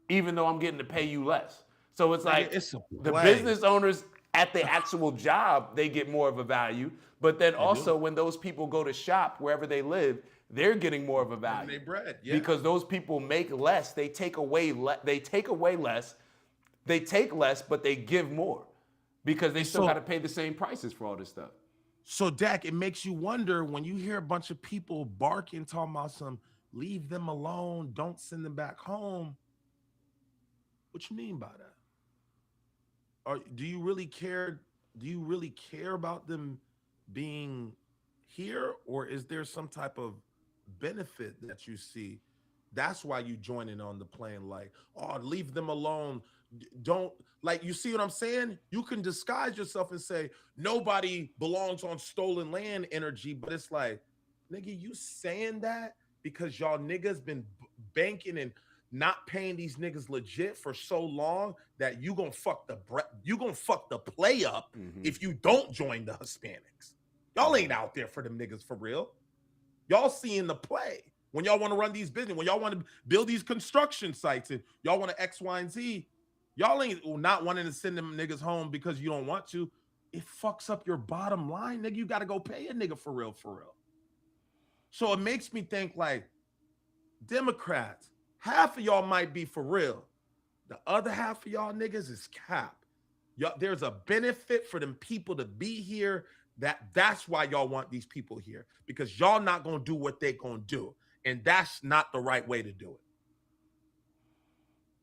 [SPEAKER 1] even though I'm getting to pay you less. So it's like
[SPEAKER 5] it's a
[SPEAKER 1] the
[SPEAKER 5] play.
[SPEAKER 1] business owners at the actual job, they get more of a value. But then also when those people go to shop wherever they live, they're getting more of a value.
[SPEAKER 5] They bread, yeah.
[SPEAKER 1] Because those people make less, they take away less, they take less, but they give more because they still got to pay the same prices for all this stuff.
[SPEAKER 5] So, Dak, it makes you wonder when you hear a bunch of people barking, talking about some leave them alone, don't send them back home. What you mean by that? Or do you really care? Do you really care about them being here, or is there some type of benefit that you see? That's why you join in on the plane, like, oh, leave them alone. Don't, like, you see what I'm saying? You can disguise yourself and say nobody belongs on stolen land energy, but it's like, nigga, you saying that because y'all niggas been banking and not paying these niggas legit for so long that you gonna fuck the play up if you don't join the Hispanics. Y'all ain't out there for them niggas for real. Y'all seeing the play. When y'all want to run these business, when y'all want to build these construction sites and y'all want to X, Y, and Z, y'all ain't not wanting to send them niggas home because you don't want to. It fucks up your bottom line, nigga. You got to go pay a nigga for real, for real. So it makes me think like Democrats, half of y'all might be for real. The other half of y'all niggas is cap. There's a benefit for them people to be here. That's why y'all want these people here, because y'all not gonna do what they gonna do, and that's not the right way to do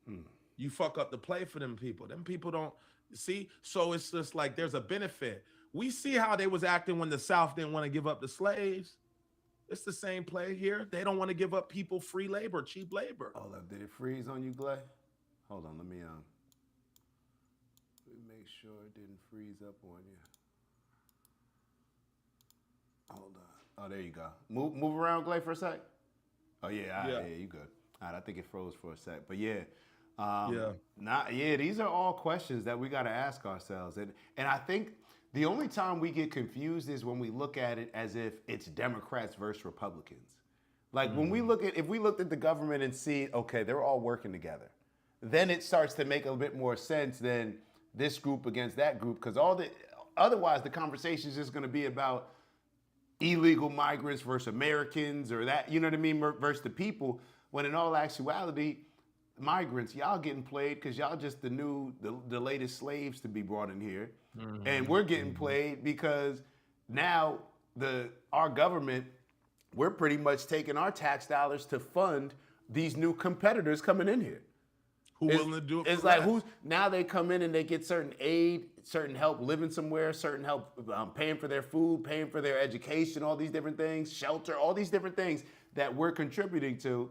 [SPEAKER 5] it. You fuck up the play for them people. Them people don't see. So it's just like there's a benefit. We see how they was acting when the South didn't want to give up the slaves. It's the same play here. They don't want to give up people free labor, cheap labor.
[SPEAKER 1] Hold up, did it freeze on you, Glay? Hold on, let me make sure it didn't freeze up on you. Hold on. Oh, there you go. Move around, Glay, for a sec. Oh yeah, yeah, you good. All right, I think it froze for a sec, but yeah. These are all questions that we got to ask ourselves, and I think the only time we get confused is when we look at it as if it's Democrats versus Republicans. Like when if we looked at the government and see, okay, they're all working together, then it starts to make a bit more sense than this group against that group, because otherwise the conversation is just going to be about illegal migrants versus Americans, or that, you know what I mean, versus the people, when in all actuality, migrants, y'all getting played because y'all just the latest slaves to be brought in here. And we're getting played because now our government, we're pretty much taking our tax dollars to fund these new competitors coming in here.
[SPEAKER 5] Who willing to do it?
[SPEAKER 1] It's like now they come in and they get certain aid, certain help living somewhere, certain help paying for their food, paying for their education, all these different things, shelter, all these different things that we're contributing to,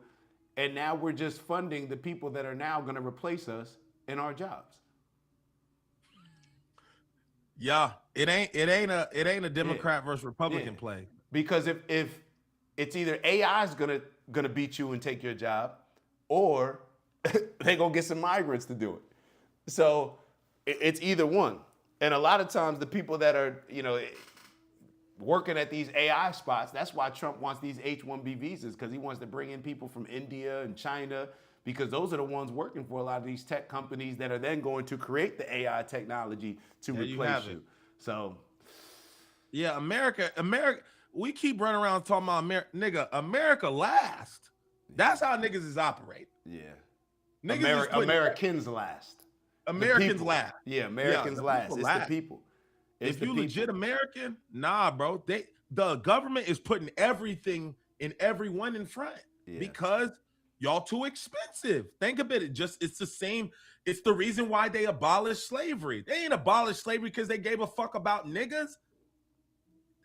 [SPEAKER 1] and now we're just funding the people that are now going to replace us in our jobs.
[SPEAKER 5] Yeah, it ain't a Democrat versus Republican play.
[SPEAKER 1] Because if it's either AI is gonna beat you and take your job, or they gonna get some migrants to do it. So it's either one. And a lot of times the people that are, working at these AI spots, that's why Trump wants these H-1B visas, because he wants to bring in people from India and China, because those are the ones working for a lot of these tech companies that are then going to create the AI technology to replace you. So,
[SPEAKER 5] yeah, America, we keep running around talking about America last. That's how niggas is operating.
[SPEAKER 1] Yeah.
[SPEAKER 5] Americans
[SPEAKER 1] last.
[SPEAKER 5] Americans last.
[SPEAKER 1] Yeah, Americans last. It's the people.
[SPEAKER 5] If you legit American, nah, bro. The government is putting everything and everyone in front because y'all too expensive. Think of it. It's the same. It's the reason why they abolished slavery. They ain't abolished slavery because they gave a fuck about niggas.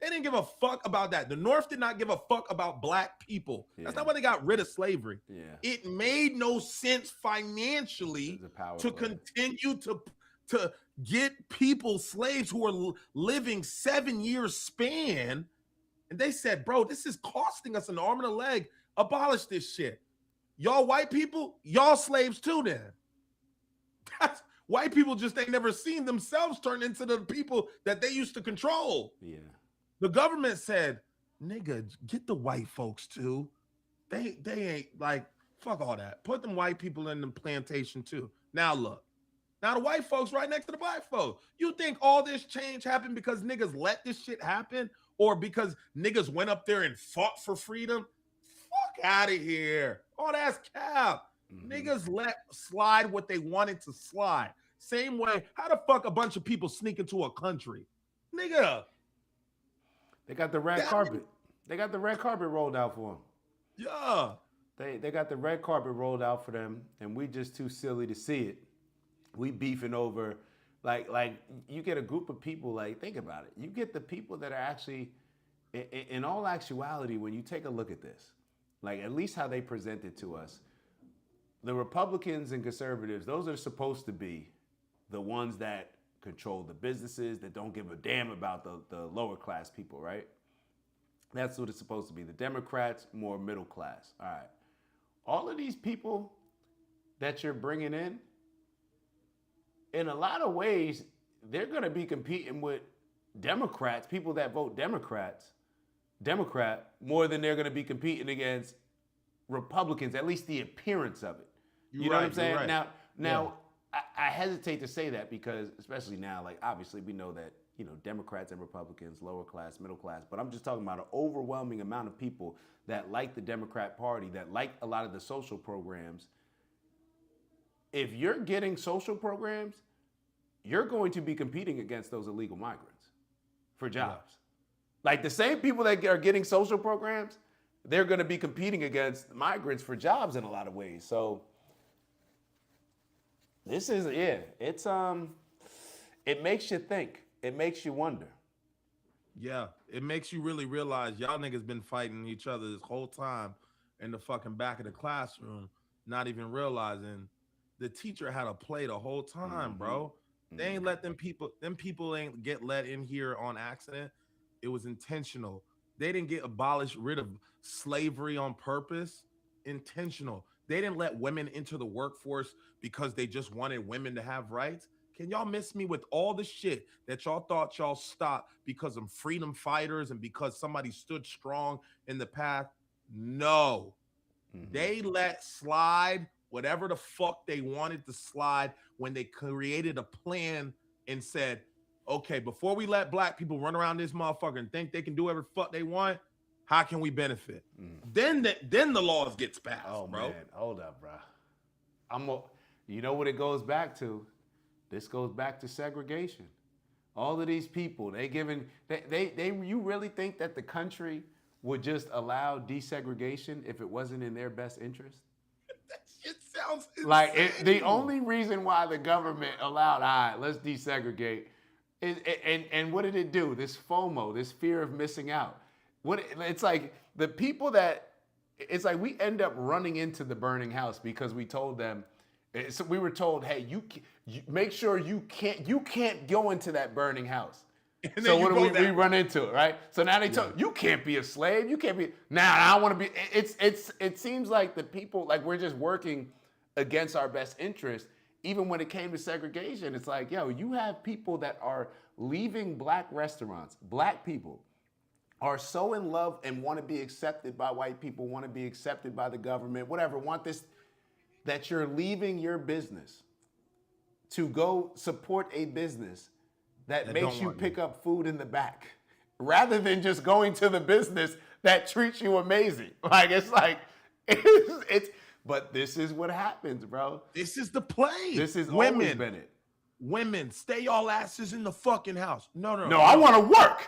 [SPEAKER 5] They didn't give a fuck about that. The North did not give a fuck about black people. That's not why they got rid of slavery.
[SPEAKER 1] Yeah.
[SPEAKER 5] It made no sense financially to continue to get people slaves who are living 7 years span. And they said, bro, this is costing us an arm and a leg. Abolish this shit. Y'all white people, y'all slaves too then. White people just ain't never seen themselves turn into the people that they used to control.
[SPEAKER 1] Yeah.
[SPEAKER 5] The government said, nigga, get the white folks too. They ain't like, fuck all that. Put them white people in the plantation too. Now look. Now the white folks right next to the black folks. You think all this change happened because niggas let this shit happen? Or because niggas went up there and fought for freedom? Fuck out of here. Oh, that's cap. Niggas let slide what they wanted to slide. Same way, how the fuck a bunch of people sneak into a country? Nigga.
[SPEAKER 1] They got the red carpet. They got the red carpet rolled out for them.
[SPEAKER 5] Yeah.
[SPEAKER 1] They got the red carpet rolled out for them, and we just too silly to see it. We beefing over, like you get a group of people, like, think about it. You get the people that are actually, in all actuality, when you take a look at this, like at least how they present it to us, the Republicans and conservatives, those are supposed to be the ones that control the businesses, that don't give a damn about the lower class people, right? That's what it's supposed to be. The Democrats, more middle class. All right. All of these people that you're bringing in a lot of ways, they're going to be competing with Democrats, people that vote Democrat, more than they're going to be competing against Republicans, at least the appearance of it. You know what I'm saying?
[SPEAKER 5] Right.
[SPEAKER 1] Now,
[SPEAKER 5] Yeah.
[SPEAKER 1] I hesitate to say that because, especially now, like obviously we know that, you know, Democrats and Republicans, lower class, middle class, but I'm just talking about an overwhelming amount of people that like the Democrat Party, that like a lot of the social programs. If you're getting social programs, you're going to be competing against those illegal migrants for jobs. Like the same people that are getting social programs, they're going to be competing against migrants for jobs in a lot of ways. So this is, it's, it makes you think. It makes you wonder.
[SPEAKER 5] Yeah, it makes you really realize y'all niggas been fighting each other this whole time in the fucking back of the classroom, not even realizing the teacher had a play the whole time, bro. They ain't let them people ain't get let in here on accident. It was intentional. They didn't get rid of slavery on purpose. Intentional. They didn't let women into the workforce because they just wanted women to have rights. Can y'all miss me with all the shit that y'all thought y'all stopped because of freedom fighters and because somebody stood strong in the path? No. They let slide whatever the fuck they wanted to slide when they created a plan and said, okay, before we let black people run around this motherfucker and think they can do whatever the fuck they want, how can we benefit? Then the laws gets passed, bro.
[SPEAKER 1] Man, hold up, bro. You know what it goes back to? This goes back to segregation. All of these people, you really think that the country would just allow desegregation if it wasn't in their best interest?
[SPEAKER 5] That shit sounds insane.
[SPEAKER 1] Like the only reason why the government allowed, all right, let's desegregate, and what did it do? This FOMO, this fear of missing out. It's like the people it's like we end up running into the burning house because we told them. So we were told, hey, you make sure you can't go into that burning house. So what do we run into it, right? So now they tell you can't be a slave. You can't be. Now I want to be. It seems like the people, like we're just working against our best interest. Even when it came to segregation, it's like, yo, you have people that are leaving black restaurants. Black people are so in love and want to be accepted by white people, want to be accepted by the government, whatever, want this, that you're leaving your business to go support a business that makes you pick up food in the back rather than just going to the business that treats you amazing. Like, it's but this is what happens, bro.
[SPEAKER 5] This is the play.
[SPEAKER 1] This has always been it.
[SPEAKER 5] Women, stay y'all asses in the fucking house. No,
[SPEAKER 1] I want to work.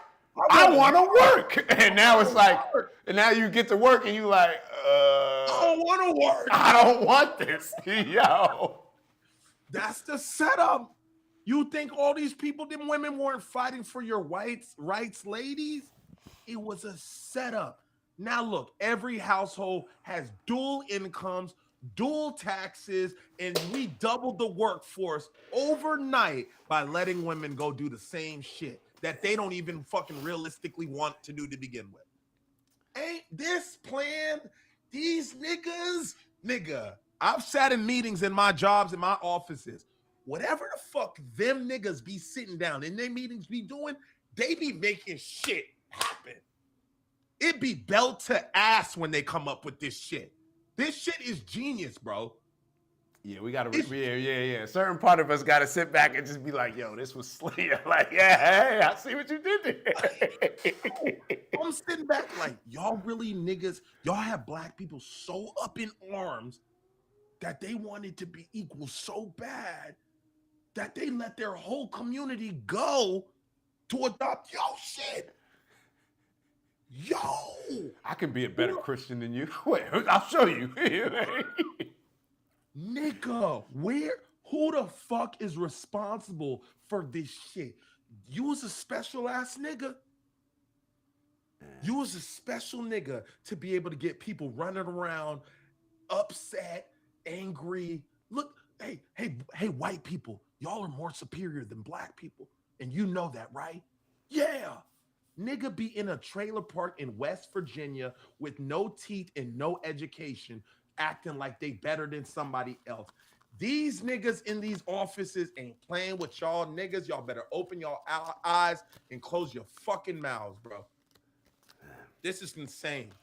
[SPEAKER 1] I want to work. And now it's like, and now you get to work and you like,
[SPEAKER 5] I don't want to work.
[SPEAKER 1] I don't want this. Yo.
[SPEAKER 5] That's the setup. You think all these people, them women weren't fighting for your rights, ladies? It was a setup. Now look, every household has dual incomes, dual taxes, and we doubled the workforce overnight by letting women go do the same shit that they don't even fucking realistically want to do to begin with. Ain't this plan? These niggas, nigga, I've sat in meetings in my jobs, in my offices, whatever the fuck them niggas be sitting down in their meetings be doing, they be making shit happen. It be belt to ass when they come up with this shit. This shit is genius, bro.
[SPEAKER 1] Yeah, we gotta.
[SPEAKER 5] It's-
[SPEAKER 1] Yeah. Certain part of us gotta sit back and just be like, "Yo, this was slick." Like, yeah, hey, I see what you did there.
[SPEAKER 5] I'm sitting back like, y'all really niggas, y'all have black people so up in arms that they wanted to be equal so bad that they let their whole community go to adopt your shit. Yo,
[SPEAKER 1] I can be a better Christian than you. Wait, I'll show you.
[SPEAKER 5] nigga, who the fuck is responsible for this shit? You was a special ass nigga. You was a special nigga to be able to get people running around, upset, angry. Look, hey, white people, y'all are more superior than black people. And you know that, right? Yeah. Nigga be in a trailer park in West Virginia with no teeth and no education, acting like they better than somebody else. These niggas in these offices ain't playing with y'all niggas. Y'all better open y'all eyes and close your fucking mouths, bro. This is insane.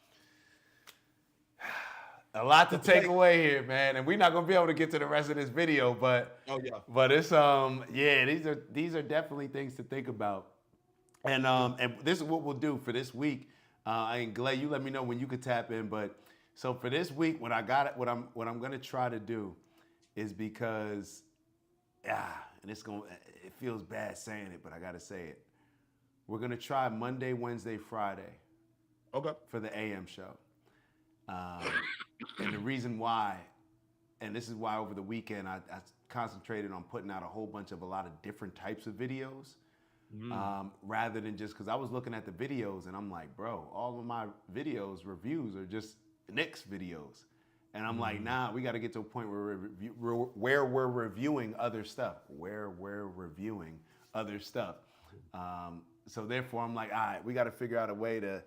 [SPEAKER 1] A lot to take away here, man, and we're not gonna be able to get to the rest of this video, but it's these are definitely things to think about, and this is what we'll do for this week. And Glay, you let me know when you could tap in, but so for this week, what I'm gonna try to do is because and it feels bad saying it, but I gotta say it. We're gonna try Monday, Wednesday, Friday.
[SPEAKER 5] Okay.
[SPEAKER 1] For the AM show. And the reason why, and this is why over the weekend I concentrated on putting out a lot of different types of videos, rather than just because I was looking at the videos and I'm like, bro, all of my reviews are just Nick's videos. And I'm like, nah, we got to get to a point where we're reviewing other stuff. So therefore, I'm like, all right, we got to figure out a way to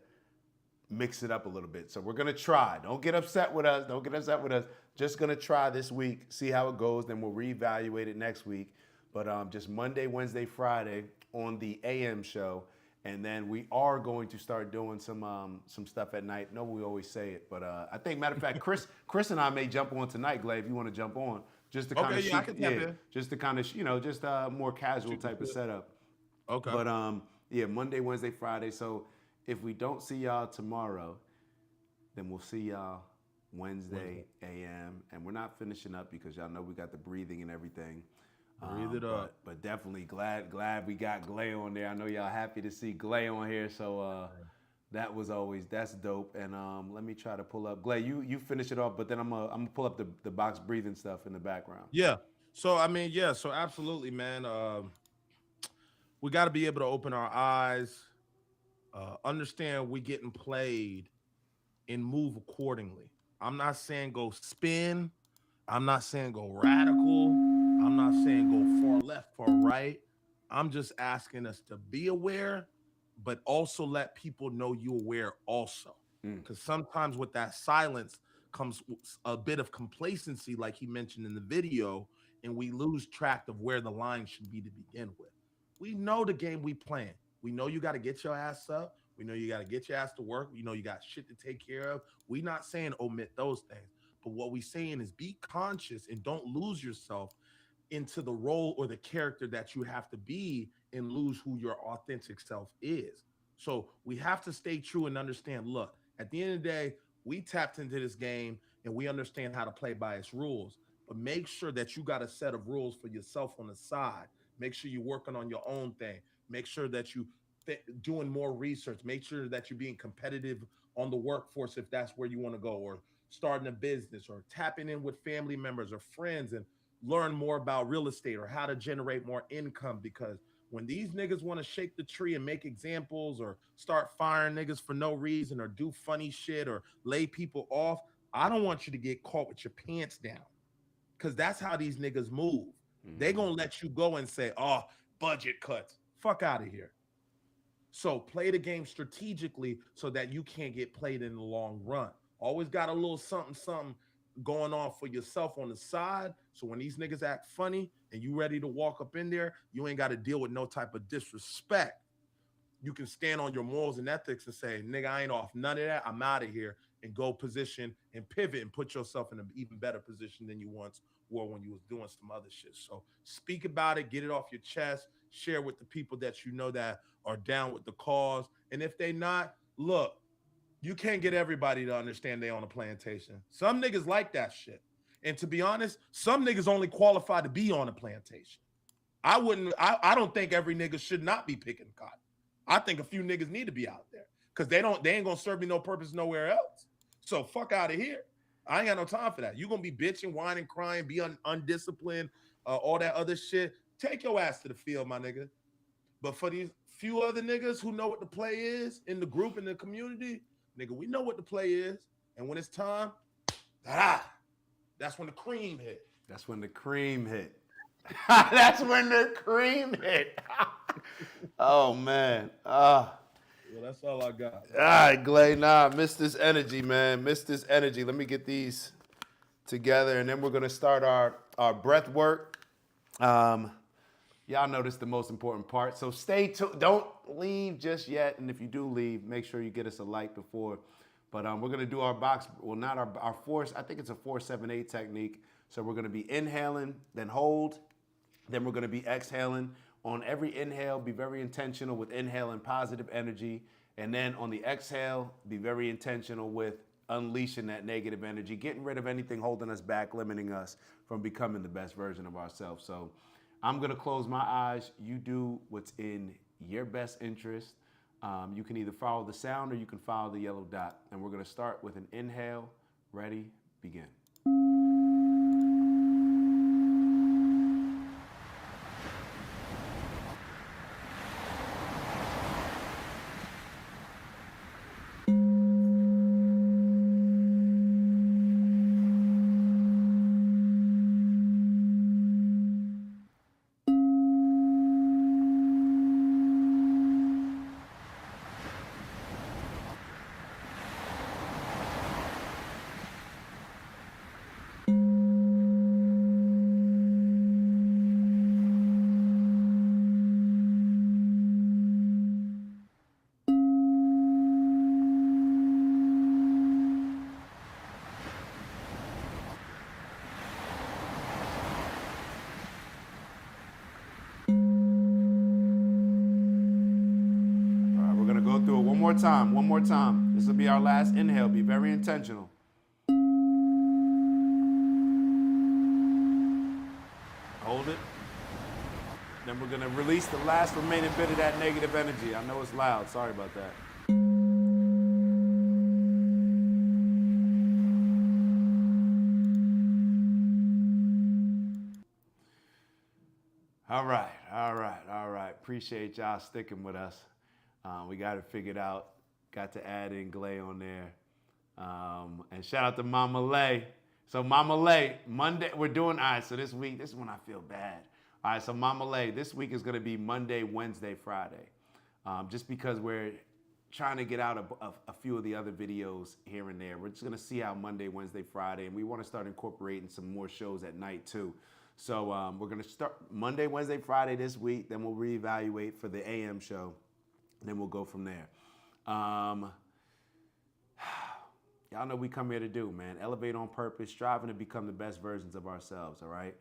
[SPEAKER 1] mix it up a little bit. So we're gonna try. Don't get upset with us. Just gonna try this week, see how it goes. Then we'll reevaluate it next week. But just Monday, Wednesday, Friday on the AM show, and then we are going to start doing some stuff at night. No, we always say it, but I think matter of fact, Chris and I may jump on tonight, Glay, if you want to jump on, just to kind of just to kind of just more casual type of setup.
[SPEAKER 5] Okay.
[SPEAKER 1] But Monday, Wednesday, Friday. So if we don't see y'all tomorrow, then we'll see y'all Wednesday AM. And we're not finishing up because y'all know we got the breathing and everything.
[SPEAKER 5] Breathe it up.
[SPEAKER 1] But definitely glad we got Glay on there. I know y'all happy to see Glay on here. So that's dope. And let me try to pull up. Glay, you finish it off, but then I'm gonna pull up the box breathing stuff in the background.
[SPEAKER 5] Yeah. So so absolutely, man. We got to be able to open our eyes. Understand we getting played and move accordingly. I'm not saying go spin. I'm not saying go radical. I'm not saying go far left, far right. I'm just asking us to be aware, but also let people know you're aware also. Because sometimes with that silence comes a bit of complacency, like he mentioned in the video, and we lose track of where the line should be to begin with. We know the game we playing. We know you got to get your ass up. We know you got to get your ass to work. We know you got shit to take care of. We not saying omit those things. But what we saying is be conscious and don't lose yourself into the role or the character that you have to be and lose who your authentic self is. So we have to stay true and understand, look, at the end of the day, we tapped into this game and we understand how to play by its rules. But make sure that you got a set of rules for yourself on the side. Make sure you're working on your own thing. Make sure that you doing more research. Make sure that you're being competitive on the workforce if that's where you want to go, or starting a business, or tapping in with family members or friends and learn more about real estate or how to generate more income. Because when these niggas want to shake the tree and make examples or start firing niggas for no reason or do funny shit or lay people off, I don't want you to get caught with your pants down, because that's how these niggas move. They gonna let you go and say, oh, budget cuts. Fuck out of here. So play the game strategically so that you can't get played in the long run. Always got a little something going on for yourself on the side. So when these niggas act funny and you ready to walk up in there, you ain't got to deal with no type of disrespect. You can stand on your morals and ethics and say, nigga, I ain't off none of that. I'm out of here, and go position and pivot and put yourself in an even better position than you once were when you was doing some other shit. So speak about it, get it off your chest, share with the people that you know that are down with the cause. And if they not, look, you can't get everybody to understand they on a plantation. Some niggas like that shit. And to be honest, some niggas only qualify to be on a plantation. I don't think every nigga should not be picking cotton. I think a few niggas need to be out there because they ain't gonna serve me no purpose nowhere else. So fuck out of here. I ain't got no time for that. You gonna be bitching, whining, crying, be undisciplined, all that other shit. Take your ass to the field, my nigga. But for these few other niggas who know what the play is in the group, in the community, nigga, we know what the play is. And when it's time, that's when the cream hit.
[SPEAKER 1] That's when the cream hit. That's when the cream hit. Oh, man.
[SPEAKER 5] Well, that's all I got.
[SPEAKER 1] All right, Glay. Nah, miss this energy, man. Miss this energy. Let me get these together, and then we're going to start our breath work. Y'all know this is the most important part. So stay tuned. Don't leave just yet. And if you do leave, make sure you get us a like before. But we're going to do our box. Well, not our force. I think it's a 4-7-8 technique. So we're going to be inhaling, then hold. Then we're going to be exhaling. On every inhale, be very intentional with inhaling positive energy. And then on the exhale, be very intentional with unleashing that negative energy, getting rid of anything holding us back, limiting us from becoming the best version of ourselves. So I'm going to close my eyes. You do what's in your best interest. You can either follow the sound or you can follow the yellow dot. And we're going to start with an inhale. Ready, begin. One more time. This will be our last inhale. Be very intentional. Hold it. Then we're going to release the last remaining bit of that negative energy. I know it's loud. Sorry about that. All right. Appreciate y'all sticking with us. We got it figured out. Got to add in Glay on there. And shout out to Mama Lay. So Mama Lay, Monday, we're doing, all right, so this week, this is when I feel bad. All right, so Mama Lay, this week is going to be Monday, Wednesday, Friday. Just because we're trying to get out a few of the other videos here and there. We're just going to see how Monday, Wednesday, Friday, and we want to start incorporating some more shows at night too. So we're going to start Monday, Wednesday, Friday this week. Then we'll reevaluate for the AM show. Then we'll go from there. Y'all know we come here to do, man. Elevate on purpose, striving to become the best versions of ourselves, all right?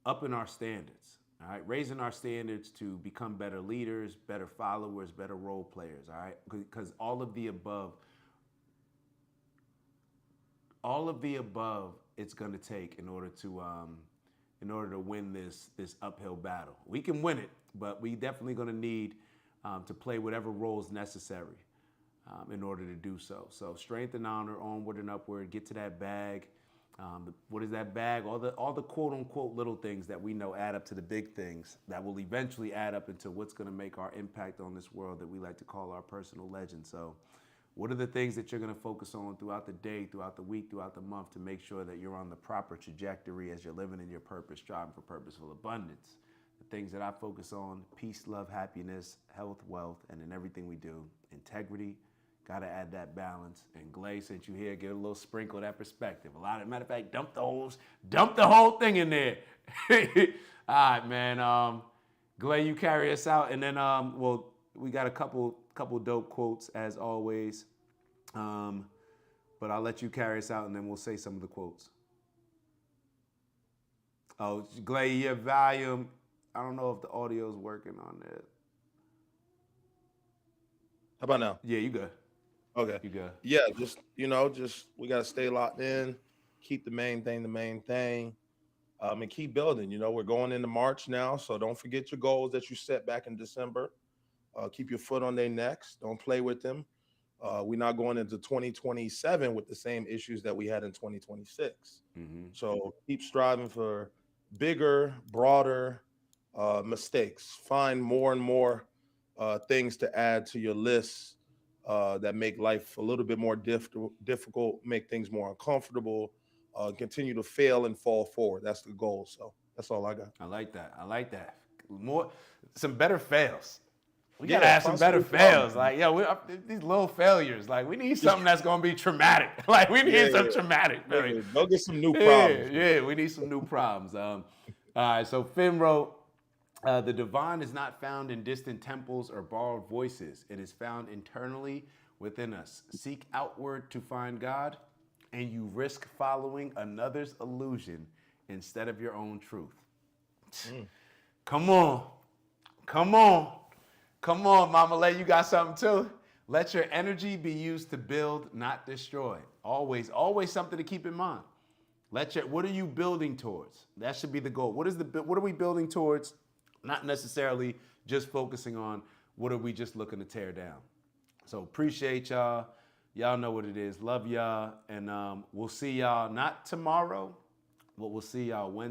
[SPEAKER 1] Upping our standards, all right? Raising our standards to become better leaders, better followers, better role players, all right? Because all of the above it's going to take in order to win this uphill battle. We can win it, but we definitely going to need to play whatever roles necessary in order to do so. So strength and honor, onward and upward, get to that bag. What is that bag? All the quote unquote little things that we know add up to the big things that will eventually add up into what's going to make our impact on this world that we like to call our personal legend. So what are the things that you're going to focus on throughout the day, throughout the week, throughout the month to make sure that you're on the proper trajectory as you're living in your purpose, striving for purposeful abundance? The things that I focus on: peace, love, happiness, health, wealth, and in everything we do, integrity, Gotta add that balance. And Glay, since you here, get a little sprinkle of that perspective. Matter of fact, dump the whole thing in there. All right, man. Glay, you carry us out, and then well, we got a couple dope quotes as always. But I'll let you carry us out, and then we'll say some of the quotes. Oh, Glay, your volume. I don't know if the audio's working on it.
[SPEAKER 5] How about now?
[SPEAKER 1] Yeah, you good.
[SPEAKER 5] Okay.
[SPEAKER 1] You good.
[SPEAKER 5] Yeah, just we gotta stay locked in, keep the main thing, and keep building. We're going into March now, so don't forget your goals that you set back in December. Keep your foot on their necks. Don't play with them. We're not going into 2027 with the same issues that we had in 2026. So keep striving for bigger, broader mistakes. Find more and more things to add to your list that make life a little bit more difficult, make things more uncomfortable, continue to fail and fall forward. That's the goal. So that's all I got.
[SPEAKER 1] I like that. Some better fails. We
[SPEAKER 5] Yeah,
[SPEAKER 1] gotta have some better
[SPEAKER 5] possibly
[SPEAKER 1] fails.
[SPEAKER 5] problem.
[SPEAKER 1] Like, these little failures. Like, we need something that's gonna be traumatic. Like, we need some traumatic.
[SPEAKER 5] Yeah, go get some new problems.
[SPEAKER 1] Yeah, we need some new problems. All right, so Finn wrote, the divine is not found in distant temples or borrowed voices. It is found internally within us. Seek outward to find God, and you risk following another's illusion instead of your own truth. Come on, Mama Lay, you got something too? Let your energy be used to build, not destroy. Always something to keep in mind. What are you building towards? That should be the goal. What are we building towards? Not necessarily just focusing on what are we just looking to tear down. So appreciate y'all. Y'all know what it is. Love y'all. And we'll see y'all not tomorrow, but we'll see y'all Wednesday.